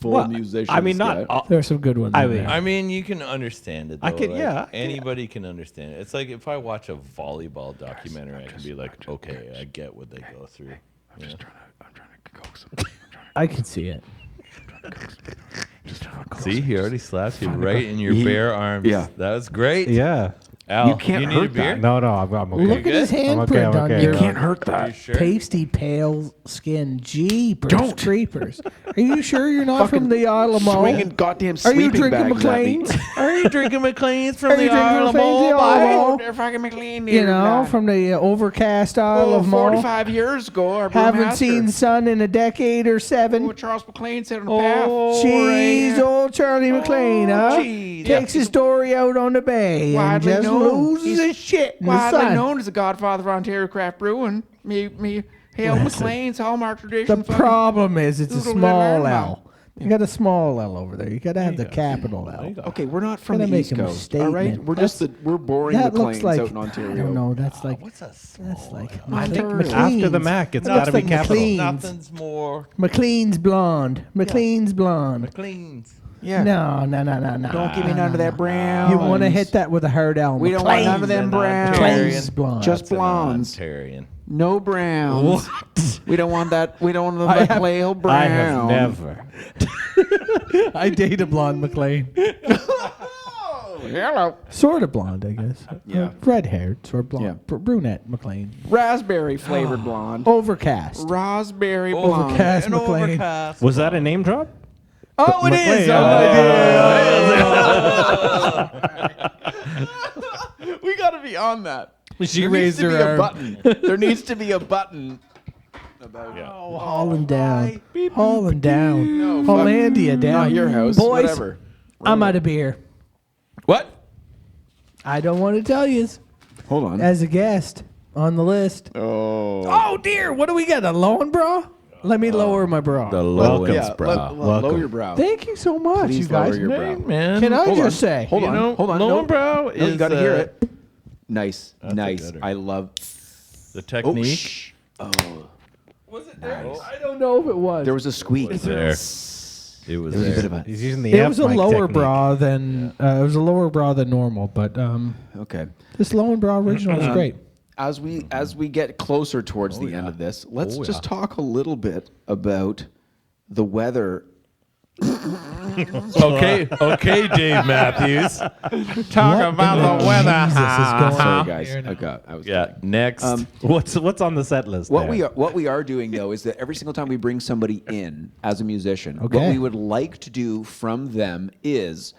full Well, musicians. I mean, not. get. all- There are some good ones. I in mean, there. I mean, you can understand it. Though. I can- yeah, I can- Anybody can understand it. It's like if I watch a volleyball documentary, I can be like, okay, I get what they go through. I'm just trying to coax him. I can see it. See, he already slaps you right in your He- bare arms. yeah. That was great. yeah. Al, You can't need a hurt beer? that. No, I'm okay. Look at his I'm okay, handprint I'm on okay. your You Can't hurt Are you that. sure? pasty pale skin. Jeepers Don't. creepers. Are you sure you're not from the Isle of Mo? Swinging goddamn Are you sleeping drinking bags at me. McLean's? Are you drinking McLean's from Are you the drinking Isle of McLean's, the Mo? Isle of Mo? They're fucking McLean. You know, from the overcast Isle of Mo. 45 years ago, our Haven't brewmaster, seen sun in a decade or 7. Charles McLean said on the path. Jeez, old Charlie McLean, huh? jeez. Takes his story out on the bay and Widely just known. loses He's his shit in the Widely sun. known as the godfather of Ontario craft brewing. Me Hale McLean's hallmark tradition. The problem is it's a Little small Red L. You got a small L over there. You got to have the capital L. Okay, we're not from Gotta the make East a Coast, all right? statement. We're just we're boring That McLeans looks like out in Ontario. I don't know. That's like What's a small? that's like I think McLean's. after the Mac, it's That got to looks be like capital. McLean's. Nothing's more. McLean's blonde. McLean's blonde. McLean's. Yeah. No. Don't give me none of that brown. You want to hit that with a hard L. We don't want none of them McLean's. browns. McLean's blonde. Just That's an blondes. Ontarian. No browns. We don't want that. We don't want the McLean brown. I have never. I date a blonde McLean. Hello. Sort of blonde, I guess. Yeah. Red haired, sort of blonde. Yeah. Brunette McLean. Raspberry flavored blonde. Overcast. Raspberry blonde. Overcast An McLean. overcast. Was that a name drop? Oh, it is. We got to be on that. She There raised needs to her be a arm. button. There needs to be a button. Oh, Holland down. Beep, Holland down. No, fuck. Hollandia down. Not your house. Boys, Whatever. I'm out of beer. What? I don't want to tell you Hold on. as a guest on the list. Oh. Oh, dear. What do we got? A lowen bra? Let me lower my bra. The Welcome. low Yeah, brow. lower Welcome. your brow. Thank you so much, Please you guys. lower your brow. Man. Can I Hold just on. say? Hold on. You know, Hold on. lower No. brow No, is you got to hear it. Nice. That's Nice. a gooder. I love. the Oh, technique. shh. Oh. Was it there? I don't know if it was. There was a squeak. There. It was There was a there. bit of a. He's using the It F was a mic lower technique. bra than normal, but Okay. this low and bra original is great. As we get closer towards the end of this, let's just talk a little bit about the weather. Okay, Dave Matthews. Talk about the weather. Sorry, guys. I was Yeah. Next. What's on the set list? What there? we are doing though is that every single time we bring somebody in as a musician, what Okay. we would like to do from them is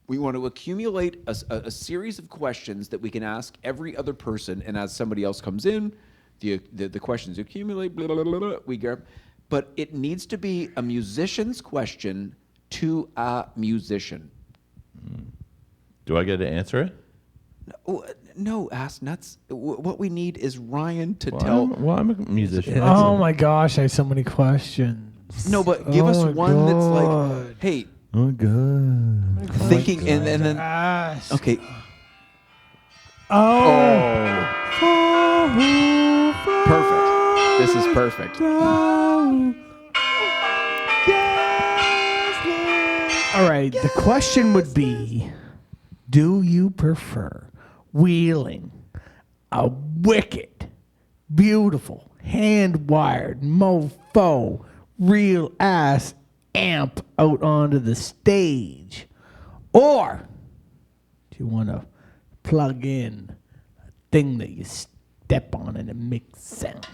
we want to accumulate a series of questions that we can ask every other person, and as somebody else comes in, the questions accumulate. Blah, blah, blah, blah, we grab, but it needs to be a musician's question to a musician. Do I get to answer it? No, ass nuts. What we need is Ryan to Well, tell. I'm a musician. Oh my gosh, I have so many questions. No, but give us Oh my one that's like, God. hey, Oh god. thinking, and then Gosh. okay. Oh. Perfect. This is perfect. All right, the question would be, do you prefer wheeling a wicked, beautiful, hand-wired mofo, real ass amp out onto the stage? Or do you want to plug in a thing that you step on and it makes sounds?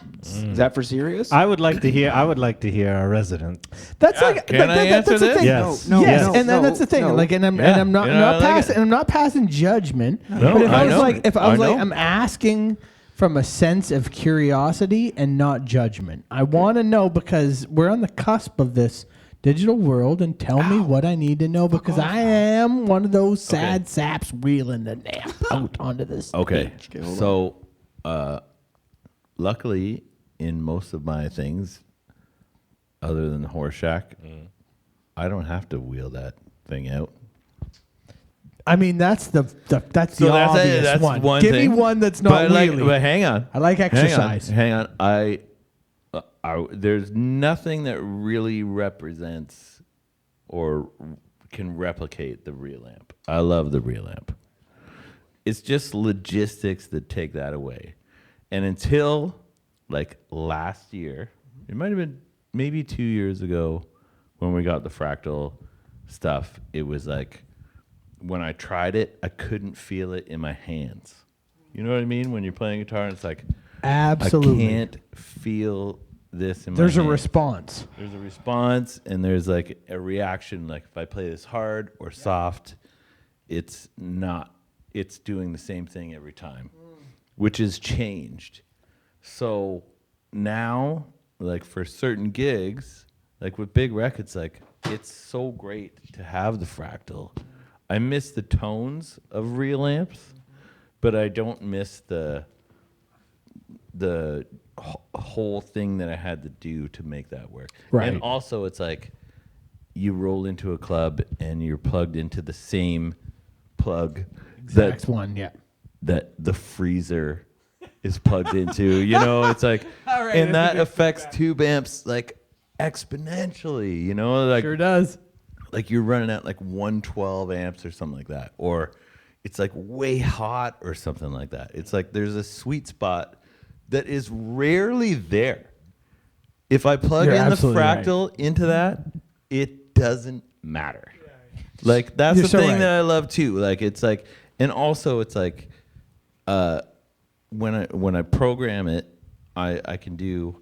Is that for serious? I would like to hear our resident. That's Yeah, like can I answer that's the this? thing. Yes. No, yes, no, and then no, that's the thing. no. Like, and I'm Yeah. not You know, I like passing. it. I'm not passing judgment. No, but if I I was know. like, if I was I like, know. I'm asking from a sense of curiosity and not judgment. I want to know because we're on the cusp of this digital world, and tell me what I need to know because I am one of those sad saps wheeling the amp out onto the stage. Okay. So, luckily, in most of my things, other than the horse shack, I don't have to wheel that thing out. I mean, that's the that's So the that's obvious that's one. one Give thing. me one that's not wheelie. But hang on. I like exercise. Hang on. I there's nothing that really represents or can replicate the real amp. I love the real amp. It's just logistics that take that away. And until like last year, it might have been maybe 2 years ago when we got the fractal stuff, it was like when I tried it, I couldn't feel it in my hands. You know what I mean? When you're playing guitar and it's like, Absolutely. I can't feel this in There's my a hand. response. There's a response and there's like a reaction. Like if I play this hard or soft, it's not, it's doing the same thing every time, which has changed. So now, like for certain gigs, like with big records, like it's so great to have the fractal. I miss the tones of real amps, but I don't miss the whole thing that I had to do to make that work. Right. And also, it's like you roll into a club and you're plugged into the same plug Next one, yeah. that the freezer is plugged into. You know, it's like, and that affects tube amps like exponentially. You know, like Sure does. like you're running at like 112 amps or something like that, or it's like way hot or something like that. It's like there's a sweet spot that is rarely there. If I plug You're in the absolutely fractal into that, it doesn't matter. Like that's You're the so thing right. that I love too. Like it's like, and also it's like, when I program it, I can do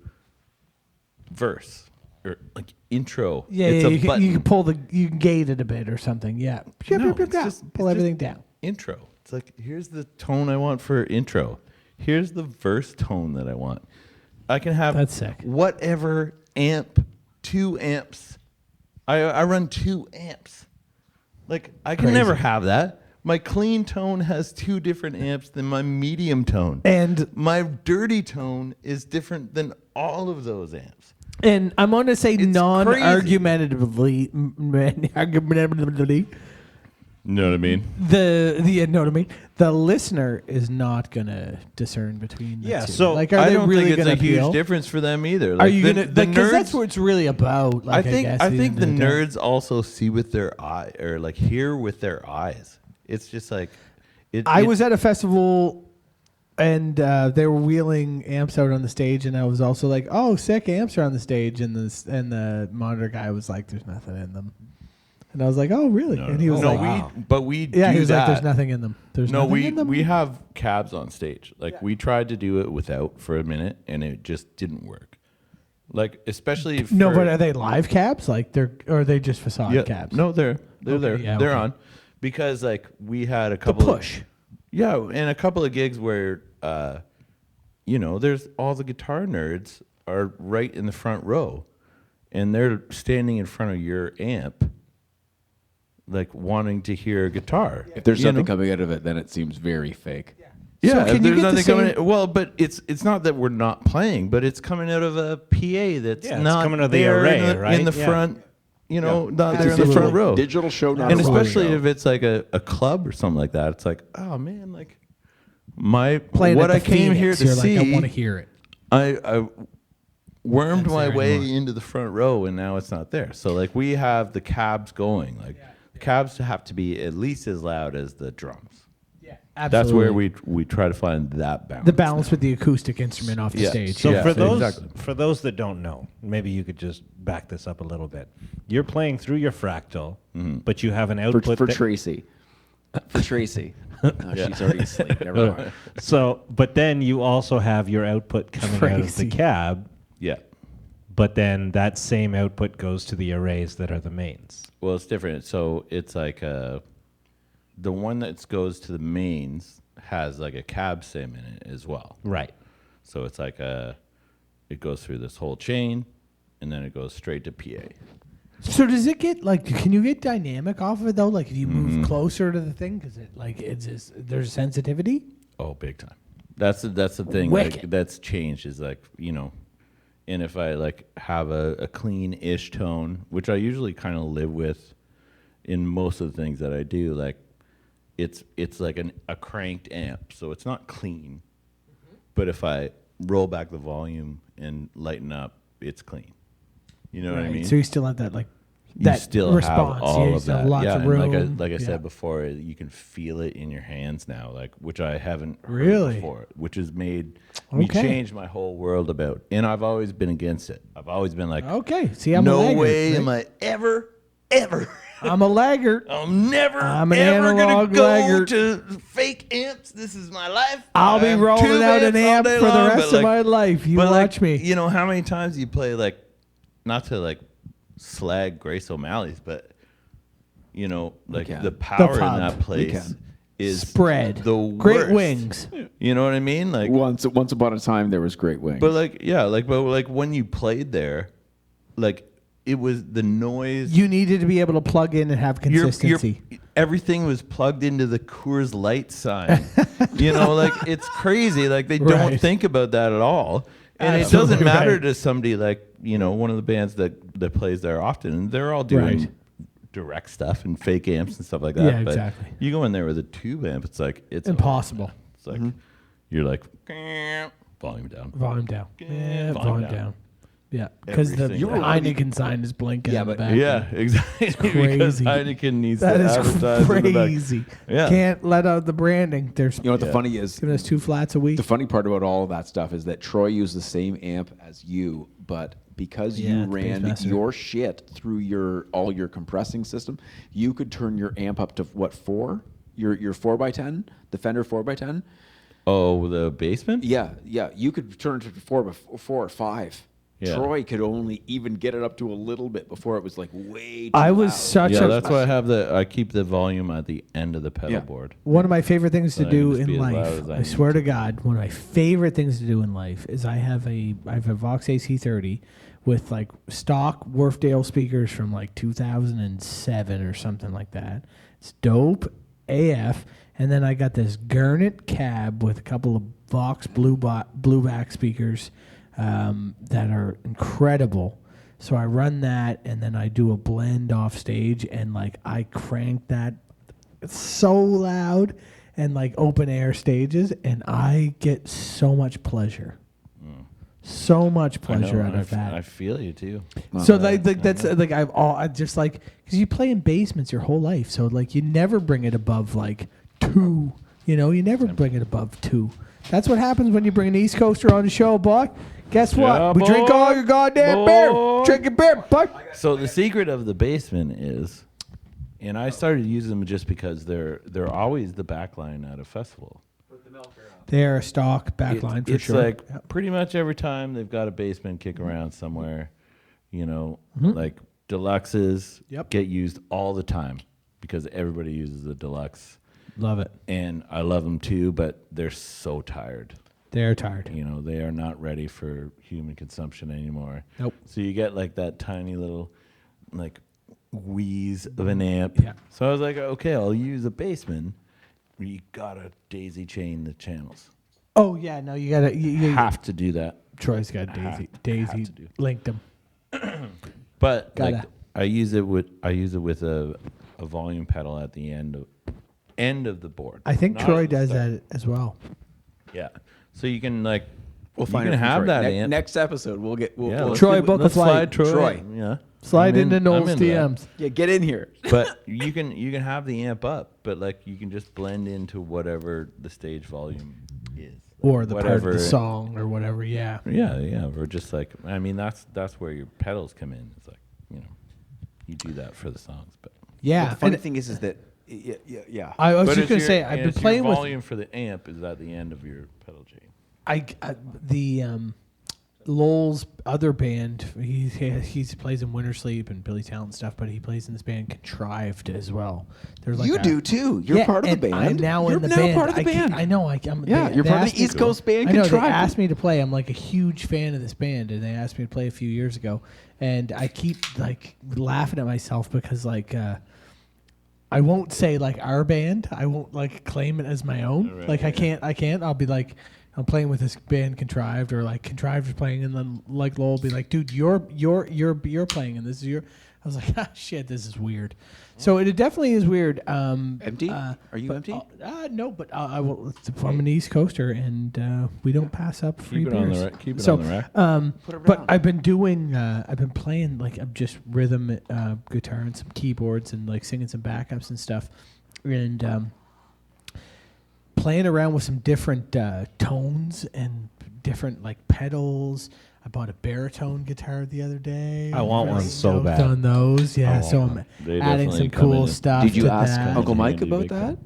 verse or like intro. Yeah, it's yeah, a you, button. you can you can gate it a bit or something. Yeah. No, it's just- Pull it's everything just down. Intro. It's like, here's the tone I want for intro. Here's the verse tone that I want. I can have That's sick. whatever amp, 2 amps. I run 2 amps. Like, I can Crazy. never have that. My clean tone has 2 different amps than my medium tone. And My dirty tone is different than all of those amps. I'm going to say It's non-argumentatively, You know what I mean? you know what I mean? The listener is not going to discern between the Yeah, two. so like, are I they don't really think it's going a to appeal? huge difference for them either. Are Like, you the- going to? the Because that's nerds- what it's really about. Like, I think guess, I at the think end the of day. nerds also see with their eye or like hear with their eyes. It's just like I was at a festival and they were wheeling amps out on the stage, and I was also like, "Oh, sick amps are on the stage," and the monitor guy was like, "There's nothing in them," and I was like, "Oh, really?" no, and he was no, like, we "Yeah," do he was that. like, "There's nothing in them." There's No, nothing in them. we have cabs on stage. Like we tried to do it without for a minute, and it just didn't work. Like especially No, for- but are they live cabs? Like or are they just facade yeah, cabs? No, they're Okay, there. yeah, they're okay. on because like we had a The couple push. Of, yeah, and a couple of gigs where you know, there's all the guitar nerds are right in the front row, and they're standing in front of your amp, like wanting to hear a guitar. If there's you nothing know? coming out of it, then it seems very fake. Yeah, So if can you there's get the nothing coming. same- Well, but it's not that we're not playing, but it's coming out of a PA that's Yeah, it's not coming out of the there array, in the, right? in the Yeah. front. You know, not It's there a in the front digital- row. Digital show, not And a live especially show. if it's like a club or something like that, it's like, oh man, like my Playing what at I the came here Phoenix, to you're see. Like, I want to hear it. I wormed That's my there way anymore. into the front row, and now it's not there. So like we have the cabs going. Like the cabs have to be at least as loud as the drums. That's where we try to find that balance. the balance with the acoustic instrument off the Yeah. stage. So Yeah, for those exactly. for those that don't know, maybe you could just back this up a little bit. You're playing through your fractal, but you have an output for that- Tracy. For Tracy. No, she's already asleep. Never mind. So, but then you also have your output coming out of the Crazy. cab, Yeah. but then that same output goes to the arrays that are the mains. Well, it's different. So it's like the one that goes to the mains has like a cab sim in it as well. Right. So it's like it goes through this whole chain, and then it goes straight to PA. So does it get like? Can you get dynamic off of it though? Like if you move closer to the thing, because it like it's just, there's sensitivity. Oh, big time. That's the thing. Like, Wicked. that's changed. Is like, you know, and if I like have a clean-ish tone, which I usually kind of live with in most of the things that I do, like it's like a cranked amp, so it's not clean. But if I roll back the volume and lighten up, it's clean. You know what I mean? So you still have that like You that still response. have all you of still have that. lots Yeah, of and room. like I Yeah. said before, you can feel it in your hands now, like which I haven't heard Really? before, which has made me Okay. change my whole world about. And I've always been against it. I've always been like, Okay. See, I'm a no laggard, way right? am I ever. I'm a laggard. I'm never I'm an ever gonna analog go laggard. to fake amps. This is my life. I'll I be have rolling tube out an amps all amp day for the long, rest but, of my life. You but, watch like, me. You know how many times you play like, not to like slag Grace O'Malley's, but you know, like can. the power in pub. that We place can. is Spread. the Great worst. wings. You know what I mean? Like, Once upon a time, there was Great Wings. but like, yeah, like, but like when you played there, like it was the noise. You needed to be able to plug in and have consistency. Everything was plugged into the Coors Light sign. You know, like it's crazy. Like they don't Right. think about that at all. And it Absolutely doesn't matter right. to somebody like, you know, one of the bands that plays there often. And they're all doing Right. direct stuff and fake amps and stuff like that. Yeah, but exactly. you go in there with a tube amp, it's like it's Impossible. It's like you're like volume down. Volume down. Yeah, volume volume down. down. Yeah, because the Everything down. Heineken sign is blinking. Yeah, in the but- back. Yeah, exactly. Because crazy. Heineken needs That to is advertise in the back. crazy. Yeah. Can't let out the branding. There's you know what the Yeah. funny is? giving us 2 flats a week. The funny part about all of that stuff is that Troy used the same amp as you, but because Yeah, you the ran Bassmaster. your shit through all your compressing system, you could turn your amp up to what, 4? Your 4x10, the Fender 4x10. Oh, the basement? Yeah, you could turn it to 4 or 5. Yeah. Troy could only even get it up to a little bit before it was like way too I was loud. such Yeah, a that's why I keep the volume at the end of the pedal Yeah. board. one of my favorite things to So I can do just be in as loud life. as I I need swear to. to God, one of my favorite things to do in life is I have a Vox AC30 with like stock Wharfdale speakers from like 2007 or something like that. It's dope AF. And then I got this Gurnet cab with a couple of Vox blueback speakers that are incredible. So I run that, and then I do a blend off stage, and like I crank that so loud and like open air stages, and I get so much pleasure. So much pleasure I know, out of that. I feel you too. So like that's like I just like because you play in basements your whole life, so like you never bring it above like 2. You know, you never bring it above 2. That's what happens when you bring an East Coaster on the show, boy. Guess what? Yeah, we drink boy. all your goddamn Boy. beer. Drink your beer, boy. So the secret of the basement is, and I started using them just because they're always the backline at a festival. They're a stock backline for It's sure. like Yep. pretty much every time they've got a basement kick around somewhere, you know, Mm-hmm. like deluxes Yep. get used all the time because everybody uses the deluxe. Love it. And I love them too, but they're so tired. They're tired. You know, they are not ready for human consumption anymore. Nope. So you get like that tiny little like wheeze of an amp. Yeah. So I was like, okay, I'll use a basement. You gotta daisy chain the channels. Oh yeah, no, you gotta. You Have to do that. Troy's got Have Daisy to do. linked them. But Gotta. like I use it with a volume pedal at the end of the board. I think Not Troy at the does start. that as well. Yeah. So you can like We'll you find can out from have Troy. that amp. Next episode, we'll get Yeah, let's Troy, get- book a let's flight. fly Troy. Troy. Yeah. Slide I'm in- into Noel's I'm into that. DMs. Yeah, get in here. But you can have the amp up, but like you can just blend into whatever the stage volume is. Or the part of Whatever- the song or whatever, yeah. Yeah. Or just like, I mean, that's where your pedals come in. It's like, you do that for the songs, but. Yeah. The funny and thing is that yeah. I was But just it's going to your- say, I've been it's your playing with volume for the amp is at the end of your pedal chain. Lowell's other band. He plays in Winter Sleep and Billy Talent and stuff, but he plays in this band Contrived as well. There's like You do too. You're part of the and band. I'm now You're in the now band. part of the band. I know. I'm, Yeah, you're they part of asked the me East to- Coast band. I know. They Contrived. asked me to play. I'm like a huge fan of this band, and they asked me to play a few years ago, and I keep like laughing at myself because like. I won't say like our band. I won't like claim it as my own. Right, like yeah. I can't. I'll be like, I'm playing with this band Contrived, or like Contrived is playing, and then like Lowell will be like, dude, you're playing, and this is your. I was like, ah, shit, this is weird. So it definitely is weird. Empty? Are you but, empty? No, but I will. I'm an East Coaster, and we don't pass up free Keep it on beers. the rack. Keep it So, on the rack. Put it but around. I've been playing like just rhythm guitar and some keyboards and like singing some backups and stuff, and playing around with some different tones and different like pedals. I bought a baritone guitar the other day. I want Really one so stoked bad. on those, yeah. I So want I'm one. They adding definitely some come in cool and- stuff. Did you to ask that. Uncle Mike Handy about big that?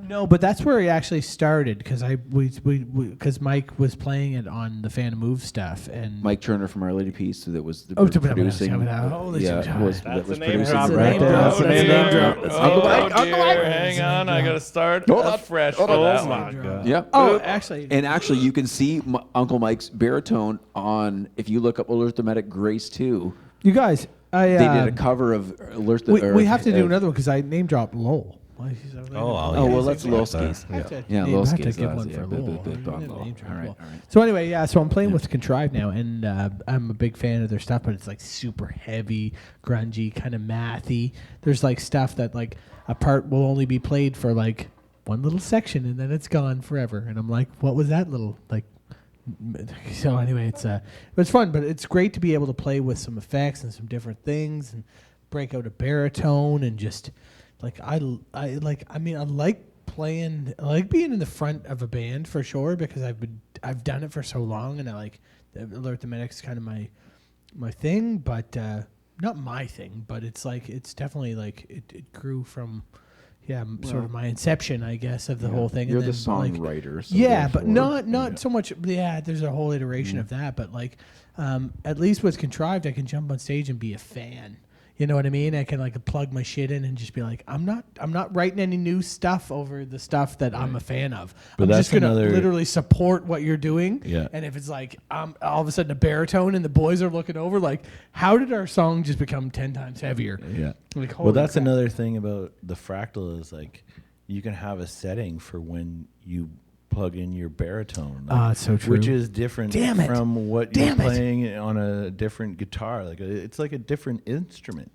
No, but that's where it actually started because because Mike was playing it on the Phantom Move stuff and Mike Turner from Our Lady Peace that was Oh, producing. holy shit. that was That's a name producing drop the right record. there. That's a name drop. Uncle Mike, Uncle Mike. Hang on, I gotta start Hold on, fresh hold for on. that Oh my one. god. Yeah. Oh, actually, And actually, you can see Uncle Mike's baritone on, if you look up Alert Grace 2, you guys, they did a cover of Alert we have to do another one because I name dropped Lowell. Oh, well, that's Lowski's. Yeah, Lowski's. have to give that's- one yeah, for bit- Lowell. bit- bit I on never Lowell. name dropped All right, Lowell. all right. So anyway, yeah, so I'm playing with Contrived now, and I'm a big fan of their stuff, but it's like super heavy, grungy, kind of mathy. There's like stuff that like a part will only be played for like one little section, and then it's gone forever. And I'm like, what was that little like? So anyway, it's fun, but it's great to be able to play with some effects and some different things and break out a baritone and just like I like playing. I like being in the front of a band for sure because I've done it for so long and I like Alert the Medic's kind of my thing, but not my thing, but it's like it's definitely like it grew from sort of my inception, I guess, of the whole thing. You're and the then, like, songwriter. So yeah, but therefore- not so much. Yeah, there's a whole iteration of that, but like at least with Contrived, I can jump on stage and be a fan. You know what I mean? I can like plug my shit in and just be like, I'm not writing any new stuff over the stuff that I'm a fan of. But I'm that's just gonna another- literally support what you're doing. Yeah. And if it's like all of a sudden a baritone and the boys are looking over, like, how did our song just become 10 times heavier? Yeah. Like, Well, holy that's crap. another thing about the fractal is like you can have a setting for when you plug in your baritone. Ah, it's so true. Which is different Damn it. from what Damn you're it. playing on a different guitar. Like it's like a different instrument,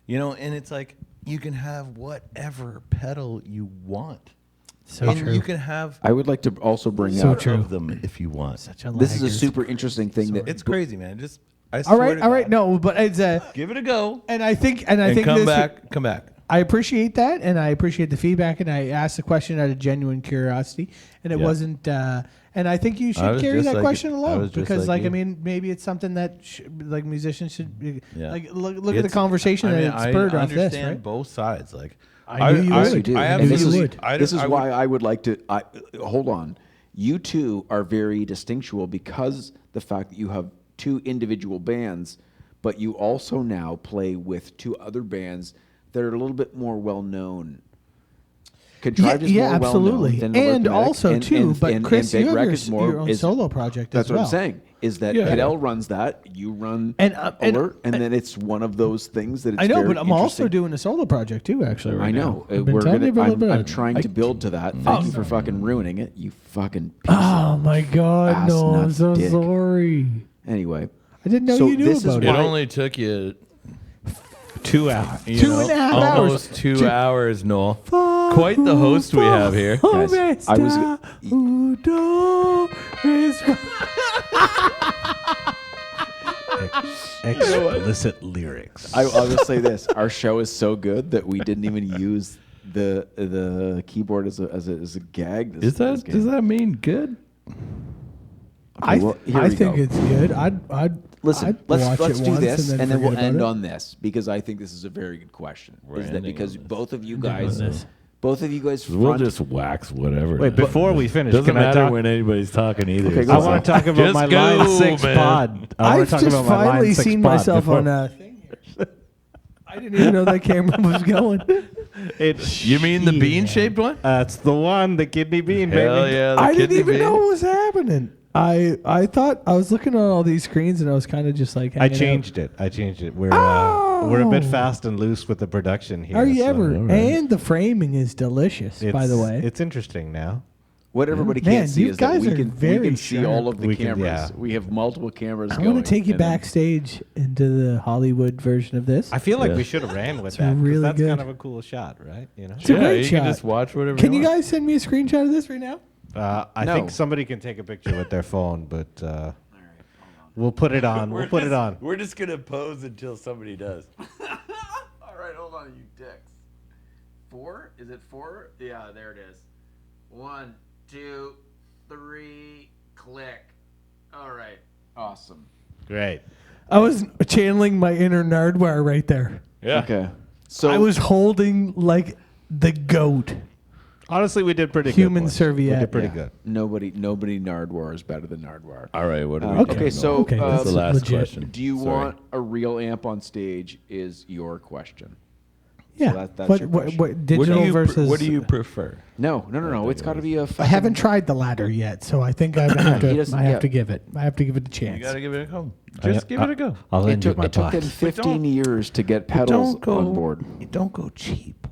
and it's like you can have whatever pedal you want. So and true. you can have I would like to also bring So up. true. of them if you want. Such a This is a laggard. super interesting thing that It's crazy, man. I All swear right, to all right. God. No, but it's Give it a go. and I think And come this back. I appreciate that, and I appreciate the feedback, and I asked the question out of genuine curiosity, and it Yeah. wasn't. And I think you I should was carry just that like question you. I along was just because, like I you. mean, maybe it's something that like musicians should be, Yeah. like look at the It's- conversation I mean, that it spurred I off this, understand right? both sides. Like I knew you Yes, would. you do. I And this absolutely is, would. this is I why I would like to. Hold on. You two are very distinctual because the fact that you have two individual bands, but you also now play with two other bands that are a little bit more well known. Contrived is more absolutely. well known than And Alert the Medic, also too, but Chris, Big you Wreck have is your own solo project That's as well. what I'm saying. Is that Yeah. Cadell runs that, you run And, Alert, and then it's one of those things that it's I know, very but I'm also interesting. doing a solo project too. Actually, right I know. now. I've been We're telling you gonna, about it. I'm trying to build to that. Thank you for fucking ruining it. You fucking piece Oh my God! ass No, I'm nuts so dick. sorry. Anyway, I didn't know So you knew this is about It it. why- only took you 2 hours. 2.5 hours. almost 2 hours, Noel. Quite the host we have here. Guys, I was- Explicit lyrics. I will say this: our show is so good that we didn't even use the keyboard as a gag. Does that mean good? I well, here we think go. it's good. I'd Listen, I'd let's watch it do once this, and then forget we'll about end it. on this because I think this is a very good question. We're Is that ending because on this. both of you Ending on guys, this. We'll front- just wax whatever. Wait, before we finish, doesn't can I matter talk? when anybody's talking either. Okay, go I on. want to talk about Just my go, Line 6 man. pod. I want I've to talk just about my Line finally 6 seen pod myself before- on a thing here. I didn't even know that camera was going. You mean the bean-shaped one? That's the one, the kidney bean, Hell baby. yeah! The I didn't kidney even bean. know what was happening. I thought I was looking at all these screens and I was kind of just like I hanging out. changed it. We're a bit Oh. fast and loose with the production here. Are you so ever? all right. And the framing is delicious, by the way. It's interesting now. What everybody Man, can't see you is that guys we are can very see sharp. all of the We can- cameras. yeah. We have multiple cameras. I going, want to take you and then- backstage into the Hollywood version of this. I feel like Yeah. we should have ran with It's that. 'cause really that's good. kind of a cool shot, right? You know. It's a Yeah, great you shot. can just watch whatever. Can you want. guys send me a screenshot of this right now? I No. think somebody can take a picture with their phone, but we'll put it on. We'll put it on. We're just gonna pose until somebody does. All right, hold on, you dicks. 4? Is it 4? Yeah, there it is. 1, 2, 3, click. All right, awesome. Great. I was channeling my inner Nardwar right there. Yeah. Okay, so I was holding like the goat. Honestly, we did pretty Human good. boys. serviette. We did pretty Yeah. good. nobody Nardwar is better than Nardwar. All right. What are we? Okay, talking so, about? okay, uh, That's the last legit. question. Do you Sorry. want a real amp on stage? Is your question? Yeah. that's what, your what, question. what, digital What do you versus. What do you prefer? No. It's got to be a. I haven't tried the latter yet, so I think I have He to. doesn't- I have yeah. to give it. I have to give it a chance. You gotta give it a go. Just give it a go. I'll It lend you took, my it took pot. them 15 don't- years to get pedals on board. Don't go cheap.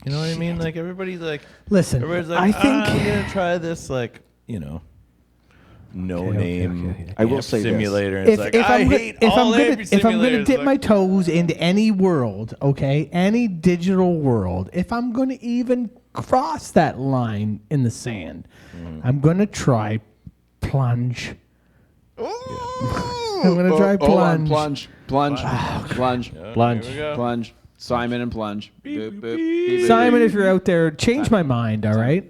You know what I mean? Like everybody's like, Listen, everybody's like, I think I'm gonna try this. Like, no name. okay. I will amp say this. simulator. And it's like, I hate if all I'm amp gonna if I'm gonna simulators, dip like- my toes into any world, okay, any digital world, if I'm gonna even cross that line in the sand, I'm gonna try plunge. I'm gonna try Hold on, plunge. plunge. Plunge. Here we go. Plunge. Simon and plunge. Boop, boop, beep, beep, Simon, beep. if you're out there, change my mind. All right,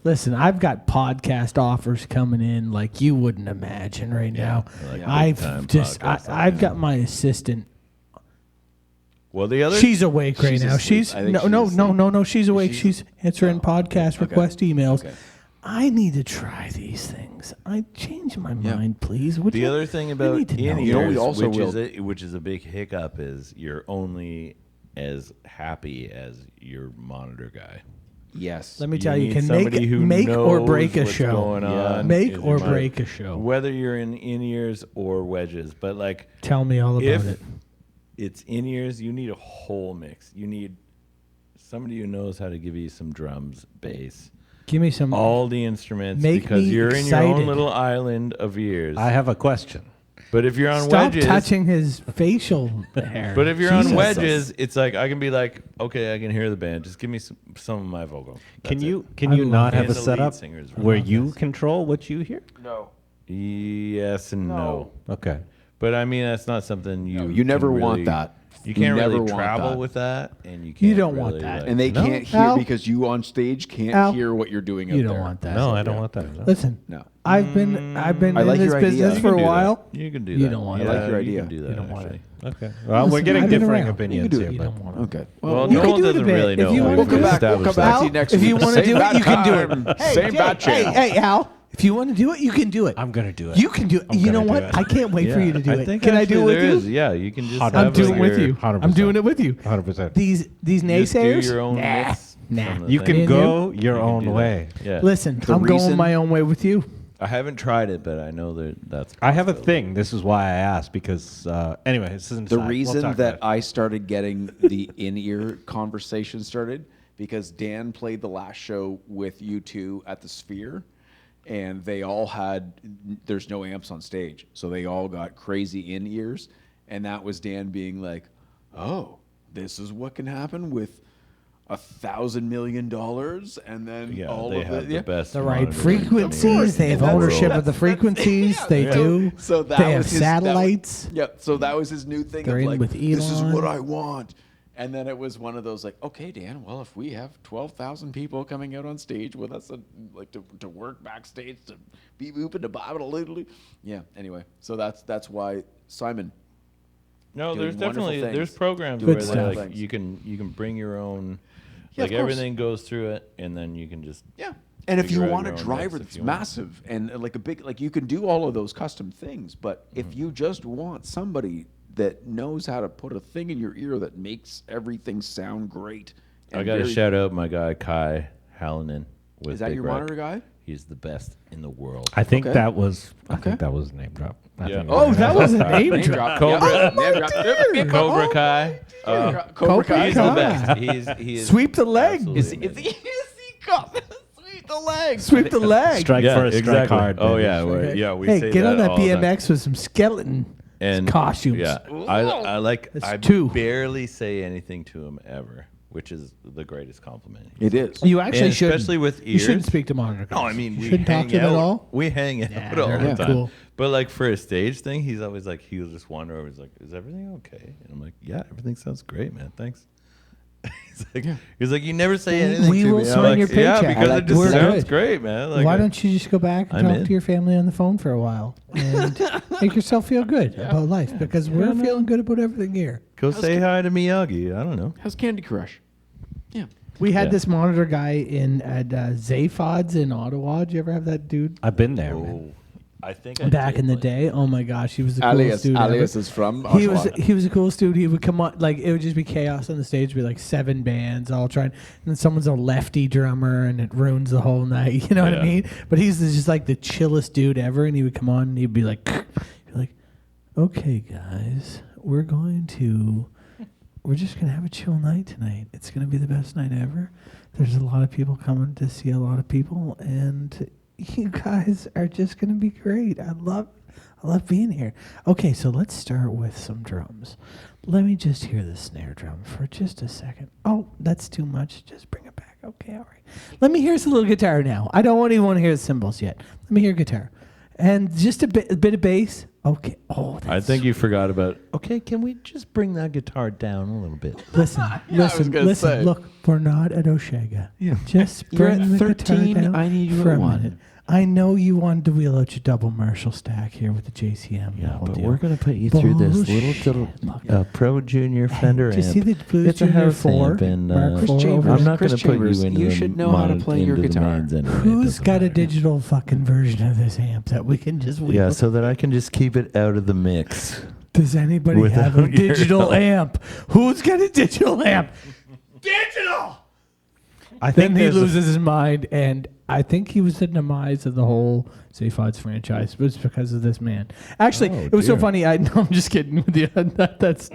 Listen, I've got podcast offers coming in like you wouldn't imagine right now. like I've big-time just, podcast I've got my assistant. Well, the other. She's awake right She's now. asleep. She's I think no, she's no, asleep. no, no, no. She's awake. She's- She's answering podcast request emails. Okay. I need to try these things. I change my mind, please. Would The you? other thing I about need to know. in You know what we ears, also which is a big hiccup, is you're only as happy as your monitor guy. Yes. Let me tell you, need can make somebody who make or knows break a what's show. going on Make is or your break monitor. a show. Whether you're in ears or wedges, but like Tell me all about if it. it's in ears, you need a whole mix. You need somebody who knows how to give you some drums, bass, Give me some. all the instruments, Make because me you're in your own excited. little island of ears. I have a question. But if you're on Stop wedges, touching his facial hair. but if you're on Jesus. wedges, it's like I can be like, okay, I can hear the band. Just give me some of my vocal. Can That's you it. can I you love not it. have a And the lead setup singers where love you control what you hear? No. Yes and no. Okay. But I mean, that's not something you. No, you never can want really- that. You You can't never really want travel that. with that, and you can't. You don't want really, that. like- And they No. can't hear Al? because you on stage can't Al? hear what you're doing out You there. don't want that. No, I don't want that. No. Listen, No. I've been I in like this your idea. business You for can a do that. while. You can do You that. don't want it. Yeah, I like your you idea. can do that, You don't want actually. Okay. Well, we're Listen, getting I've been differing around. opinions You can do here. it. You but- don't want it. Okay. Well, You can Noel do it a doesn't bit. really If know. you how want to to do it- We'll establish come back that. to you next If week. you want to Same do it, you can do time, it. Hey, Same Jay, bat channel. Hey, Al. If you want to do it, you can do it. I'm gonna do it. You can do it. I'm You know gonna do what? it. I can't wait for you to do it. think Can I do it actually with there you? is. Yeah, you can just. I'm I'm have doing it with your- you. 100%. I'm doing it with you. 100%. These Just naysayers. do your own Nah, mix nah. from the You thing. can Me and go your You can own do that. way. Yeah. Listen, The I'm going reason- my own way with you. I haven't tried it, but I know that's. I have a thing. This is why I asked because anyway, this isn't The aside. We'll reason talk that about it. I started getting the in-ear conversation started because Dan played the last show with you two at the Sphere, and they all had, there's no amps on stage, so they all got crazy in-ears, and that was Dan being like, oh, this is what can happen with $1,000 million, and then Yeah, all they of have it. the best. The right monitoring frequencies. They have And that's- ownership of the frequencies. They do. So that They was have his, satellites. So that was his new thing. They're of in like, with this is Elon. what I want. And then it was one of those like, okay, Dan. Well, if we have 12,000 people coming out on stage with us, like to work backstage, to be booping, to bob it, yeah. Anyway, so that's why Simon. No, doing there's definitely wonderful there's things. programs Doing where stuff. like you can bring your own, Yeah, like of course. everything goes through it, and then you can just Yeah. And if you figure out want a your own driver mix if that's you want. massive and like a big, like you can do all of those custom things, but if you just want somebody that knows how to put a thing in your ear that makes everything sound great. I and got to very- shout out my guy Kai Hallinan. With Is that Big your Rec. monitor guy? He's the best in the world. I think Okay. that was. I Okay. think that was a name drop. I Yeah. think Oh, was- that was a name Name drop. drop. Cobra. Yep. Name drop. Yep. Cobra Kai. Cobra Kai. He's the best. He is Sweep the leg. absolutely Is he amazing. Sweep the leg. Sweep the leg. Strike first, strike hard. Oh baby. yeah, Okay. yeah. We Hey, say get that on that all the time. BMX with some skeleton And costumes. Yeah, I like. That's I two. barely say anything to him ever, which is the greatest compliment. It is. You actually And should. especially with You shouldn't ears. speak to monitor guys. No, I mean you we shouldn't hang talk to them out. at all. We hang out Yeah, all they're the time. cool. But like for a stage thing, he's always like he'll just wander over. He's like, "Is everything okay?" And I'm like, "Yeah, everything sounds great, man. Thanks." he's like, "You never say anything We to will me." I'm swing like, your "Yeah, paycheck. because I it like just we're sounds good. great, man." Like, Why don't you just go back and I'm talk in. to your family on the phone for a while and make yourself feel good about life? Because we're feeling good about everything here. go say hi to Miyagi? I don't know. How's Candy Crush? Yeah. We had Yeah. this monitor guy in at Zayfod's in Ottawa. Did you ever have that dude? I've been there, man. Oh, I think I Back did, in the but- day, oh my gosh, he was the coolest Alias. dude Alias ever. is from He was Ottawa. he was the coolest dude. He would come on like it would just be chaos on the stage. It'd be like 7 bands all trying, and then someone's a lefty drummer, and it ruins the whole night. You know what I Yeah. mean? But he's just like the chillest dude ever, and he would come on and he'd be like, "Okay, guys, we're just gonna have a chill night tonight. It's gonna be the best night ever. There's a lot of people coming to see a lot of people, and you guys are just gonna be great. I love being here. Okay, so let's start with some drums. Let me just hear the snare drum for just a second. Oh, that's too much. Just bring it back. Okay, all right. Let me hear some little guitar now. I don't even want to hear the cymbals yet. Let me hear guitar. And just a bit of bass. Okay. Oh, that's I think you forgot about. Okay, can we just bring that guitar down a little bit? Listen, was gonna say. Look, we're not at Oshaga. Yeah. Just You're bring at the 13, guitar down I need you for at a 1. minute. I know you wanted to wheel out your double Marshall stack here with the JCM. Yeah, the whole but deal. we're gonna put you through this Bullshit. little Look. Pro Junior Fender Do you amp. see the Blues It's a Junior house 4? amp, and Mark Chris 4 Chambers. over I'm not Chris going to put Chambers, you into you the should know how to play your into the guitar. mains anyway. It Who's doesn't got a matter. digital fucking version of this amp that we can just wheel? Yeah, so that I can just keep it out of the mix. Does anybody have a Without your digital help. amp? Who's got a digital amp? Digital! I Then think he there's a- loses his mind, and I think he was the demise of the whole Zayfod's franchise. But it's because of this man. Actually, Oh, it was so dear. funny. No, I'm just kidding with you. That's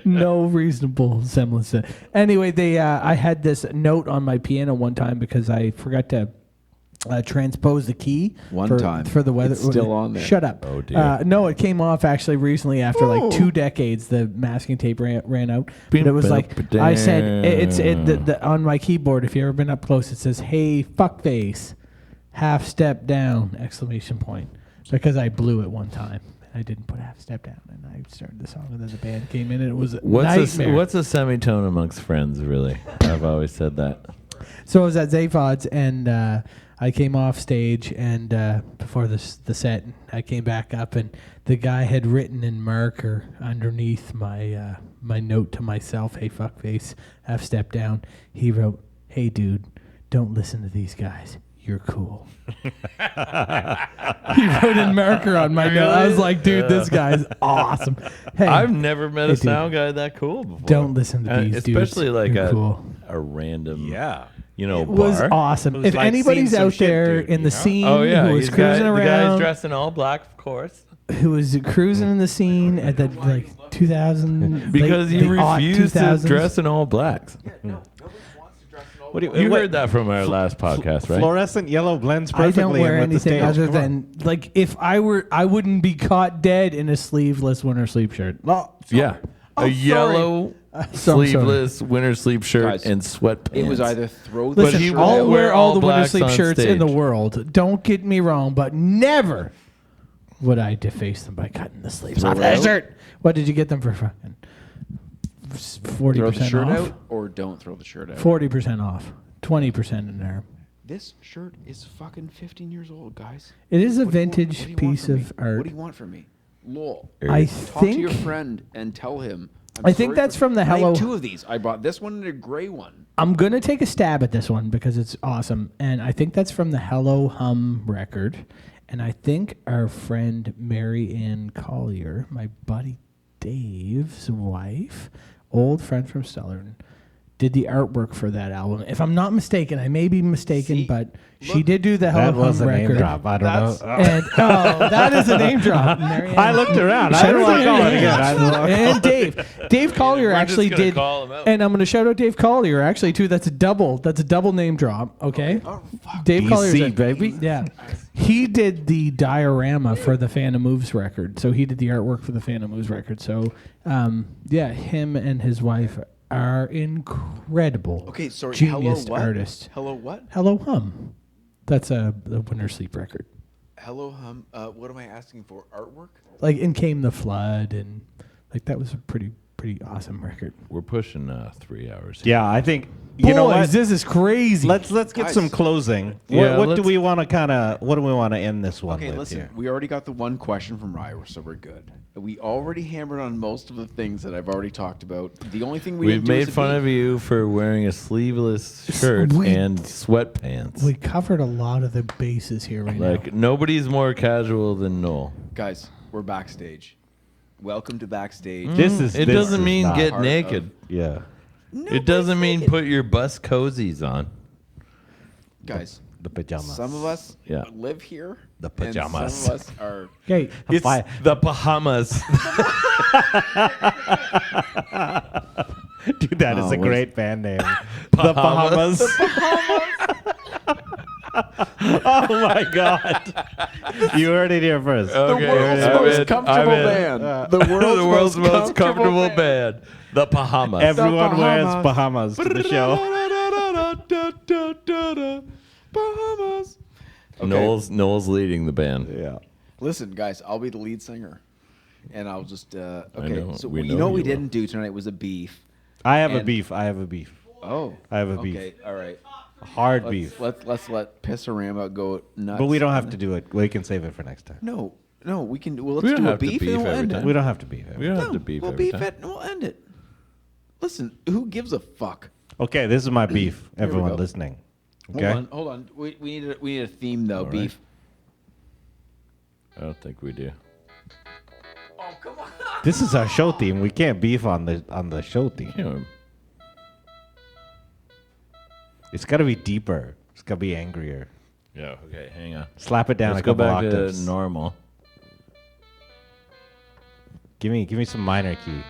no reasonable semblance. Anyway, I had this note on my piano one time because I forgot to transpose the key One time. for the weather. It's still on there. Shut up. Oh, dear. No, it came off actually recently after like 2 decades. The masking tape ran out. But it was like I said, it's on my keyboard. If you've ever been up close, it says, "Hey, fuckface, half step down!" Exclamation point. Because I blew it one time. I didn't put half step down, and I started the song, and then the band came in, and it was a nightmare. What's a semitone amongst friends, really? I've always said that. So I was at Zayfod's, and I came off stage, and before the set, I came back up, and the guy had written in marker underneath my my note to myself, "Hey, fuckface, half step down." He wrote, "Hey, dude, don't listen to these guys. You're cool." He wrote in marker on my note. I was like, dude, this guy's awesome. Hey, I've never met Hey, a dude. sound guy that cool before. don't listen to these dudes. especially like You're cool. a random, Yeah. It was bar. awesome. It was If like anybody's seeing some out shit, there dude, in the you know? scene Oh yeah, who was he's cruising the guy's around, dressed in all black, of course. who was cruising in the scene at the like 2000 Because late, you the aught refuse to 2000s. dress in all blacks. What do You what- heard that from our last podcast, right? Fluorescent yellow blends I perfectly don't in wear with the anything stage. other Come on. than like if I wouldn't be caught dead in a sleeveless winter sleep shirt. Well, Yeah, Oh, a sorry. yellow sleeveless winter sleeve shirt Guys, and sweatpants. It was either throw the Listen, he shirt won't I'll out- wear all the winter blacks sleeve on shirts in the stage. world. Don't get me wrong, but never would I deface them by cutting the sleeves Throw off it that out? shirt. What did you get them for? Fucking 40% throw the shirt off. out or don't throw the shirt out. 40% off. 20% in there. This shirt is fucking 15 years old, guys. It is a What do you want- vintage what do you want piece from of me? art. What do you want from me? Lol. I Talk to your think friend and tell him. I think that's from the I have Hello- 2 of these. I bought this one and a gray one. I'm gonna take a stab at this one because it's awesome, and I think that's from the Hello Hum record, and I think our friend Mary Ann Collier, my buddy Dave's wife, old friend from Stellarton, did the artwork for that album. If I'm not mistaken, I may be mistaken, See? but she Look. did do the Hello That was Hum a name record. drop. I don't That's- know. And that is a name drop. Mary Ann. I looked around. I Shout didn't out want to to call it Mary again. Ann. And Dave Collier We're just actually gonna did, call him out. and I'm going to shout out Dave Collier actually too. That's a double name drop. Okay, Dave Collier, baby. yeah, he did the diorama for the Phantom Moves record. So he did the artwork for the Phantom Moves record. So yeah, him and his wife are incredible. Okay, sorry. genius Hello what? artists. Hello what? Hello Hum. That's the Winter Sleep record. Hello hum. What am I asking for? Artwork? Like In Came the Flood, and like that was a pretty awesome record. We're pushing 3 hours. Here. Yeah, I think you know Boys, what. this is crazy. Let's get Guys. some closing. Yeah, what do let's- we want to What do we want to end this one Okay, with listen. here? We already got the one question from Rywer, so we're good. We already hammered on most of the things that I've already talked about. The only thing we We've didn't do made is fun beef. of you for wearing a sleeveless shirt we- and sweatpants. we covered a lot of the bases here right Like now. nobody's more casual than Noel. Guys, we're backstage. Welcome to backstage. This is. It this doesn't is mean not- get part naked. Yeah. It doesn't mean put your bus cozies on. Guys, The pajamas. some of us Yeah. live here. The and pajamas. some of us are. Okay, It's Fi- the Bahamas. Dude, that is Oh, a what great band name. The Bahamas. Oh my God! You heard it here first. Okay, the world's I'm most in, comfortable I'm in. band. The The world's most comfortable band. The Bahamas. Everyone wears Bahamas. Bahamas to the show. Bahamas. Okay. Noel's leading the band. Yeah. Listen, guys, I'll be the lead singer, and I'll just. Okay, know, so we you know know what we you will. didn't do tonight was a beef. I have a And- beef. I have a beef. Oh, I have a beef. Okay, all right. Hard beef. Let's let Pissorama go nuts. But we don't have to do it. We can save it for next time. No, we can. Well, We let's don't do a have to beef beef and we'll every end time. it. We don't have to beef. We don't have No, to beef we'll every beef time. it and we'll end it. Listen, who gives a fuck? Okay, this is my beef. we Everyone go. listening. Okay. Hold on. We need a theme though. All right. Beef. I don't think we do. Oh come on. This is our show theme. We can't beef on the show theme. You know, It's got to be deeper. It's got to be angrier. yeah. Okay, hang on. Slap it down Let's a go couple back octaves. to normal. Give me some minor key.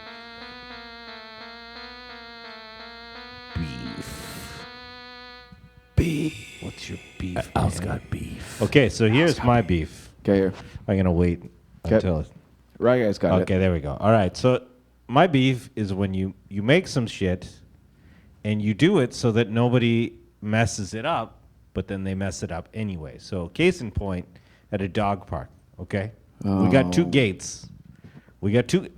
Beef. What's your beef? Al's got beef. Okay, so here's my beef. Okay, here. I'm gonna wait until. Right, guys, got Okay, there we go. All right, so my beef is when you make some shit, and you do it so that nobody messes it up, but then they mess it up anyway. So case in point, at a dog park. Okay, we got two Oh. gates. We got two.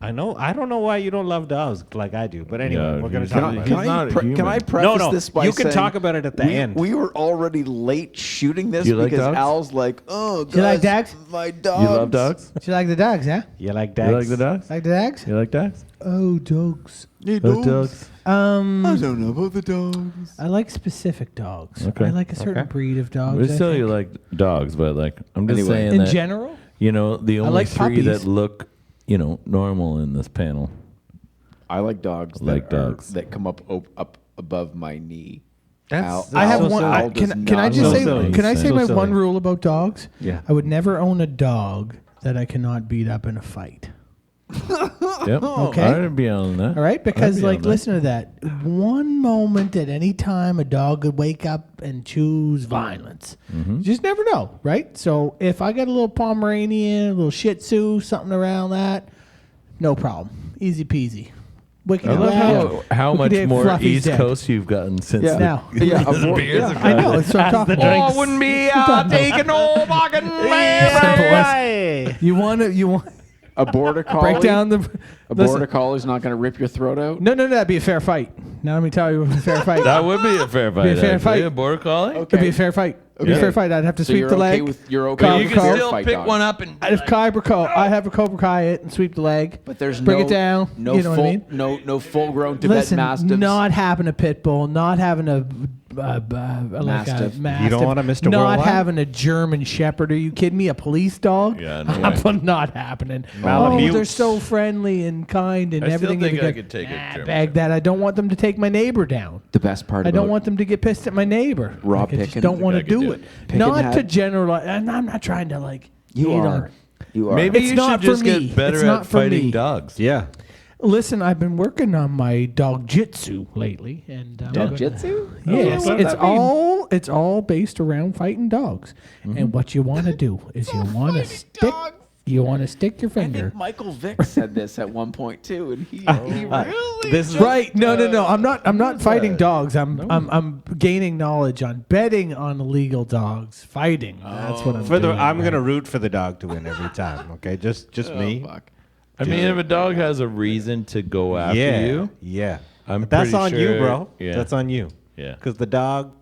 I know. I don't know why you don't love dogs like I do, but anyway, Yeah, we're gonna he's talk not- about he's it. not a Can I human. preface No, this by you can saying talk about it at the end. We were already late shooting this You like because dogs? Al's like, oh, you like guys, dogs? My dogs. You love dogs? you like the dogs, yeah? You like You dogs? like the dogs? Like the dogs? You like dogs? Oh, dogs. Hey, Like dogs? I don't know about the dogs. I like specific dogs. Okay. I like a certain Okay. breed of dogs. We I still you think. like dogs, but like I'm just Anyway. saying in that general. you know the only like three puppies. that look normal in this panel. I like dogs. Like that are- dogs. that come up above my knee. That's- I have so one. silly. I, does can I not just So say? silly. Can I say So my silly. one rule about dogs? Yeah. I would never own a dog that I cannot beat up in a fight. Yep. Okay. I'd be on that. All right, because I'd be on like, that. listen to that. One moment at any time, a dog could wake up and choose violence. Mm-hmm. You just never know, right? So if I got a little Pomeranian, a little Shih Tzu, something around that, no problem, easy peasy. Wicked I love Lab. how much Wicked more Fluffy's East dead. Coast you've gotten since Yeah. Now. Yeah, I know. It's what I'm talking about. wouldn't be taking no fucking You want to? You want a border collie. break down the? A Listen. border collie's not going to rip your throat out. No, that'd be a fair fight. Now let me tell you, it was a fair fight. That would be a fair fight. Be a fair actually. fight. A border collie. It'd be a fair fight. It'd be a fair fight. I'd have to So sweep you're the okay leg. with you're okay. Cobra with You can Call. still fight pick dogs. one up and. I have a Cobra Kai it and sweep the leg. But there's bring no, it down. No you know full, what I mean? no full grown Tibet Listen, Mastiffs. not having a pit bull, not having a Mastiff. mastiff. You don't want a Mr. Not Worldwide? having a German Shepherd. Are you kidding me? A police dog? Yeah, no way. Not happening. Malamutes. Oh, they're so friendly and kind and I still everything. think is I good. could take a German bag that. I don't want them to take my neighbor down. The best part. I don't about want them to get pissed at my neighbor. Rob I just Pickin. don't want to I could do do it. it. Pickin Not had- to generalize. And I'm not trying to like You hate are. on. You are. Maybe It's you not should just for me. get better It's not at for fighting me. dogs. Yeah. Listen, I've been working on my dog jitsu lately, and Jiu-jitsu? Yes, what does that it's all based around fighting dogs. And what you want to do is you want to stick your I finger. think Michael Vick said this at one point too, and he really. This is Right? No. I'm not fighting dogs. I'm gaining knowledge on betting on illegal dogs, fighting. That's what I'm doing. I'm gonna root for the dog to win every time. Okay, just me. Fuck. I mean, if a dog has a reason to go after Yeah, you, yeah. I'm But that's pretty on sure- you, bro. Yeah. That's on you. Yeah. Because the dog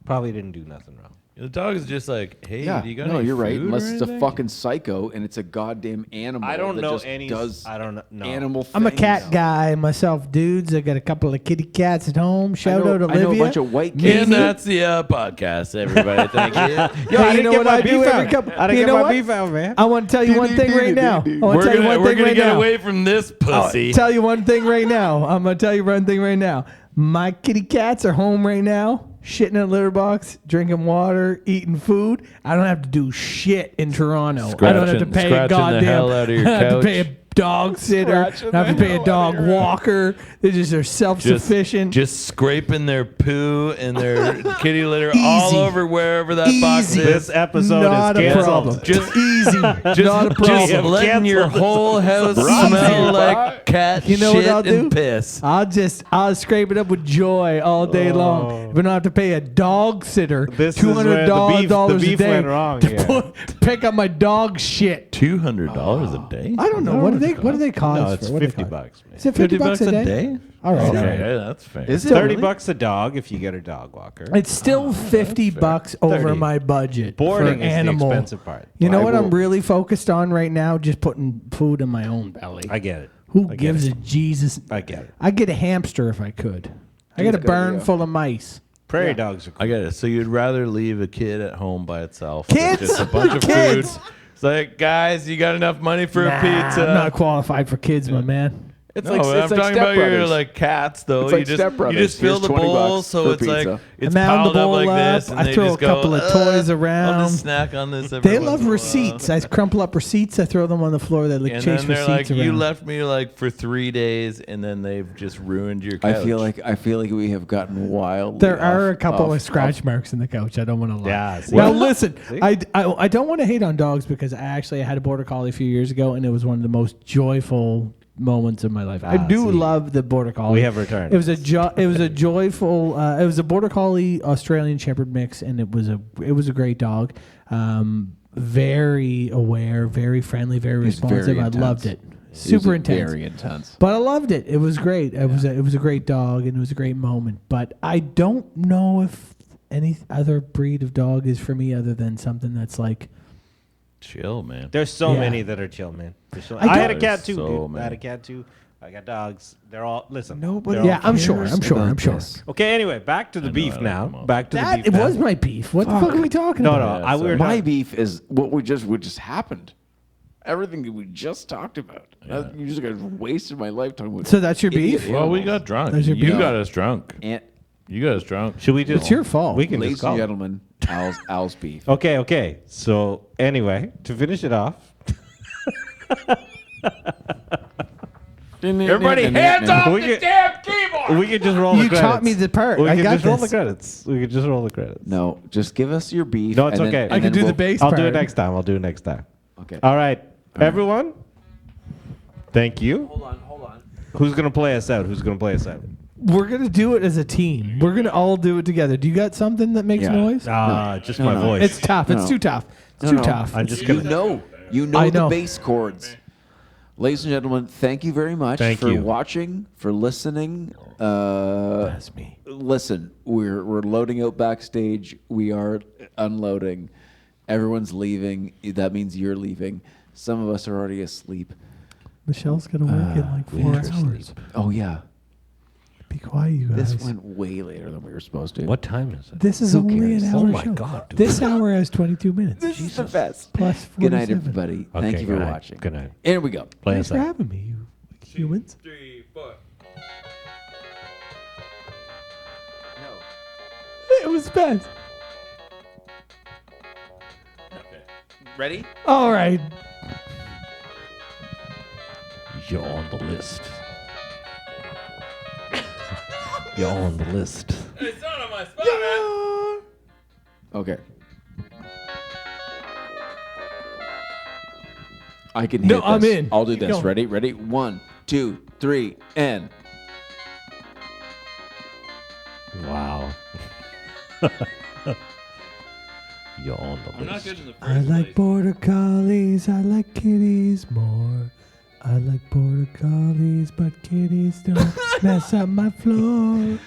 probably didn't do nothing wrong. The dog is just like, hey, Yeah, do you got no, any you're right. food Unless or it's a anything? fucking psycho and it's a goddamn animal. I don't that know just any. Does I don't know. animal. I'm a things. cat guy myself, dudes. I got a couple of kitty cats at home. Shout out Olivia. I know a bunch of white And kids. that's the podcast, everybody. Thank you. Yo, you know what I do every couple. I didn't You get know my what? beef out, man. I want to tell you one thing right now. I want to tell you one We're thing gonna right get now. away from this pussy. Tell you one thing right now. I'm gonna tell you one thing right now. My kitty cats are home right now, shitting in a litter box, drinking water, eating food. I don't have to do shit in Toronto. I don't have to pay a Scratching the goddamn. hell out of your I don't have to pay couch. a dog sitter. I don't have to pay a dog walker. They're self-sufficient. Just scraping their poo and their kitty litter all Easy. over wherever that box Easy. is. This episode Not is a canceled. problem. Just easy. Not a just problem. letting your whole house smell like cat You know shit what I'll do? and piss. I'll scrape it up with joy all day long. If I don't have to pay a dog sitter This is where $200 the beef a day went wrong to here. pick up my dog shit. $200 a day? I don't know. What do they cost? No, it's for? What do they $50 cost? bucks. Man. Is it 50 bucks a day? All right. Okay, all right. yeah, that's fair. Is it $30 really? a dog if you get a dog walker. It's still 50 bucks over 30. my budget Boarding for is animal. the expensive part. You know I what will- I'm really focused on right now? Just putting food in my own belly. I get it. Who I get gives it. a Jesus? I get it. I'd get a hamster if I could. I got a Good barn idea. full of mice. Prairie dogs are cool. I get it. So you'd rather leave a kid at home by itself Kids? with just a bunch of Kids? food? It's like, guys, you got enough money for Nah, a pizza? I'm not qualified for kids, my man. It's No, like I'm it's like talking about your stepbrothers. like cats though. It's like you just stepbrothers. fill Here's the 20 bowl, bucks so for it's pizza. like it's I mound piled the up bowl like up, this, and I they throw just a go, couple of toys I'll around." just snack on this. Every They once love in a while." receipts. I crumple up receipts. I throw them on the floor. They like And chase then they're receipts like, around. "You left me like for 3 days, and then they've just ruined your couch." I feel like we have gotten wild. There are a couple of scratch marks in the couch. I don't want to lie. Yeah, see? Now Well, listen, I don't want to hate on dogs because I had a border collie a few years ago, and it was one of the most joyful moments of my life. I do see. love the border collie. We have returned. It was a joyful. It was a border collie Australian Shepherd mix, and it was a great dog. Very aware, very friendly, very It's very responsive. I intense. loved it. It was Super intense. Very intense. But I loved it. It was great. It was a great dog, and it was a great moment. But I don't know if any other breed of dog is for me other than something that's like. chill, man. There's so Yeah. many that are chill, man. I I had a don't- cat too, So dude. I many. had a cat too. I got dogs. They're all listen. Nobody. they're all Yeah, I'm cute. sure. I'm sure. Okay, anyway, back to the know, beef I like now. them all. Back to the That beef. it now. was my beef. What the fuck are we talking No, about? no. Yeah, We were My talking- beef is what just happened. Everything that we just talked about. You just got wasted my life talking about. So that's your idiot beef? Well, we animals. got drunk. There's your You beef. got us drunk. And, You got us drunk. Should we just? It's your fault. We can ladies just call. and it. gentlemen, Al's beef. Okay. So anyway, to finish it off, Everybody, hands off We the get- damn keyboard! we could just roll the You credits. taught me the part. We I can got just roll the this. credits. We could just roll the credits. No, just give us your beef. No, it's and then- okay. and I can then do the we'll- bass I'll part. do it next time. I'll do it next time. Okay. All right, everyone. Thank you. Hold on. Who's gonna play us out? We're gonna do it as a team. We're gonna all do it together. Do you got something that makes Yeah. noise? Just No, my no. voice. It's tough. It's No. too tough. It's No, too no. tough. I'm just You gonna. know I the know. bass chords. Ladies and gentlemen, thank you very much Thank for you. watching, for listening. That's me. Listen, we're loading out backstage. We are unloading. Everyone's leaving. That means you're leaving. Some of us are already asleep. Michelle's gonna work in like 4 hours. Oh yeah, Be quiet, you guys. this went way later than we were supposed to. What time is it? This is Who only cares? an hour Oh my show. God, dude. This hour has 22 minutes. This is the best. Plus Good night, 47. everybody. Okay, Thank you for good night. watching. Good night. Here we go. Play Thanks us for out. having me, you humans. 3, 4. It was best. Ready? All right. You're on the list. You're on the list. It's not on my spot, man. Okay. I can No, hit I'm this. in. I'll do Keep this. going. Ready? Ready? 1, 2, 3, and. Wow. You're on the I'm not list. good in the first I like place. border collies. I like kitties more. I like border collies, but kitties don't mess up my floor.